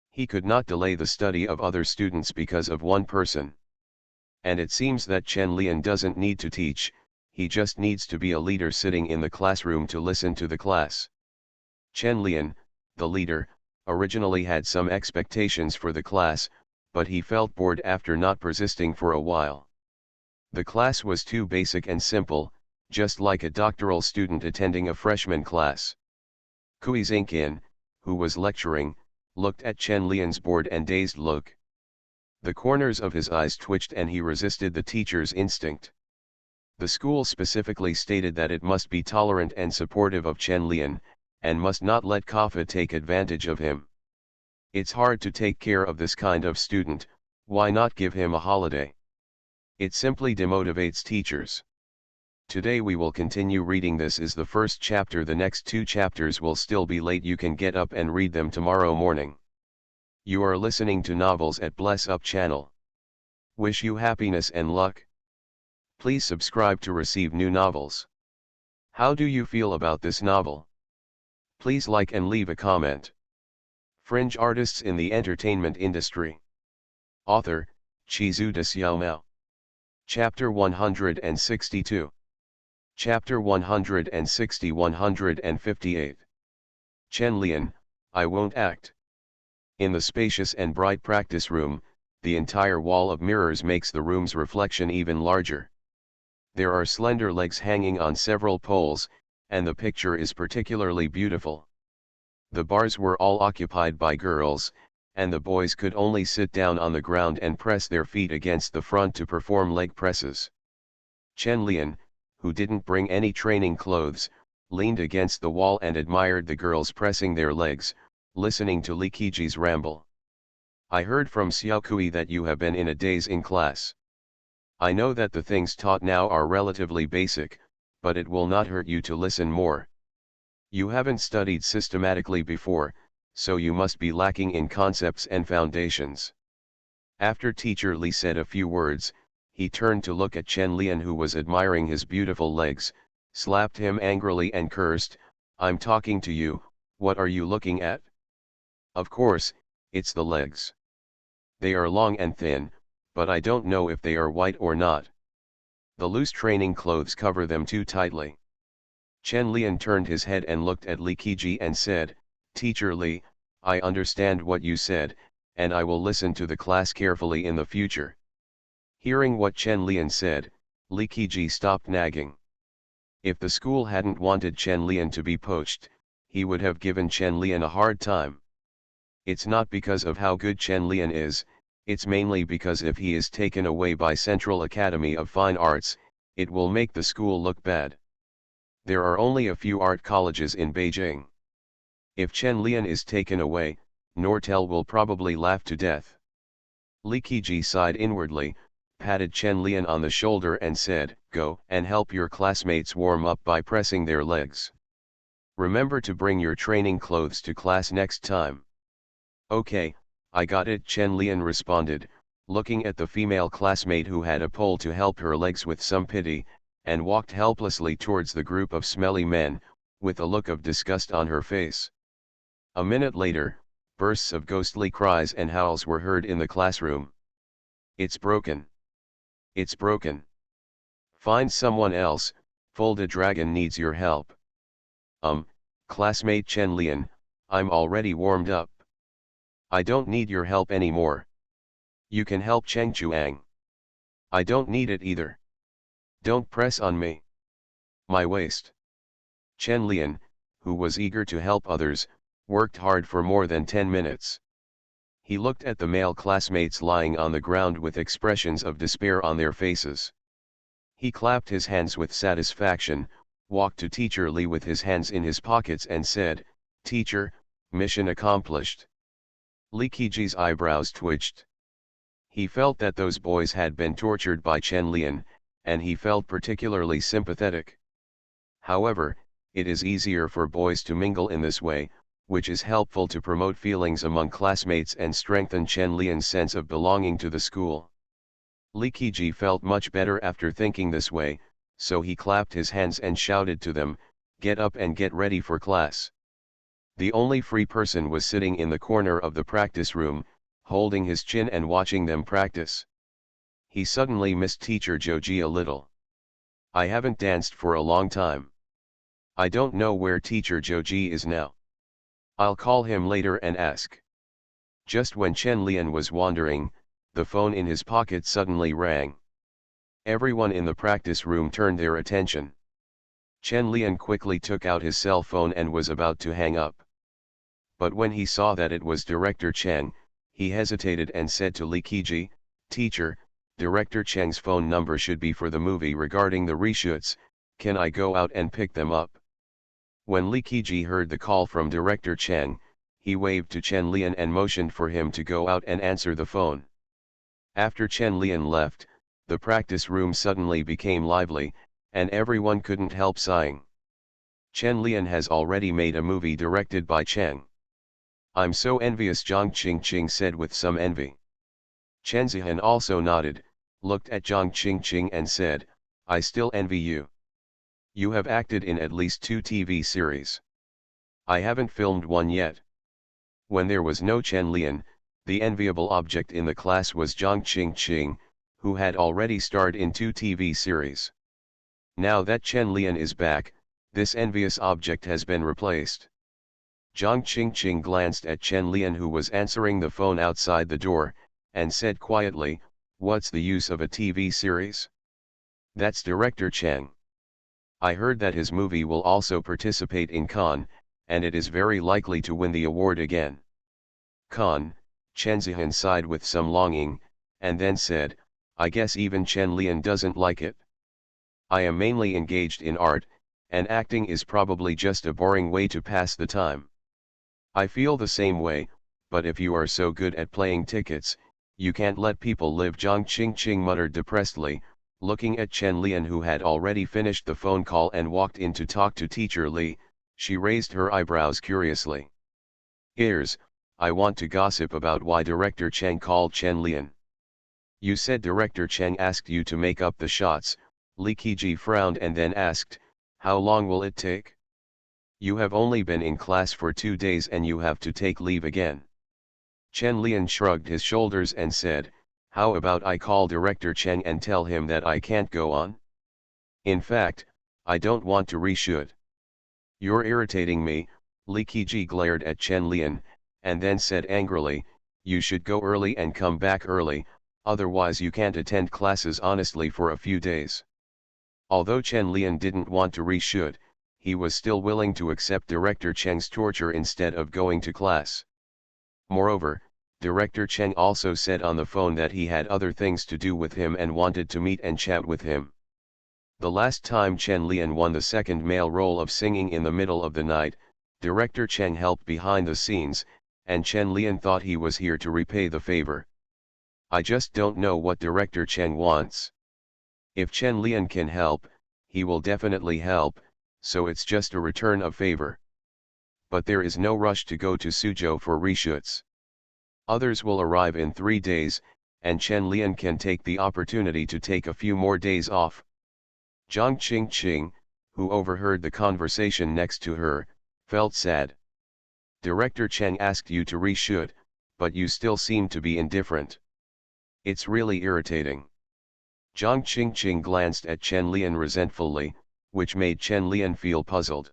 He could not delay the study of other students because of one person. And it seems that Chen Lian doesn't need to teach, he just needs to be a leader sitting in the classroom to listen to the class. Chen Lian, the leader, originally had some expectations for the class, but he felt bored after not persisting for a while. The class was too basic and simple, just like a doctoral student attending a freshman class. Kui Xingqian, who was lecturing, looked at Chen Lian's bored and dazed look. The corners of his eyes twitched and he resisted the teacher's instinct. The school specifically stated that it must be tolerant and supportive of Chen Lian, and must not let Kapha take advantage of him. It's hard to take care of this kind of student, why not give him a holiday? It simply demotivates teachers. Today we will continue reading. This is the first chapter. The next 2 chapters will still be late. You can get up and read them tomorrow morning. You are listening to Novels at Bless Up channel. Wish you happiness and luck. Please subscribe to receive new novels. How do you feel about this novel? Please like and leave a comment. Fringe artists in the entertainment industry. Author, Chizu de Xiaomao. Chapter 162. Chapter 160-158. Chen Lian, I won't act. In the spacious and bright practice room, the entire wall of mirrors makes the room's reflection even larger. There are slender legs hanging on several poles, and the picture is particularly beautiful. The bars were all occupied by girls, and the boys could only sit down on the ground and press their feet against the front to perform leg presses. Chen Lian, who didn't bring any training clothes, leaned against the wall and admired the girls pressing their legs, listening to Li Qiji's ramble. I heard from Xiao Kui that you have been in a daze in class. I know that the things taught now are relatively basic, but it will not hurt you to listen more. You haven't studied systematically before, so you must be lacking in concepts and foundations. After Teacher Li said a few words, he turned to look at Chen Lian, who was admiring his beautiful legs, slapped him angrily and cursed, "I'm talking to you, what are you looking at?" "Of course, it's the legs. They are long and thin, but I don't know if they are white or not. The loose training clothes cover them too tightly." Chen Lian turned his head and looked at Li Qiji and said, "Teacher Li, I understand what you said, and I will listen to the class carefully in the future." Hearing what Chen Lian said, Li Qiji stopped nagging. If the school hadn't wanted Chen Lian to be poached, he would have given Chen Lian a hard time. It's not because of how good Chen Lian is, it's mainly because if he is taken away by Central Academy of Fine Arts, it will make the school look bad. There are only a few art colleges in Beijing. If Chen Lian is taken away, Nortel will probably laugh to death. Li Qiji sighed inwardly, patted Chen Lian on the shoulder and said, "Go and help your classmates warm up by pressing their legs. Remember to bring your training clothes to class next time." "Okay, I got it," Chen Lian responded, looking at the female classmate who had a pole to help her legs with some pity, and walked helplessly towards the group of smelly men, with a look of disgust on her face. A minute later, bursts of ghostly cries and howls were heard in the classroom. "It's broken. It's broken. Find someone else, Folda Dragon needs your help." Classmate Chen Lian, I'm already warmed up. I don't need your help anymore. You can help Cheng Chuang. I don't need it either. Don't press on me. My waist. Chen Lian, who was eager to help others, worked hard for more than 10 minutes. He looked at the male classmates lying on the ground with expressions of despair on their faces. He clapped his hands with satisfaction, walked to Teacher Li with his hands in his pockets and said, "Teacher, mission accomplished." Li Qiji's eyebrows twitched. He felt that those boys had been tortured by Chen Lian, and he felt particularly sympathetic. However, it is easier for boys to mingle in this way, which is helpful to promote feelings among classmates and strengthen Chen Lian's sense of belonging to the school. Li Qiji felt much better after thinking this way, so he clapped his hands and shouted to them, "Get up and get ready for class." The only free person was sitting in the corner of the practice room, holding his chin and watching them practice. He suddenly missed Teacher Joji a little. "I haven't danced for a long time. I don't know where Teacher Joji is now. I'll call him later and ask." Just when Chen Lian was wandering, the phone in his pocket suddenly rang. Everyone in the practice room turned their attention. Chen Lian quickly took out his cell phone and was about to hang up. But when he saw that it was Director Cheng, he hesitated and said to Li Qiji, "Teacher, Director Cheng's phone number should be for the movie regarding the reshoots, can I go out and pick them up?" When Li Qiji heard the call from Director Cheng, he waved to Chen Lian and motioned for him to go out and answer the phone. After Chen Lian left, the practice room suddenly became lively, and everyone couldn't help sighing. Chen Lian has already made a movie directed by Cheng. "I'm so envious," Zhang Qingqing said with some envy. Chen Zihan also nodded, looked at Zhang Qingqing and said, "I still envy you. You have acted in at least 2 TV series. I haven't filmed one yet." When there was no Chen Lian, the enviable object in the class was Zhang Qingqing, who had already starred in 2 TV series. Now that Chen Lian is back, this envious object has been replaced. Zhang Qingqing glanced at Chen Lian, who was answering the phone outside the door, and said quietly, "What's the use of a TV series? That's Director Cheng. I heard that his movie will also participate in Cannes, and it is very likely to win the award again." Cannes, Chen Zihan sighed with some longing, and then said, "I guess even Chen Lian doesn't like it. I am mainly engaged in art, and acting is probably just a boring way to pass the time." "I feel the same way, but if you are so good at playing tickets, you can't let people live," Zhang Qingqing muttered depressedly, Looking at Chen Lian, who had already finished the phone call and walked in to talk to teacher Li, she raised her eyebrows curiously. "Ears, I want to gossip about why Director Cheng called Chen Lian. You said Director Cheng asked you to make up the shots." Li Keji frowned and then asked, "How long will it take? You have only been in class for 2 days and you have to take leave again." Chen Lian shrugged his shoulders and said, "How about I call Director Cheng and tell him that I can't go on? In fact, I don't want to reshoot." "You're irritating me." Li Keji glared at Chen Lian, and then said angrily, "You should go early and come back early, otherwise you can't attend classes honestly for a few days." Although Chen Lian didn't want to reshoot, he was still willing to accept Director Cheng's torture instead of going to class. Moreover, Director Cheng also said on the phone that he had other things to do with him and wanted to meet and chat with him. The last time Chen Lian won the second male role of singing in the middle of the night, Director Cheng helped behind the scenes, and Chen Lian thought he was here to repay the favor. I just don't know what Director Cheng wants. If Chen Lian can help, he will definitely help, so it's just a return of favor. But there is no rush to go to Suzhou for reshoots. Others will arrive in 3 days, and Chen Lian can take the opportunity to take a few more days off. Zhang Qingqing, who overheard the conversation next to her, felt sad. Director Cheng asked you to reshoot, but you still seem to be indifferent. It's really irritating. Zhang Qingqing glanced at Chen Lian resentfully, which made Chen Lian feel puzzled.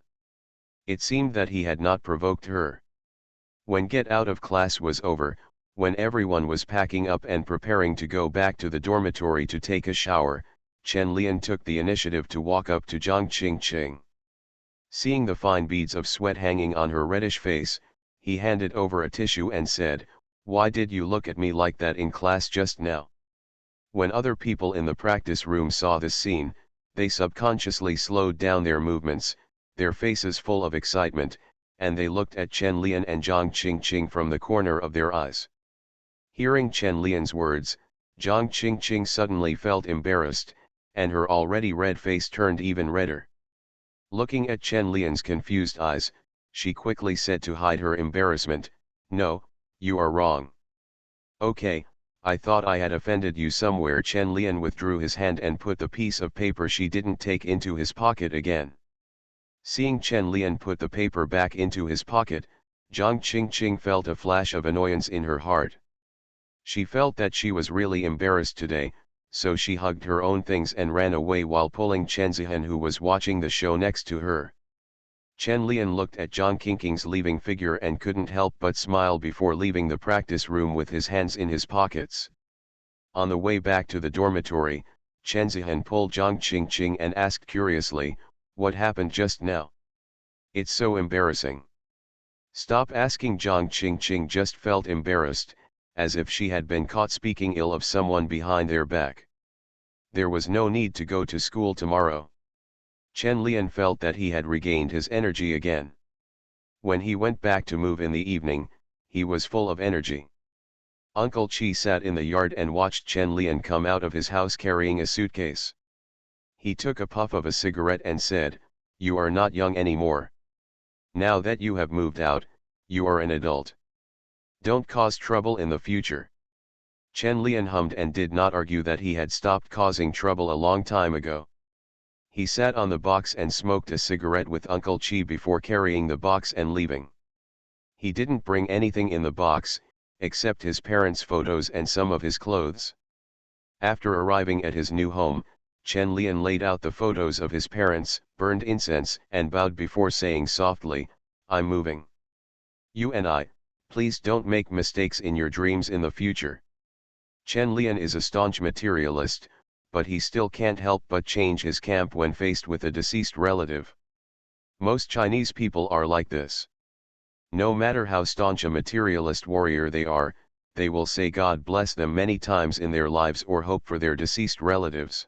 It seemed that he had not provoked her. When get out of class was over, when everyone was packing up and preparing to go back to the dormitory to take a shower, Chen Lian took the initiative to walk up to Zhang Qingqing. Seeing the fine beads of sweat hanging on her reddish face, he handed over a tissue and said, "Why did you look at me like that in class just now?" When other people in the practice room saw this scene, they subconsciously slowed down their movements, their faces full of excitement, and they looked at Chen Lian and Zhang Qingqing from the corner of their eyes. Hearing Chen Lian's words, Zhang Qingqing suddenly felt embarrassed, and her already red face turned even redder. Looking at Chen Lian's confused eyes, she quickly said to hide her embarrassment, "No, you are wrong." "Okay, I thought I had offended you somewhere." Chen Lian withdrew his hand and put the piece of paper she didn't take into his pocket again. Seeing Chen Lian put the paper back into his pocket, Zhang Qingqing felt a flash of annoyance in her heart. She felt that she was really embarrassed today, so she hugged her own things and ran away while pulling Chen Zihan, who was watching the show next to her. Chen Lian looked at Zhang Qingqing's leaving figure and couldn't help but smile before leaving the practice room with his hands in his pockets. On the way back to the dormitory, Chen Zihan pulled Zhang Qingqing and asked curiously, "What happened just now? It's so embarrassing." "Stop asking." Zhang Qingqing just felt embarrassed, as if she had been caught speaking ill of someone behind their back. There was no need to go to school tomorrow. Chen Lian felt that he had regained his energy again. When he went back to move in the evening, he was full of energy. Uncle Chi sat in the yard and watched Chen Lian come out of his house carrying a suitcase. He took a puff of a cigarette and said, "You are not young anymore. Now that you have moved out, you are an adult. Don't cause trouble in the future." Chen Lian hummed and did not argue that he had stopped causing trouble a long time ago. He sat on the box and smoked a cigarette with Uncle Chi before carrying the box and leaving. He didn't bring anything in the box, except his parents' photos and some of his clothes. After arriving at his new home, Chen Lian laid out the photos of his parents, burned incense and bowed before saying softly, "I'm moving. You and I, please don't make mistakes in your dreams in the future." Chen Lian is a staunch materialist, but he still can't help but change his camp when faced with a deceased relative. Most Chinese people are like this. No matter how staunch a materialist warrior they are, they will say God bless them many times in their lives or hope for their deceased relatives.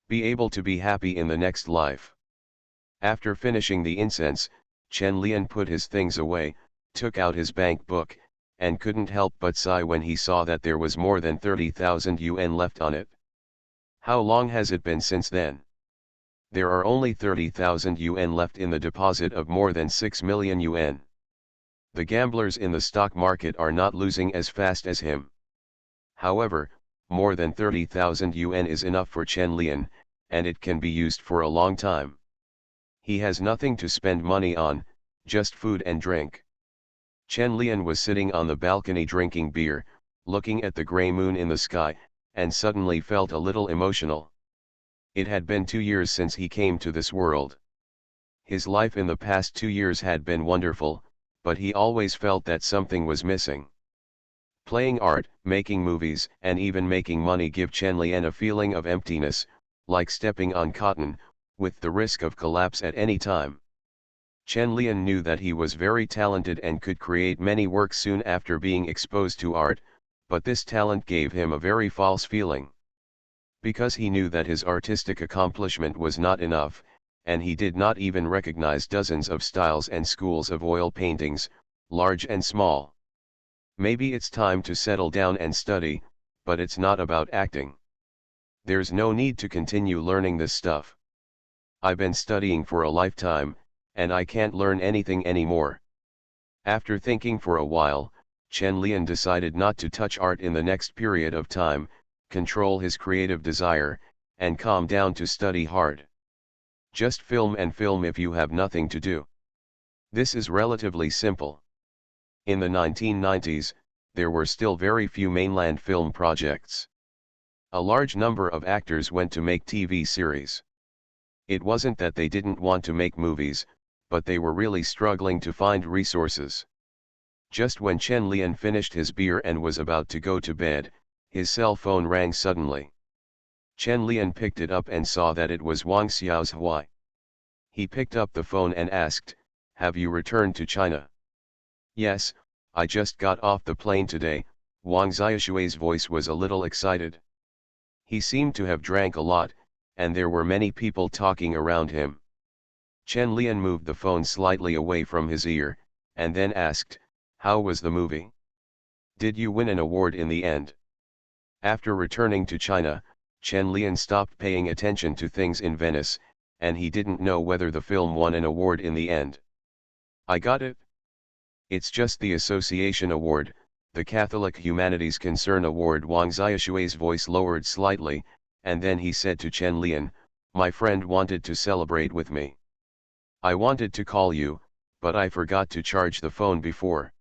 Be able to be happy in the next life. After finishing the incense, Chen Lian put his things away, took out his bank book, and couldn't help but sigh when he saw that there was more than 30,000 yuan left on it. How long has it been since then? There are only 30,000 yuan left in the deposit of more than 6 million yuan. The gamblers in the stock market are not losing as fast as him. However, more than 30,000 yuan is enough for Chen Lian, and it can be used for a long time. He has nothing to spend money on, just food and drink. Chen Lian was sitting on the balcony drinking beer, looking at the grey moon in the sky, and suddenly felt a little emotional. It had been 2 years since he came to this world. His life in the past 2 years had been wonderful, but he always felt that something was missing. Playing art, making movies, and even making money give Chen Lian a feeling of emptiness, like stepping on cotton, with the risk of collapse at any time. Chen Lian knew that he was very talented and could create many works soon after being exposed to art, but this talent gave him a very false feeling. Because he knew that his artistic accomplishment was not enough, and he did not even recognize dozens of styles and schools of oil paintings, large and small. Maybe it's time to settle down and study, but it's not about acting. There's no need to continue learning this stuff. I've been studying for a lifetime, and I can't learn anything anymore. After thinking for a while, Chen Lian decided not to touch art in the next period of time, control his creative desire, and calm down to study hard. Just film and film if you have nothing to do. This is relatively simple. In the 1990s, there were still very few mainland film projects. A large number of actors went to make TV series. It wasn't that they didn't want to make movies, but they were really struggling to find resources. Just when Chen Lian finished his beer and was about to go to bed, his cell phone rang suddenly. Chen Lian picked it up and saw that it was Wang Xiaohui. He picked up the phone and asked, "Have you returned to China?" "Yes, I just got off the plane today." Wang Xiaoshui's voice was a little excited. He seemed to have drank a lot, and there were many people talking around him. Chen Lian moved the phone slightly away from his ear, and then asked, "How was the movie? Did you win an award in the end?" After returning to China, Chen Lian stopped paying attention to things in Venice, and he didn't know whether the film won an award in the end. "I got it. It's just the Association Award, the Catholic Humanities Concern Award." Wang Xiaoshui's voice lowered slightly, and then he said to Chen Lian, "My friend wanted to celebrate with me. I wanted to call you, but I forgot to charge the phone before."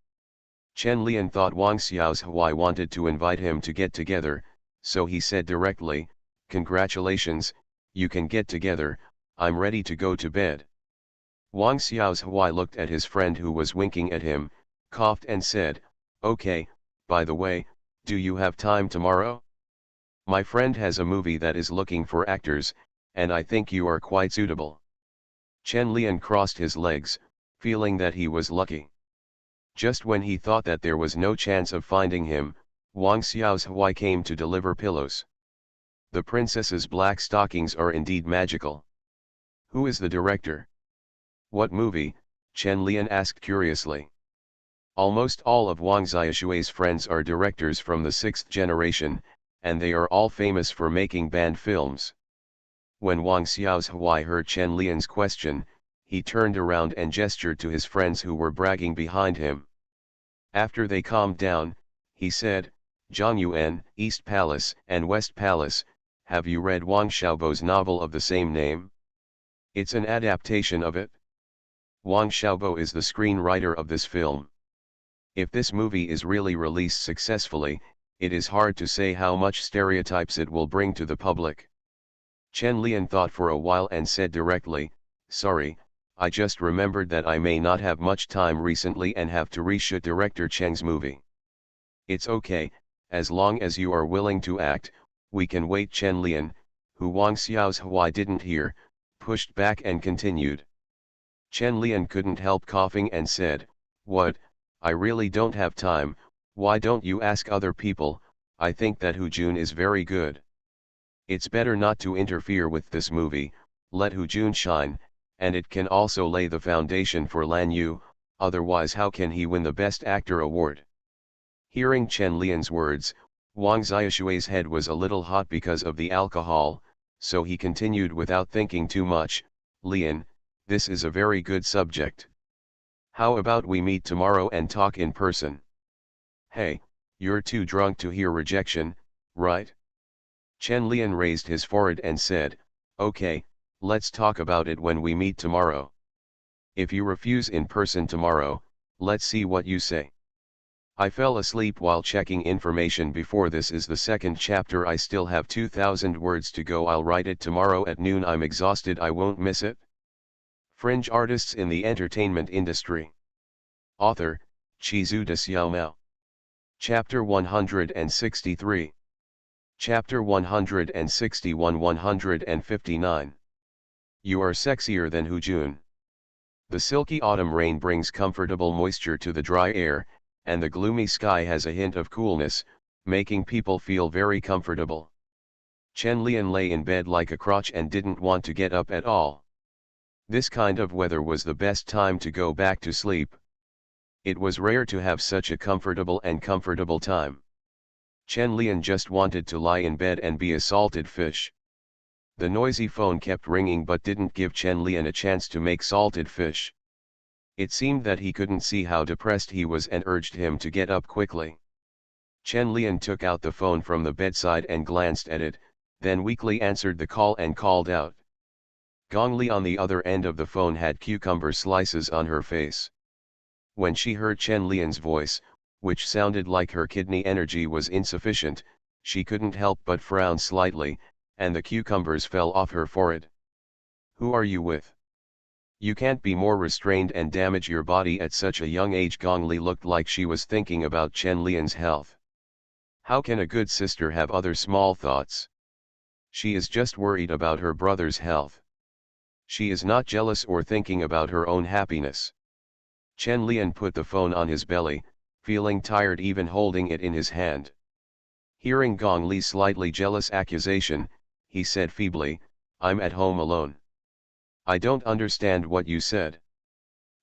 Chen Lian thought Wang Xiaohui wanted to invite him to get together, so he said directly, "Congratulations, you can get together, I'm ready to go to bed." Wang Xiaohui looked at his friend who was winking at him, coughed and said, "Okay, by the way, do you have time tomorrow? My friend has a movie that is looking for actors, and I think you are quite suitable." Chen Lian crossed his legs, feeling that he was lucky. Just when he thought that there was no chance of finding him, Wang Xiaohui came to deliver pillows. The princess's black stockings are indeed magical. "Who is the director?" "What movie?" Chen Lian asked curiously. Almost all of Wang Xiaoshui's friends are directors from the 6th generation, and they are all famous for making banned films. When Wang Xiaohui heard Chen Lian's question, he turned around and gestured to his friends who were bragging behind him. After they calmed down, he said, "Zhongyuan, East Palace and West Palace, have you read Wang Xiaobo's novel of the same name? It's an adaptation of it. Wang Xiaobo is the screenwriter of this film. If this movie is really released successfully, it is hard to say how much stereotypes it will bring to the public." Chen Lian thought for a while and said directly, "Sorry, I just remembered that I may not have much time recently and have to reshoot director Cheng's movie." "It's okay, as long as you are willing to act, we can wait." Chen Lian, who Wang Xiaohui didn't hear, pushed back and continued. Chen Lian couldn't help coughing and said, "What, I really don't have time. Why don't you ask other people? I think that Hu Jun is very good. It's better not to interfere with this movie, let Hu Jun shine, and it can also lay the foundation for Lan Yu, otherwise how can he win the Best Actor award?" Hearing Chen Lian's words, Wang Xiaoshui's head was a little hot because of the alcohol, so he continued without thinking too much, Lian, this is a very good subject. How about we meet tomorrow and talk in person? Hey, you're too drunk to hear rejection, right? Chen Lian raised his forehead and said, okay, let's talk about it when we meet tomorrow. If you refuse in person tomorrow, let's see what you say. I fell asleep while checking information before. This is the second chapter. I still have 2,000 words to go. I'll write it tomorrow at noon. I'm exhausted. I won't miss it. Fringe artists in the entertainment industry. Author, Chizu de Xiaomao. Chapter 163. Chapter 161 159. You are sexier than Hu Jun. The silky autumn rain brings comfortable moisture to the dry air, and the gloomy sky has a hint of coolness, making people feel very comfortable. Chen Lian lay in bed like a crotch and didn't want to get up at all. This kind of weather was the best time to go back to sleep. It was rare to have such a comfortable time. Chen Lian just wanted to lie in bed and be a salted fish. The noisy phone kept ringing but didn't give Chen Lian a chance to make salted fish. It seemed that he couldn't see how depressed he was and urged him to get up quickly. Chen Lian took out the phone from the bedside and glanced at it, then weakly answered the call and called out. Gong Li on the other end of the phone had cucumber slices on her face. When she heard Chen Lian's voice, which sounded like her kidney energy was insufficient, she couldn't help but frown slightly, and the cucumbers fell off her forehead. Who are you with? You can't be more restrained and damage your body at such a young age. Gong Li looked like she was thinking about Chen Lian's health. How can a good sister have other small thoughts? She is just worried about her brother's health. She is not jealous or thinking about her own happiness. Chen Lian put the phone on his belly, feeling tired even holding it in his hand. Hearing Gong Li's slightly jealous accusation, he said feebly, I'm at home alone. I don't understand what you said.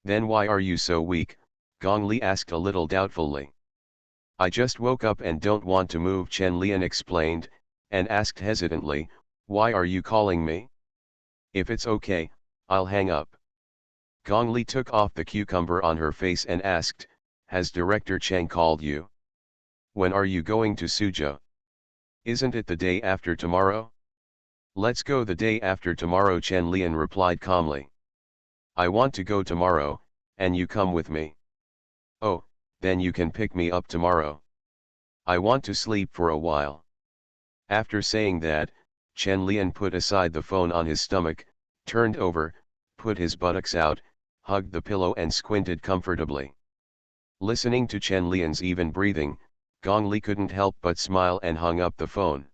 Then why are you so weak? Gong Li asked a little doubtfully. I just woke up and don't want to move, Chen Lian explained, and asked hesitantly, why are you calling me? If it's okay, I'll hang up. Gong Li took off the cucumber on her face and asked, has Director Cheng called you? When are you going to Suzhou? Isn't it the day after tomorrow? Let's go the day after tomorrow, Chen Lian replied calmly. I want to go tomorrow, and you come with me. Oh, then you can pick me up tomorrow. I want to sleep for a while. After saying that, Chen Lian put aside the phone on his stomach, turned over, put his buttocks out, hugged the pillow and squinted comfortably. Listening to Chen Lian's even breathing, Gong Li couldn't help but smile and hung up the phone.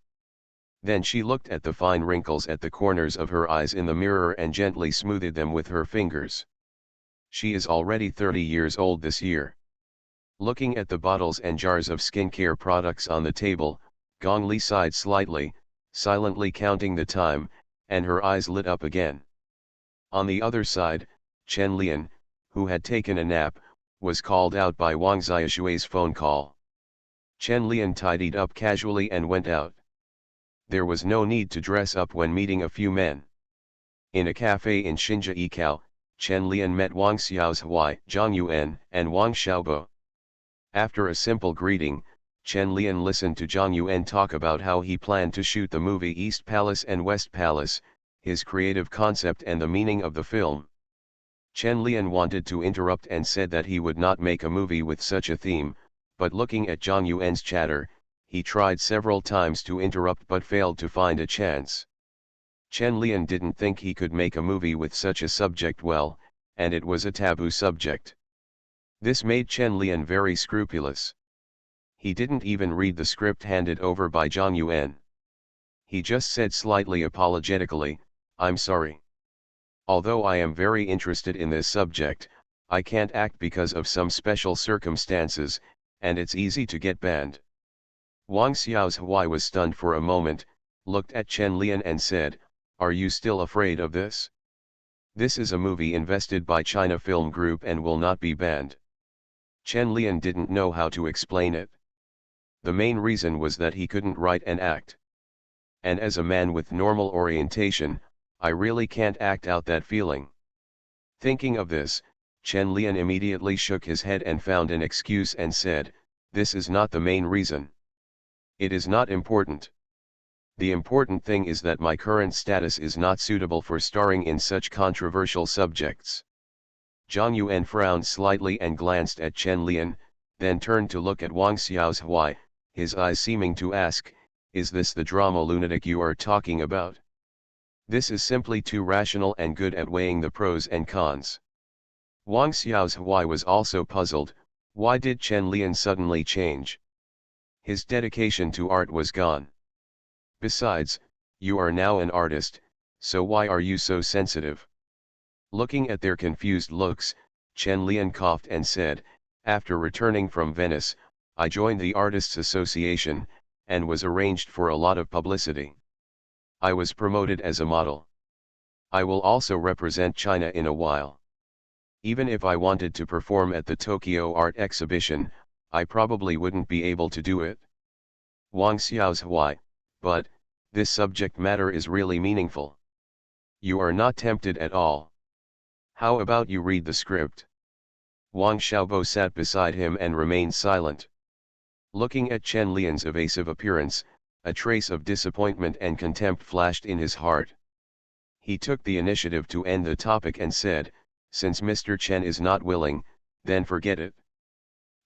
Then she looked at the fine wrinkles at the corners of her eyes in the mirror and gently smoothed them with her fingers. She is already 30 years old this year. Looking at the bottles and jars of skincare products on the table, Gong Li sighed slightly, silently counting the time, and her eyes lit up again. On the other side, Chen Lian, who had taken a nap, was called out by Wang Xiaoshui's phone call. Chen Lian tidied up casually and went out. There was no need to dress up when meeting a few men. In a cafe in Xinjiaikao, Chen Lian met Wang Xiaohui, Zhang Yuan, and Wang Xiaobo. After a simple greeting, Chen Lian listened to Zhang Yuan talk about how he planned to shoot the movie East Palace and West Palace, his creative concept and the meaning of the film. Chen Lian wanted to interrupt and said that he would not make a movie with such a theme, but looking at Zhang Yuan's chatter, he tried several times to interrupt but failed to find a chance. Chen Lian didn't think he could make a movie with such a subject well, and it was a taboo subject. This made Chen Lian very scrupulous. He didn't even read the script handed over by Zhang Yuan. He just said slightly apologetically, I'm sorry. Although I am very interested in this subject, I can't act because of some special circumstances, and it's easy to get banned. Wang Xiaohui was stunned for a moment, looked at Chen Lian and said, are you still afraid of this? This is a movie invested by China Film Group and will not be banned. Chen Lian didn't know how to explain it. The main reason was that he couldn't write and act. And as a man with normal orientation, I really can't act out that feeling. Thinking of this, Chen Lian immediately shook his head and found an excuse and said, "This is not the main reason. It is not important. The important thing is that my current status is not suitable for starring in such controversial subjects." Zhang Yuan frowned slightly and glanced at Chen Lian, then turned to look at Wang Xiaohui, his eyes seeming to ask, "Is this the drama lunatic you are talking about? This is simply too rational and good at weighing the pros and cons." Wang Xiaohui was also puzzled. Why did Chen Lian suddenly change? His dedication to art was gone. Besides, you are now an artist, so why are you so sensitive? Looking at their confused looks, Chen Lian coughed and said, "After returning from Venice, I joined the Artists Association, and was arranged for a lot of publicity. I was promoted as a model. I will also represent China in a while. Even if I wanted to perform at the Tokyo Art Exhibition, I probably wouldn't be able to do it." Wang Xiaohui, "But, this subject matter is really meaningful. You are not tempted at all. How about you read the script?" Wang Xiaobo sat beside him and remained silent. Looking at Chen Lian's evasive appearance, a trace of disappointment and contempt flashed in his heart. He took the initiative to end the topic and said, "Since Mr. Chen is not willing, then forget it.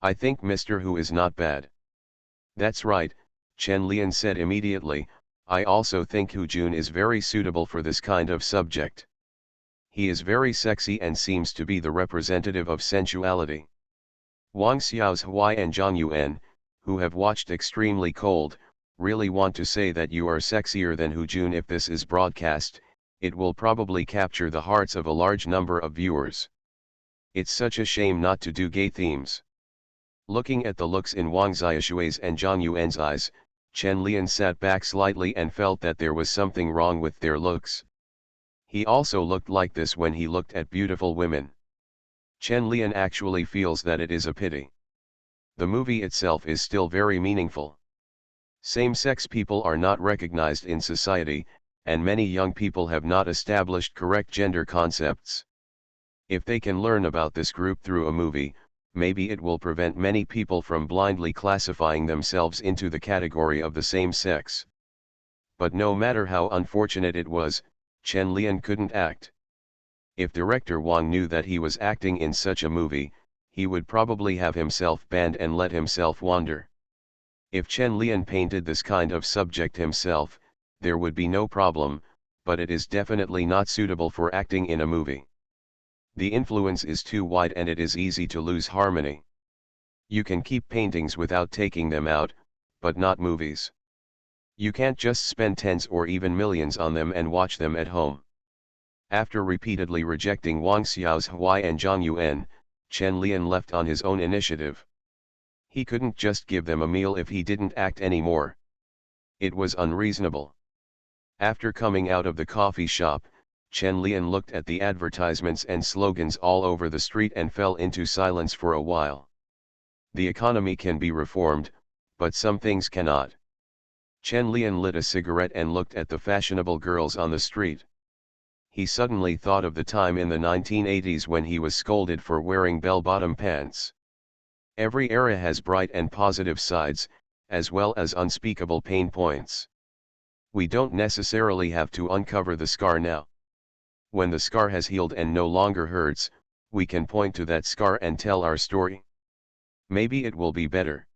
I think Mr. Hu is not bad." "That's right," Chen Lian said immediately, "I also think Hu Jun is very suitable for this kind of subject. He is very sexy and seems to be the representative of sensuality." Wang Xiaohui and Zhang Yuan, who have watched Extremely Cold, really want to say that you are sexier than Hu Jun. If this is broadcast, it will probably capture the hearts of a large number of viewers. It's such a shame not to do gay themes. Looking at the looks in Wang Xiaoshui's and Zhang Yuan's eyes, Chen Lian sat back slightly and felt that there was something wrong with their looks. He also looked like this when he looked at beautiful women. Chen Lian actually feels that it is a pity. The movie itself is still very meaningful. Same-sex people are not recognized in society, and many young people have not established correct gender concepts. If they can learn about this group through a movie, maybe it will prevent many people from blindly classifying themselves into the category of the same sex. But no matter how unfortunate it was, Chen Lian couldn't act. If director Wang knew that he was acting in such a movie, he would probably have himself banned and let himself wander. If Chen Lian painted this kind of subject himself, there would be no problem, but it is definitely not suitable for acting in a movie. The influence is too wide and it is easy to lose harmony. You can keep paintings without taking them out, but not movies. You can't just spend tens or even millions on them and watch them at home. After repeatedly rejecting Wang Xiaohui and Zhang Yuan, Chen Lian left on his own initiative. He couldn't just give them a meal if he didn't act anymore. It was unreasonable. After coming out of the coffee shop, Chen Lian looked at the advertisements and slogans all over the street and fell into silence for a while. The economy can be reformed, but some things cannot. Chen Lian lit a cigarette and looked at the fashionable girls on the street. He suddenly thought of the time in the 1980s when he was scolded for wearing bell-bottom pants. Every era has bright and positive sides, as well as unspeakable pain points. We don't necessarily have to uncover the scar now. When the scar has healed and no longer hurts, we can point to that scar and tell our story. Maybe it will be better.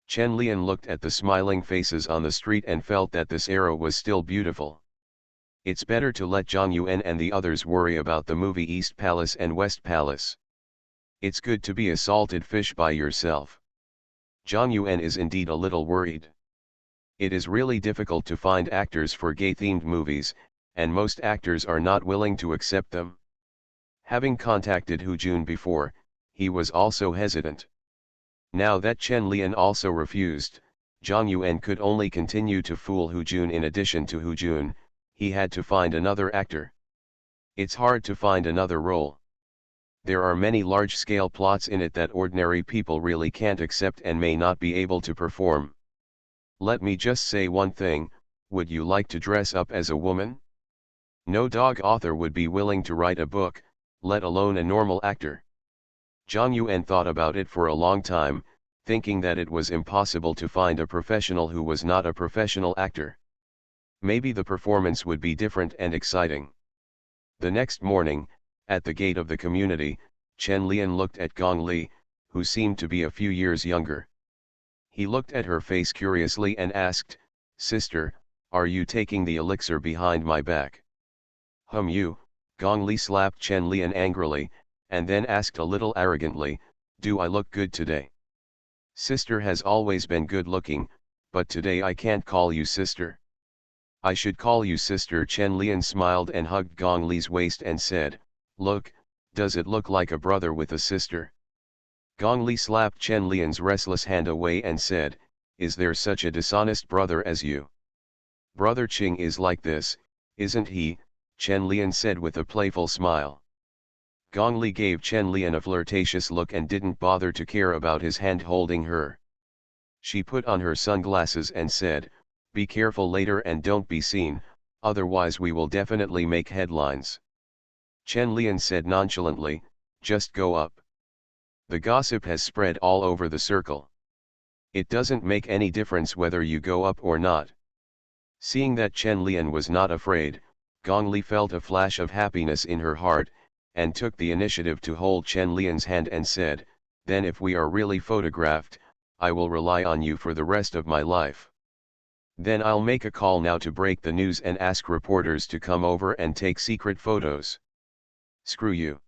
Chen Lian looked at the smiling faces on the street and felt that this era was still beautiful. It's better to let Zhang Yuan and the others worry about the movie East Palace and West Palace. It's good to be a salted fish by yourself. Zhang Yuan is indeed a little worried. It is really difficult to find actors for gay-themed movies, and most actors are not willing to accept them. Having contacted Hu Jun before, he was also hesitant. Now that Chen Lian also refused, Zhang Yuan could only continue to fool Hu Jun. In addition to Hu Jun, he had to find another actor. It's hard to find another role. There are many large-scale plots in it that ordinary people really can't accept and may not be able to perform. Let me just say one thing, would you like to dress up as a woman? No dog author would be willing to write a book, let alone a normal actor. Zhang Yuan thought about it for a long time, thinking that it was impossible to find a professional who was not a professional actor. Maybe the performance would be different and exciting. The next morning, at the gate of the community, Chen Lian looked at Gong Li, who seemed to be a few years younger. He looked at her face curiously and asked, "Sister, are you taking the elixir behind my back?" You," Gong Li slapped Chen Lian angrily, and then asked a little arrogantly, "Do I look good today?" "Sister has always been good looking, but today I can't call you sister." "I should call you sister." Chen Lian smiled and hugged Gong Li's waist and said, "Look, does it look like a brother with a sister?" Gong Li slapped Chen Lian's restless hand away and said, "Is there such a dishonest brother as you?" "Brother Qing is like this, isn't he?" Chen Lian said with a playful smile. Gong Li gave Chen Lian a flirtatious look and didn't bother to care about his hand holding her. She put on her sunglasses and said, "Be careful later and don't be seen, otherwise we will definitely make headlines." Chen Lian said nonchalantly, "Just go up." The gossip has spread all over the circle. It doesn't make any difference whether you go up or not. Seeing that Chen Lian was not afraid, Gong Li felt a flash of happiness in her heart, and took the initiative to hold Chen Lian's hand and said, "Then if we are really photographed, I will rely on you for the rest of my life. Then I'll make a call now to break the news and ask reporters to come over and take secret photos." "Screw you."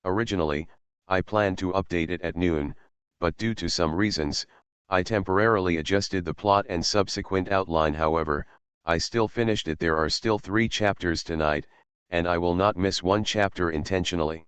Originally, I planned to update it at noon, but due to some reasons, I temporarily adjusted the plot and subsequent outline. However, I still finished it. There are still 3 chapters tonight, and I will not miss one chapter intentionally.